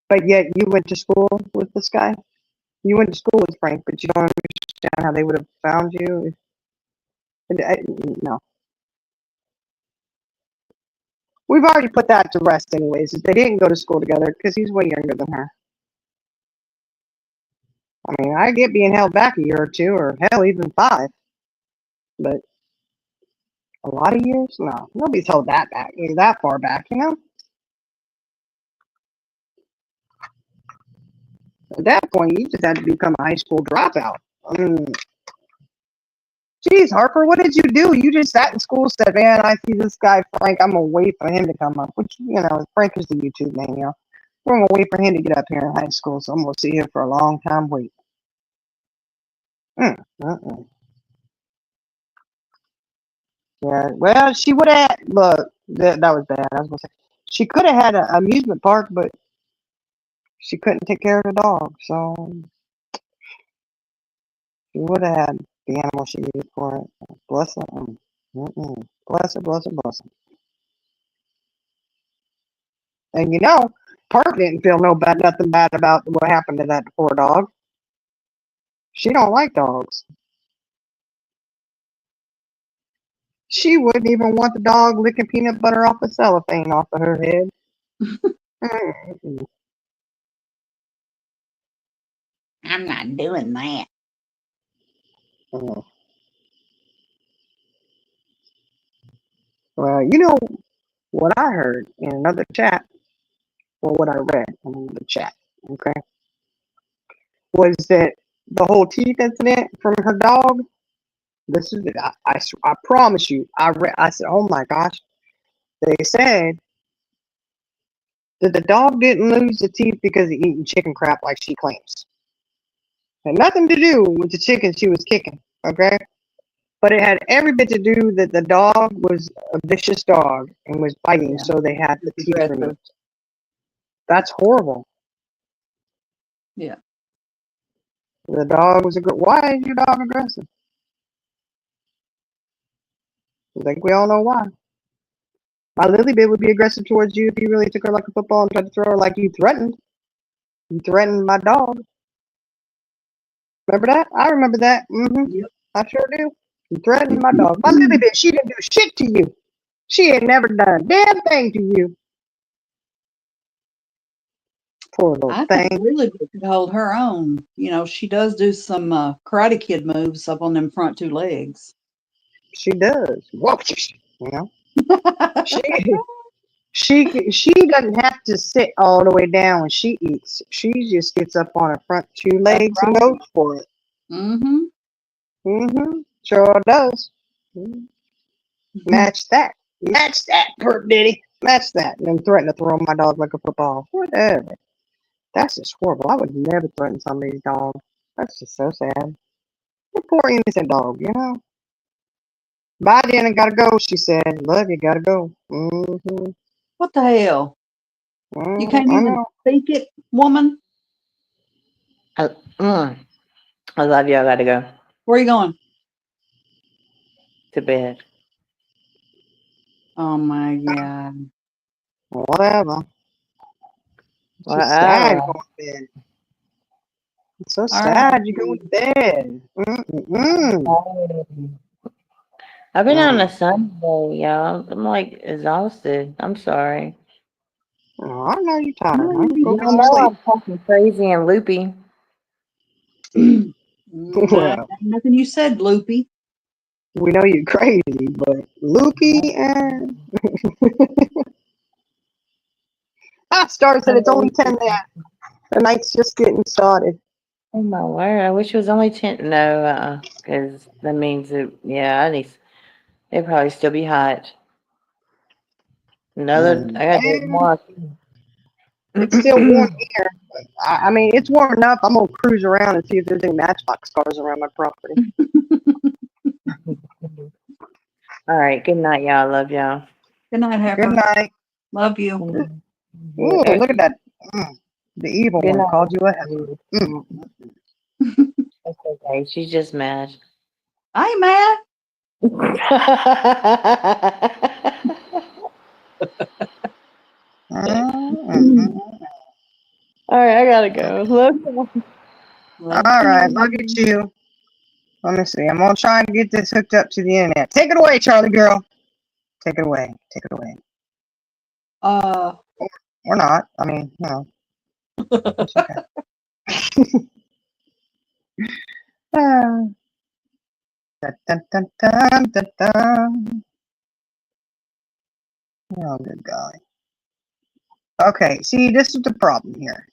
But yet you went to school with this guy? You went to school with Frank, but you don't understand how they would have found you? No. We've already put that to rest anyways. They didn't go to school together because he's way younger than her. I mean, I get being held back a year or two, or hell, even 5. But a lot of years? No. Nobody's held that far back, you know? At that point, you just had to become a high school dropout. I mean, geez, Harper, what did you do? You just sat in school, said, man, I see this guy, Frank, I'm going to wait for him to come up. Which, you know, Frank is the YouTube man, you know. We're gonna wait for him to get up here in high school, so I'm gonna see him for a long time wait. Yeah, well, she would have. Look, that was bad. I was gonna say she could have had an amusement park, but she couldn't take care of the dog, so she would have had the animal she needed for it. Bless her. Bless her, bless her, bless her. And you know, Park didn't feel nothing bad about what happened to that poor dog. She don't like dogs. She wouldn't even want the dog licking peanut butter off the cellophane off of her head. I'm not doing that. Well, you know what I heard in another chat, or what I read in the chat, okay, was that the whole teeth incident from her dog. This is it. I promise you. I said, oh my gosh. They said that the dog didn't lose the teeth because of eating chicken crap like she claims. Had nothing to do with the chicken she was kicking, okay? But it had every bit to do that the dog was a vicious dog and was biting, Yeah. so they had the teeth Aggressive. removed. That's horrible. Yeah. The dog was why is your dog aggressive? I think we all know why. My Lily Bit would be aggressive towards you if you really took her like a football and tried to throw her like you threatened. You threatened my dog. Remember that? I remember that. Yep. I sure do. You threatened my dog. My Lily Bit, she didn't do shit to you. She had never done a damn thing to you. Poor little I thing. think Lily could hold her own. You know, she does do some Karate Kid moves up on them front two legs. She does. Whoa, you know. She doesn't have to sit all the way down when she eats. She just gets up on her front two legs and goes for it. Sure does. Match that. Match that, Perk Diddy. Match that. And then threaten to throw my dog like a football. Whatever. That's just horrible. I would never threaten somebody's dog. That's just so sad. The poor innocent dog, you know. Bye, then, I gotta go, she said. Love you, gotta go. What the hell? You can't I even know. think it, woman? I love you. I gotta go Where are you going? to bed. Oh my God. Whatever. It's just sad going to bed. It's so sad you go to bed. I've been on a Sunday, y'all. I'm like exhausted. I'm sorry. Oh, I know you're tired. Go get Y'all some know sleep. I'm talking crazy and loopy. Well, Nothing you said, Loopy. we know you're crazy, but Loopy and Star said it's only 10 now. The night's just getting started. Oh my word! I wish it was only 10. No, because that means it. Yeah, I need. It'd probably still be hot. Another. I got to do more. It's still warm here. I mean, it's warm enough. I'm gonna cruise around and see if there's any Matchbox cars around my property. All right. Good night, y'all. Love y'all. Good night, Heifer. Good night. Love you. Ooh, look at that. The evil Good one night. called you a heifer. It's okay. She's just mad. I ain't mad. All right, I gotta go. Look. All right, love you too. Let me see. I'm gonna try and get this hooked up to the internet. Take it away, Charlie girl. Take it away. Take it away. Or not. I mean, you know. It's okay. Dun, dun, dun, dun, dun, dun. Oh, good golly. Okay, see, this is the problem here.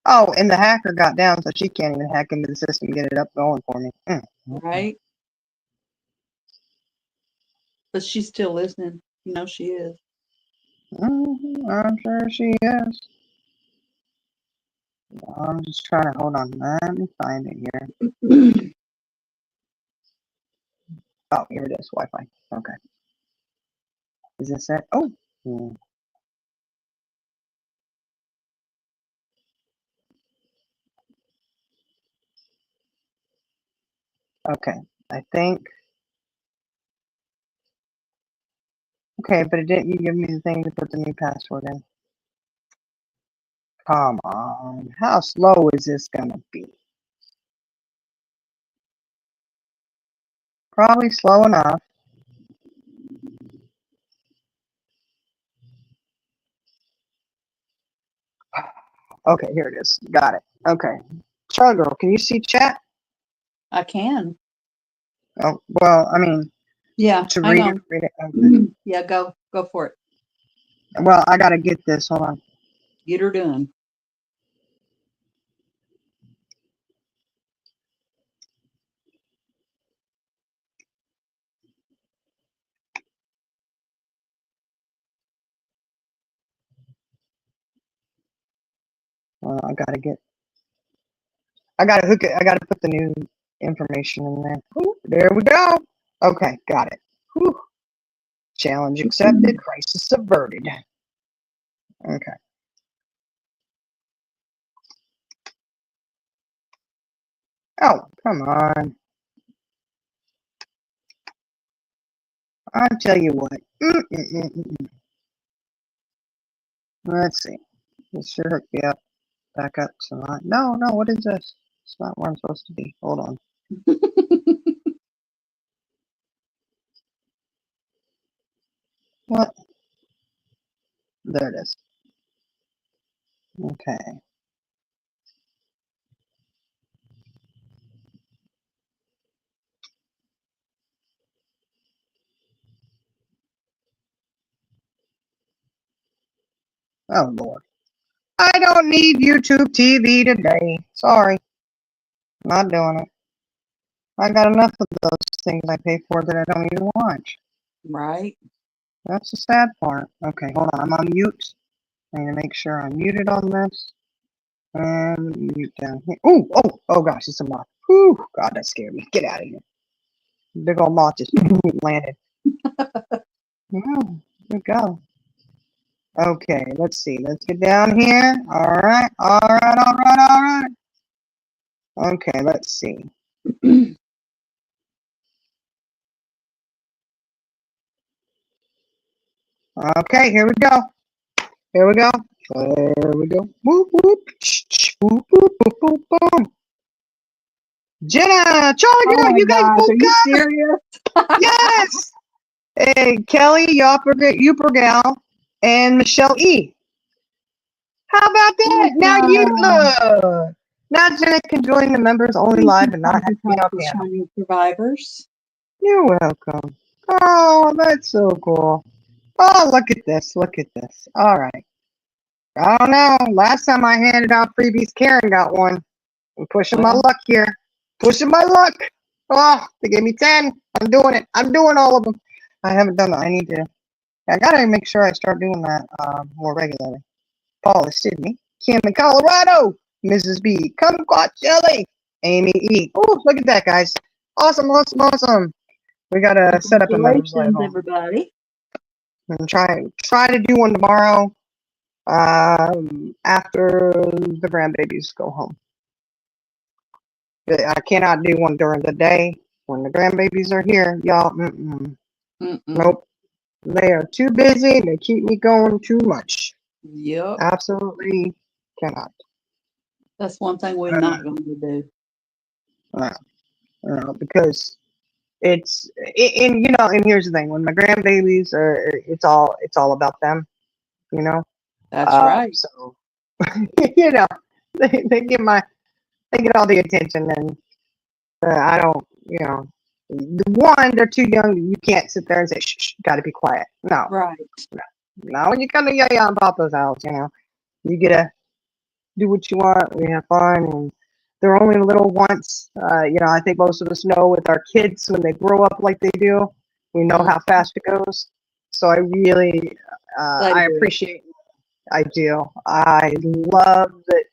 Oh, and the hacker got down, so she can't even hack into the system and get it up going for me. Right? But she's still listening. You know she is. I'm sure she is. I'm just trying to hold on. Let me find it here. Oh, here it is. Wi-Fi. Okay. Is this it? Oh. Okay. I think. Okay, but it didn't give me the thing to put the new password in. Come on. How slow is this gonna be? Probably slow enough. Okay, here it is. Got it. Okay. Charlie girl, can you see chat? I can. Oh, well, I mean, Yeah, to hang read on. it, read it. Okay. Yeah, go for it. Well, I gotta get this. Hold on. Get her done. I gotta hook it. I gotta put the new information in there. Ooh, there we go. Okay, got it. Whew. Challenge accepted. Crisis averted. Okay. Oh, come on. I'll tell you what. Let's see. This should hook me up. Back up to my. No, what is this? It's not where I'm supposed to be. Hold on. What? There it is. Okay. Oh, Lord. I don't need YouTube TV today. Sorry. Not doing it. I got enough of those things I pay for that I don't need to watch. Right. That's the sad part. Okay, hold on. I'm on mute. I need to make sure I'm muted on this. And mute down here. Ooh, oh gosh, it's a moth. Whew, God, that scared me. Get out of here. Big old moth just landed. Yeah, there we go. Okay, let's see. Let's get down here. All right. Okay, let's see. Okay, here we go. Here we go. There we go. Whoop, whoop. Whoop, whoop, whoop, whoop, boom. Jenna, Charlie, Oh my you guys gosh, both are you got it. serious? Yes. Hey, Kelly, Yopper Gal, and Michelle E. How about that? Now you look. Now Jenna can join the members only live and not have to be on camera. Shining survivors. You're welcome. Oh, that's so cool. Oh, look at this. Look at this. All right. I don't know. Last time I handed out freebies, Karen got one. I'm pushing my luck here. Pushing my luck. Oh, they gave me 10. I'm doing it. I'm doing all of them. I haven't done that. I gotta make sure I start doing that more regularly. Paula Sydney. Kim in Colorado. Mrs. B. Kumquat Jelly. Amy E. Oh, look at that, guys. Awesome. We gotta set up a members live home. Everybody. And try to do one tomorrow after the grandbabies go home. I cannot do one during the day when the grandbabies are here, y'all. Nope, they are too busy. They keep me going too much. Yep. Absolutely cannot. That's one thing we're not going to do. Because and here's the thing: when my grandbabies are, it's all about them. That's right. So they get all the attention, and I don't. They're too young. You can't sit there and say, "Shh, gotta be quiet." No, Right. no. When you come to Yaya and Papa's house, you get to do what you want. We have fun, and they're only little once. I think most of us know with our kids when they grow up like they do, we know how fast it goes. So I really, I appreciate. I do. I love that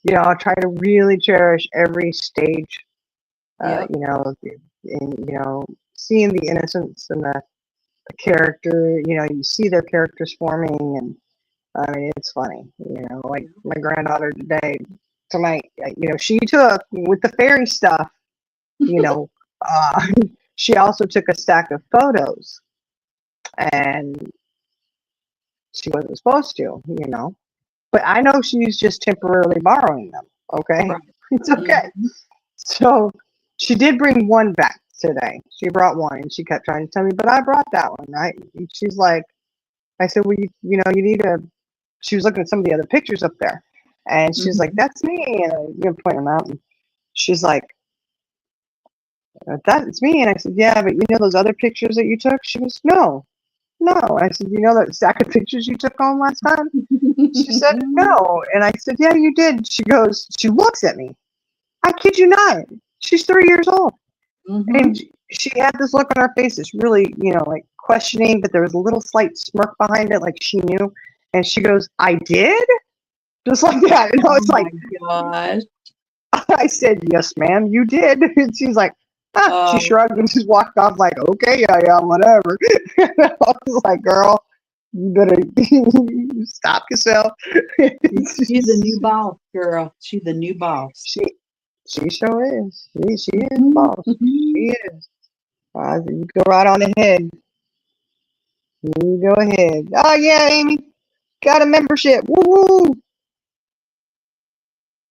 you know, I try to really cherish every stage. Yep. You know, and you know, seeing the innocence and the character. You know, you see their characters forming, and I mean, it's funny. You know, like my granddaughter tonight. You know, she took with the fairy stuff. You know, she also took a stack of photos, and she wasn't supposed to. You know, but I know she's just temporarily borrowing them. Okay, Right. it's okay. So she did bring one back today. She brought one, and she kept trying to tell me, but I brought that one, right? And she's like, I said, well, you know, you need to. She was looking at some of the other pictures up there, and she's like, that's me, and I'm gonna point them out. And she's like, that's me, and I said, yeah, but you know those other pictures that you took? She goes, no. And I said, you know that stack of pictures you took home last time? She said, no. And I said, yeah, you did. She goes, she looks at me. I kid you not. She's 3 years old. And she had this look on her face that's really, you know, like questioning, but there was a little slight smirk behind it, like she knew. And she goes, I did? Just like that. And I was like, gosh. I said, yes, ma'am, you did. And she's like, she shrugged and just walked off like, okay, yeah, whatever. I was like, girl, you better stop yourself. She's the new boss, girl. She's the new boss. She sure is. She is the boss. She is. You go right on ahead. You go ahead. Oh yeah, Amy, got a membership. Woo woo.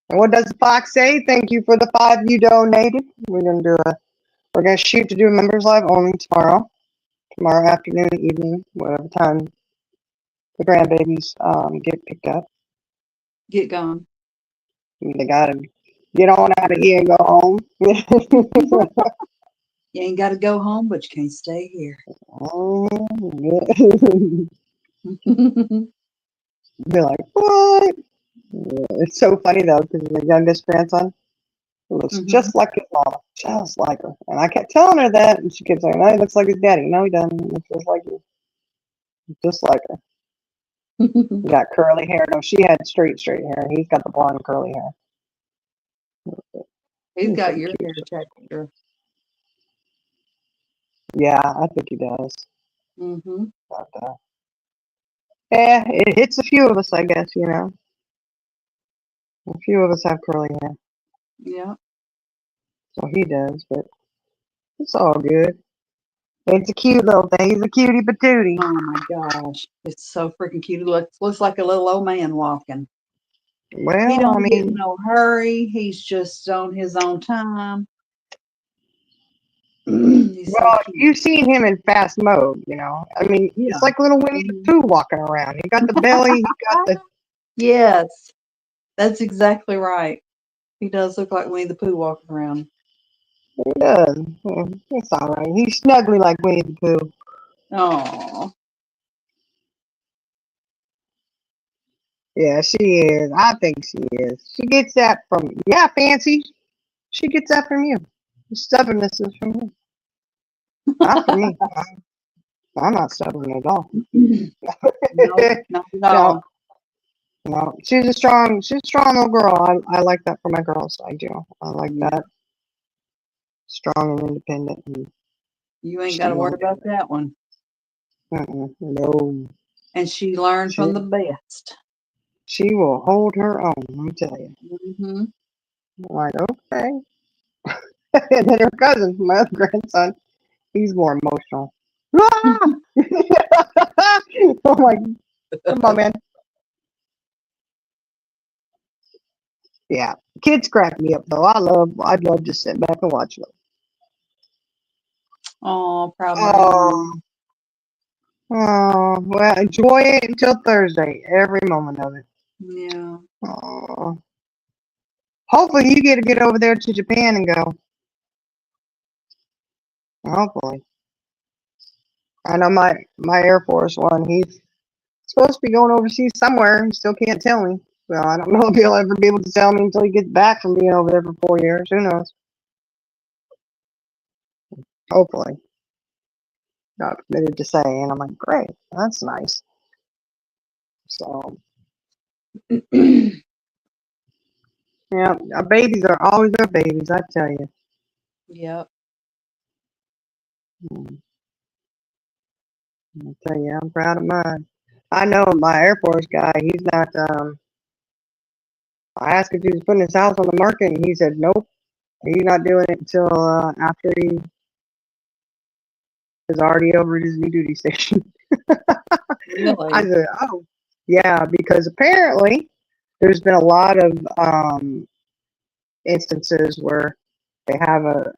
And what does the fox say? Thank you for the 5 you donated. We're gonna shoot to do a members live only tomorrow afternoon, evening, whatever time the grandbabies get picked up. Get gone. They gotta get on out of here and go home. You ain't got to go home, but you can't stay here. Oh, yeah. They're like, what? Yeah, it's so funny though, because my youngest grandson looks just like his mama, just like her. And I kept telling her that, and she kept saying, "No, he looks like his daddy." No, he doesn't. He looks just like you, just like her. He got curly hair. No, she had straight hair. He's got the blonde curly hair. He's got your hair texture. Yeah, I think he does. Mm-hmm. But, yeah, it hits a few of us, I guess. You know, a few of us have curly hair. Yeah. So he does, but it's all good. It's a cute little thing. He's a cutie patootie. Oh my gosh. It's so freaking cute. It looks like a little old man walking. Well, He don't I get in mean, no hurry. He's just on his own time. He's so well, cute. you've seen him in fast mode, you know. I mean, Yeah. it's like little Winnie the Pooh walking around. He got the belly, he got the. Yes. That's exactly right. He does look like Winnie the Pooh walking around. He does. It's all right. He's snuggly like Winnie the Pooh. Oh. Yeah, she is. I think she is. She gets that from Fancy. She gets that from you. The stubbornness is from you. Not from me. I'm not stubborn at all. No, not at all. No, she's a strong little girl. I like that for my girls. I do. I like that. Strong and independent. And You ain't got to worry about that one. No. And she learned from the best. She will hold her own, let me tell you. Mm-hmm. I'm like, okay. And then her cousin, my other grandson, he's more emotional. Ah! Oh my, come on, man. Yeah, kids crack me up though. I'd love to sit back and watch them. Oh, probably. Oh, well, enjoy it until Thursday. Every moment of it. Yeah. Oh. Hopefully you get over there to Japan and go. Hopefully. I know my Air Force one, he's supposed to be going overseas somewhere. He still can't tell me. Well, I don't know if he'll ever be able to tell me until he gets back from being over there for 4 years. Who knows? Hopefully. Not permitted to say. And I'm like, great. That's nice. So. Yeah, our babies are always our babies, I tell you. Yep. I tell you, I'm proud of mine. I know my Air Force guy, he's not, I asked if he was putting his house on the market, and he said, nope, he's not doing it until after he is already over at his new duty station. I Really? said, oh, yeah, because apparently there's been a lot of instances where they have a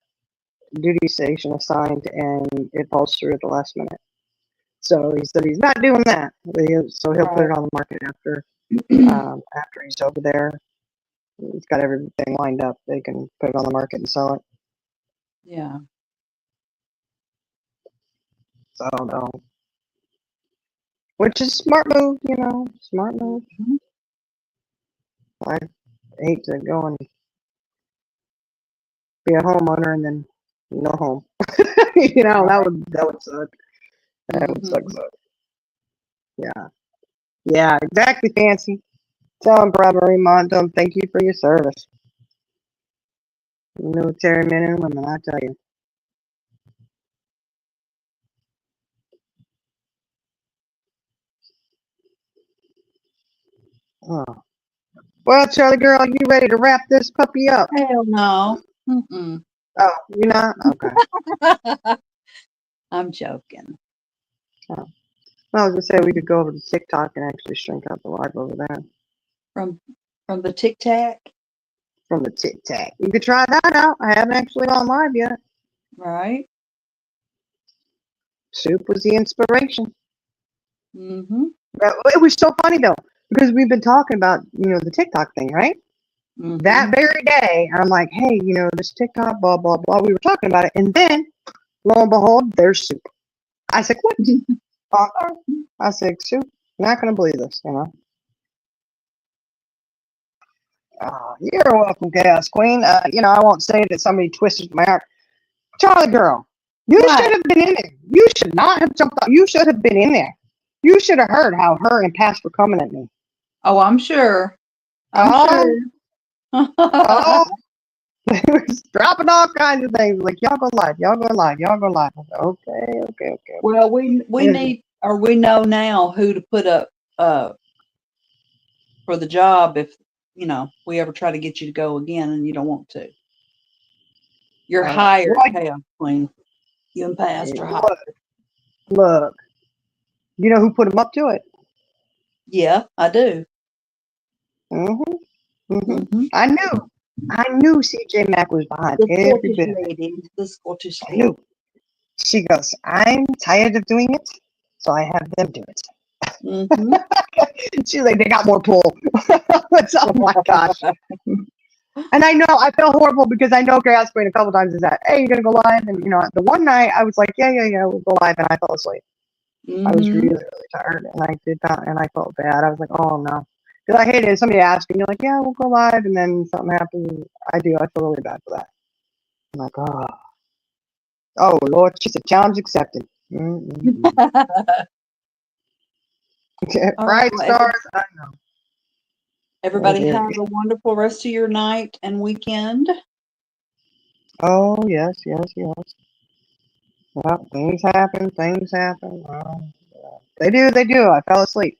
duty station assigned and it falls through at the last minute. So he said he's not doing that. So he'll put it on the market after after he's over there. He's got everything lined up. They can put it on the market and sell it. Yeah. So no. Which is smart move, smart move. Mhm. I hate to go and be a homeowner and then no home. That would suck. That would suck. Yeah. Yeah, exactly, Fancy. Tell him, Brother Raymond, tell him thank you for your service. Military men and women, I tell you. Oh. Well, Charlie girl, you ready to wrap this puppy up? Hell no. Mm-mm. Oh, you're not? Okay. I'm joking. Oh. I was gonna say we could go over to TikTok and actually shrink out the live over there. From the Tic Tac, From the TikTok. You could try that out. I haven't actually gone live yet. right? Soup was the inspiration. Mm-hmm. But it was so funny though, because we've been talking about, the TikTok thing, right? Mm-hmm. That very day, I'm like, hey, this TikTok, blah, blah, blah. We were talking about it. And then, lo and behold, there's Soup. I said, what? I said, Soup, you're not going to believe this, Oh, you're welcome, Chaos Queen. I won't say that somebody twisted my arm. Charlie girl, you What? should have been in there. You should not have jumped out. You should have been in there. You should have heard how her and Pass were coming at me. Oh, I'm sure. Oh, I'm sure. oh, they was dropping all kinds of things. Like, y'all go live, y'all go live, y'all go live. I said, okay. Well, we need, or we know now who to put up for the job if we ever try to get you to go again and you don't want to. You're hired, Chaos Queen. You and Past are hired. Look, you know who put him up to it? Yeah, I do. Mm-hmm. I knew CJ Mack was behind every bit of it. The Scottish I knew. She goes, I'm tired of doing it, so I have them do it. Mm-hmm. She's like, they got more pull. Oh my gosh. And I know I felt horrible because I know Chaos Queen a couple times is that, hey, you're gonna go live, and the one night I was like, yeah, we'll go live, and I fell asleep. Mm-hmm. I was really, really tired, and I did that, and I felt bad. I was like, oh no, because I hated it. Somebody asked me, you're like, yeah, we'll go live, and then something happens. I feel really bad for that. I'm like, oh Lord, she said, challenge accepted. Right, stars. I know. Everybody have a wonderful rest of your night and weekend. Oh, yes. Well, things happen. They do. I fell asleep.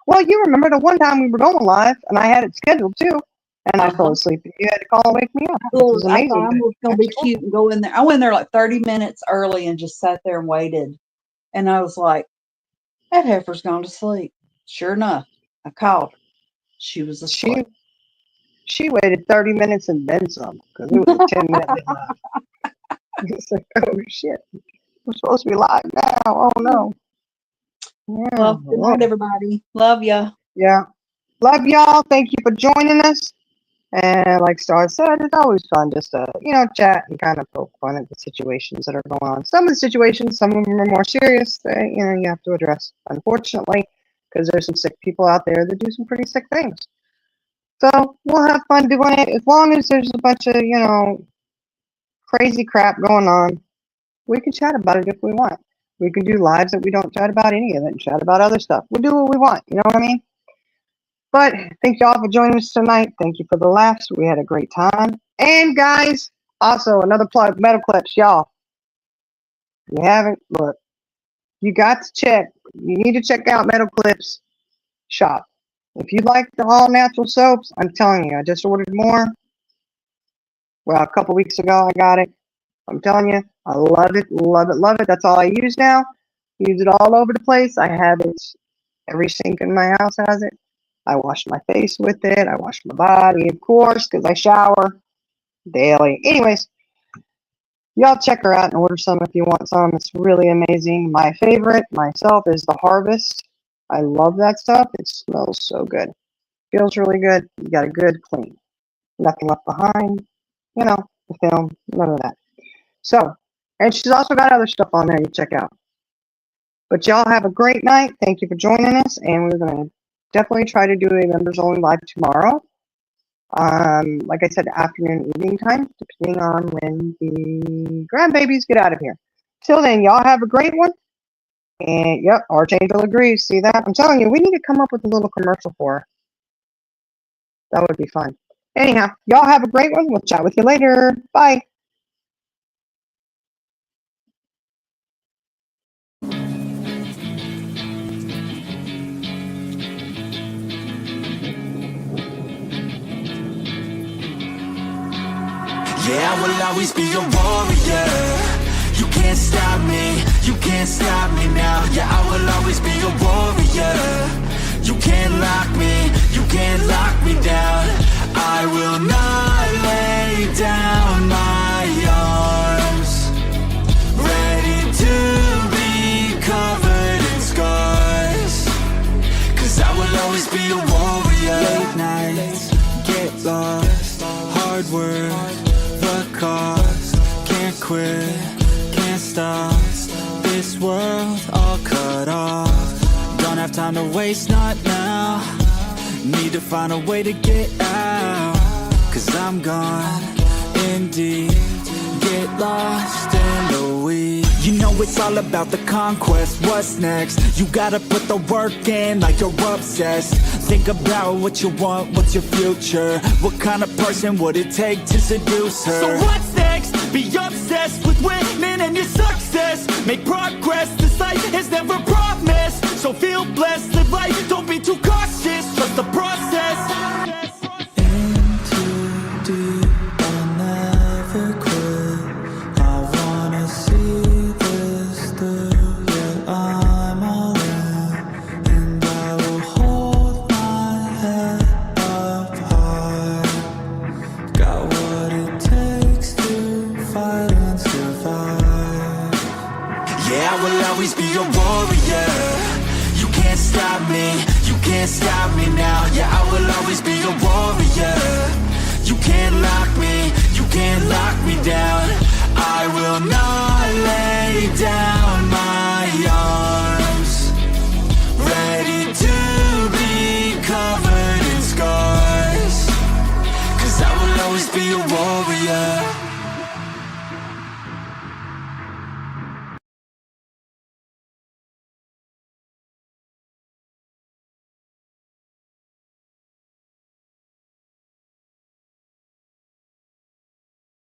Well, you remember the one time we were going live, and I had it scheduled too, and I fell asleep, and you had to call and wake me up. It was amazing. I was going to be cute and go in there. I went in there like 30 minutes early and just sat there and waited. And I was like, that heifer's gone to sleep. Sure enough, I called her. She was asleep. She waited 30 minutes and then some, because it was a 10-minute live. It's like, oh shit, we're supposed to be live now. Oh no. Yeah, well, good night, everybody. Love ya. Yeah, love y'all. Thank you for joining us. And like Star said, it's always fun just to chat and kind of poke fun at the situations that are going on. Some of the situations, some of them are more serious. That, you have to address, unfortunately, because there's some sick people out there that do some pretty sick things. So we'll have fun doing it as long as there's a bunch of, crazy crap going on. We can chat about it if we want. We can do lives that we don't chat about any of it and chat about other stuff. We'll do what we want. You know what I mean? But thank y'all for joining us tonight. Thank you for the laughs. We had a great time. And guys, also another plug, Metal Clips, y'all. If you haven't, look, you got to check. You need to check out Metal Clips shop. If you like the all natural soaps, I'm telling you, I just ordered more. Well, a couple weeks ago I got it. I'm telling you, I love it, love it, love it. That's all I use now. Use it all over the place. I have it. Every sink in my house has it. I wash my face with it. I wash my body, of course, because I shower daily. Anyways, y'all check her out and order some if you want some. It's really amazing. My favorite myself is the Harvest. I love that stuff. It smells so good. Feels really good. You got a good clean. Nothing left behind. You know, the film, none of that. So, and she's also got other stuff on there you check out. But y'all have a great night. Thank you for joining us. And we're going to definitely try to do a members only live tomorrow. Like I said, afternoon, evening time, depending on when the grandbabies get out of here. Till then, y'all have a great one. And yep, Archangel agrees. See that? I'm telling you, we need to come up with a little commercial for her. That would be fun. Anyhow, y'all have a great one. We'll chat with you later. Bye. Yeah, I will always be a warrior. You can't stop me, you can't stop me now. Yeah, I will always be a warrior. You can't lock me, you can't lock me down. I will not lay down my arms. Ready to be covered in scars. Cause I will always be a warrior. Late nights, get lost, hard work, the cost. Can't quit, can't stop. This world all cut off. Don't have time to waste, not now. Need to find a way to get out. Cause I'm gone in deep. Get lost in the weeds. You know it's all about the conquest. What's next? You gotta put the work in like you're obsessed. Think about what you want, what's your future? What kind of person would it take to seduce her? So what's next? Be obsessed with winning and your success. Make progress, this life is never promised. So feel blessed, live life, don't be too cautious. Trust the process. In too deep, I'll never quit. I wanna see this through. Yeah, I'm all in, and I will hold my head up high. Got what it takes to fight and survive. Yeah, I will always be a warrior. You can't stop me, you can't stop me now. Yeah, I will always be a warrior.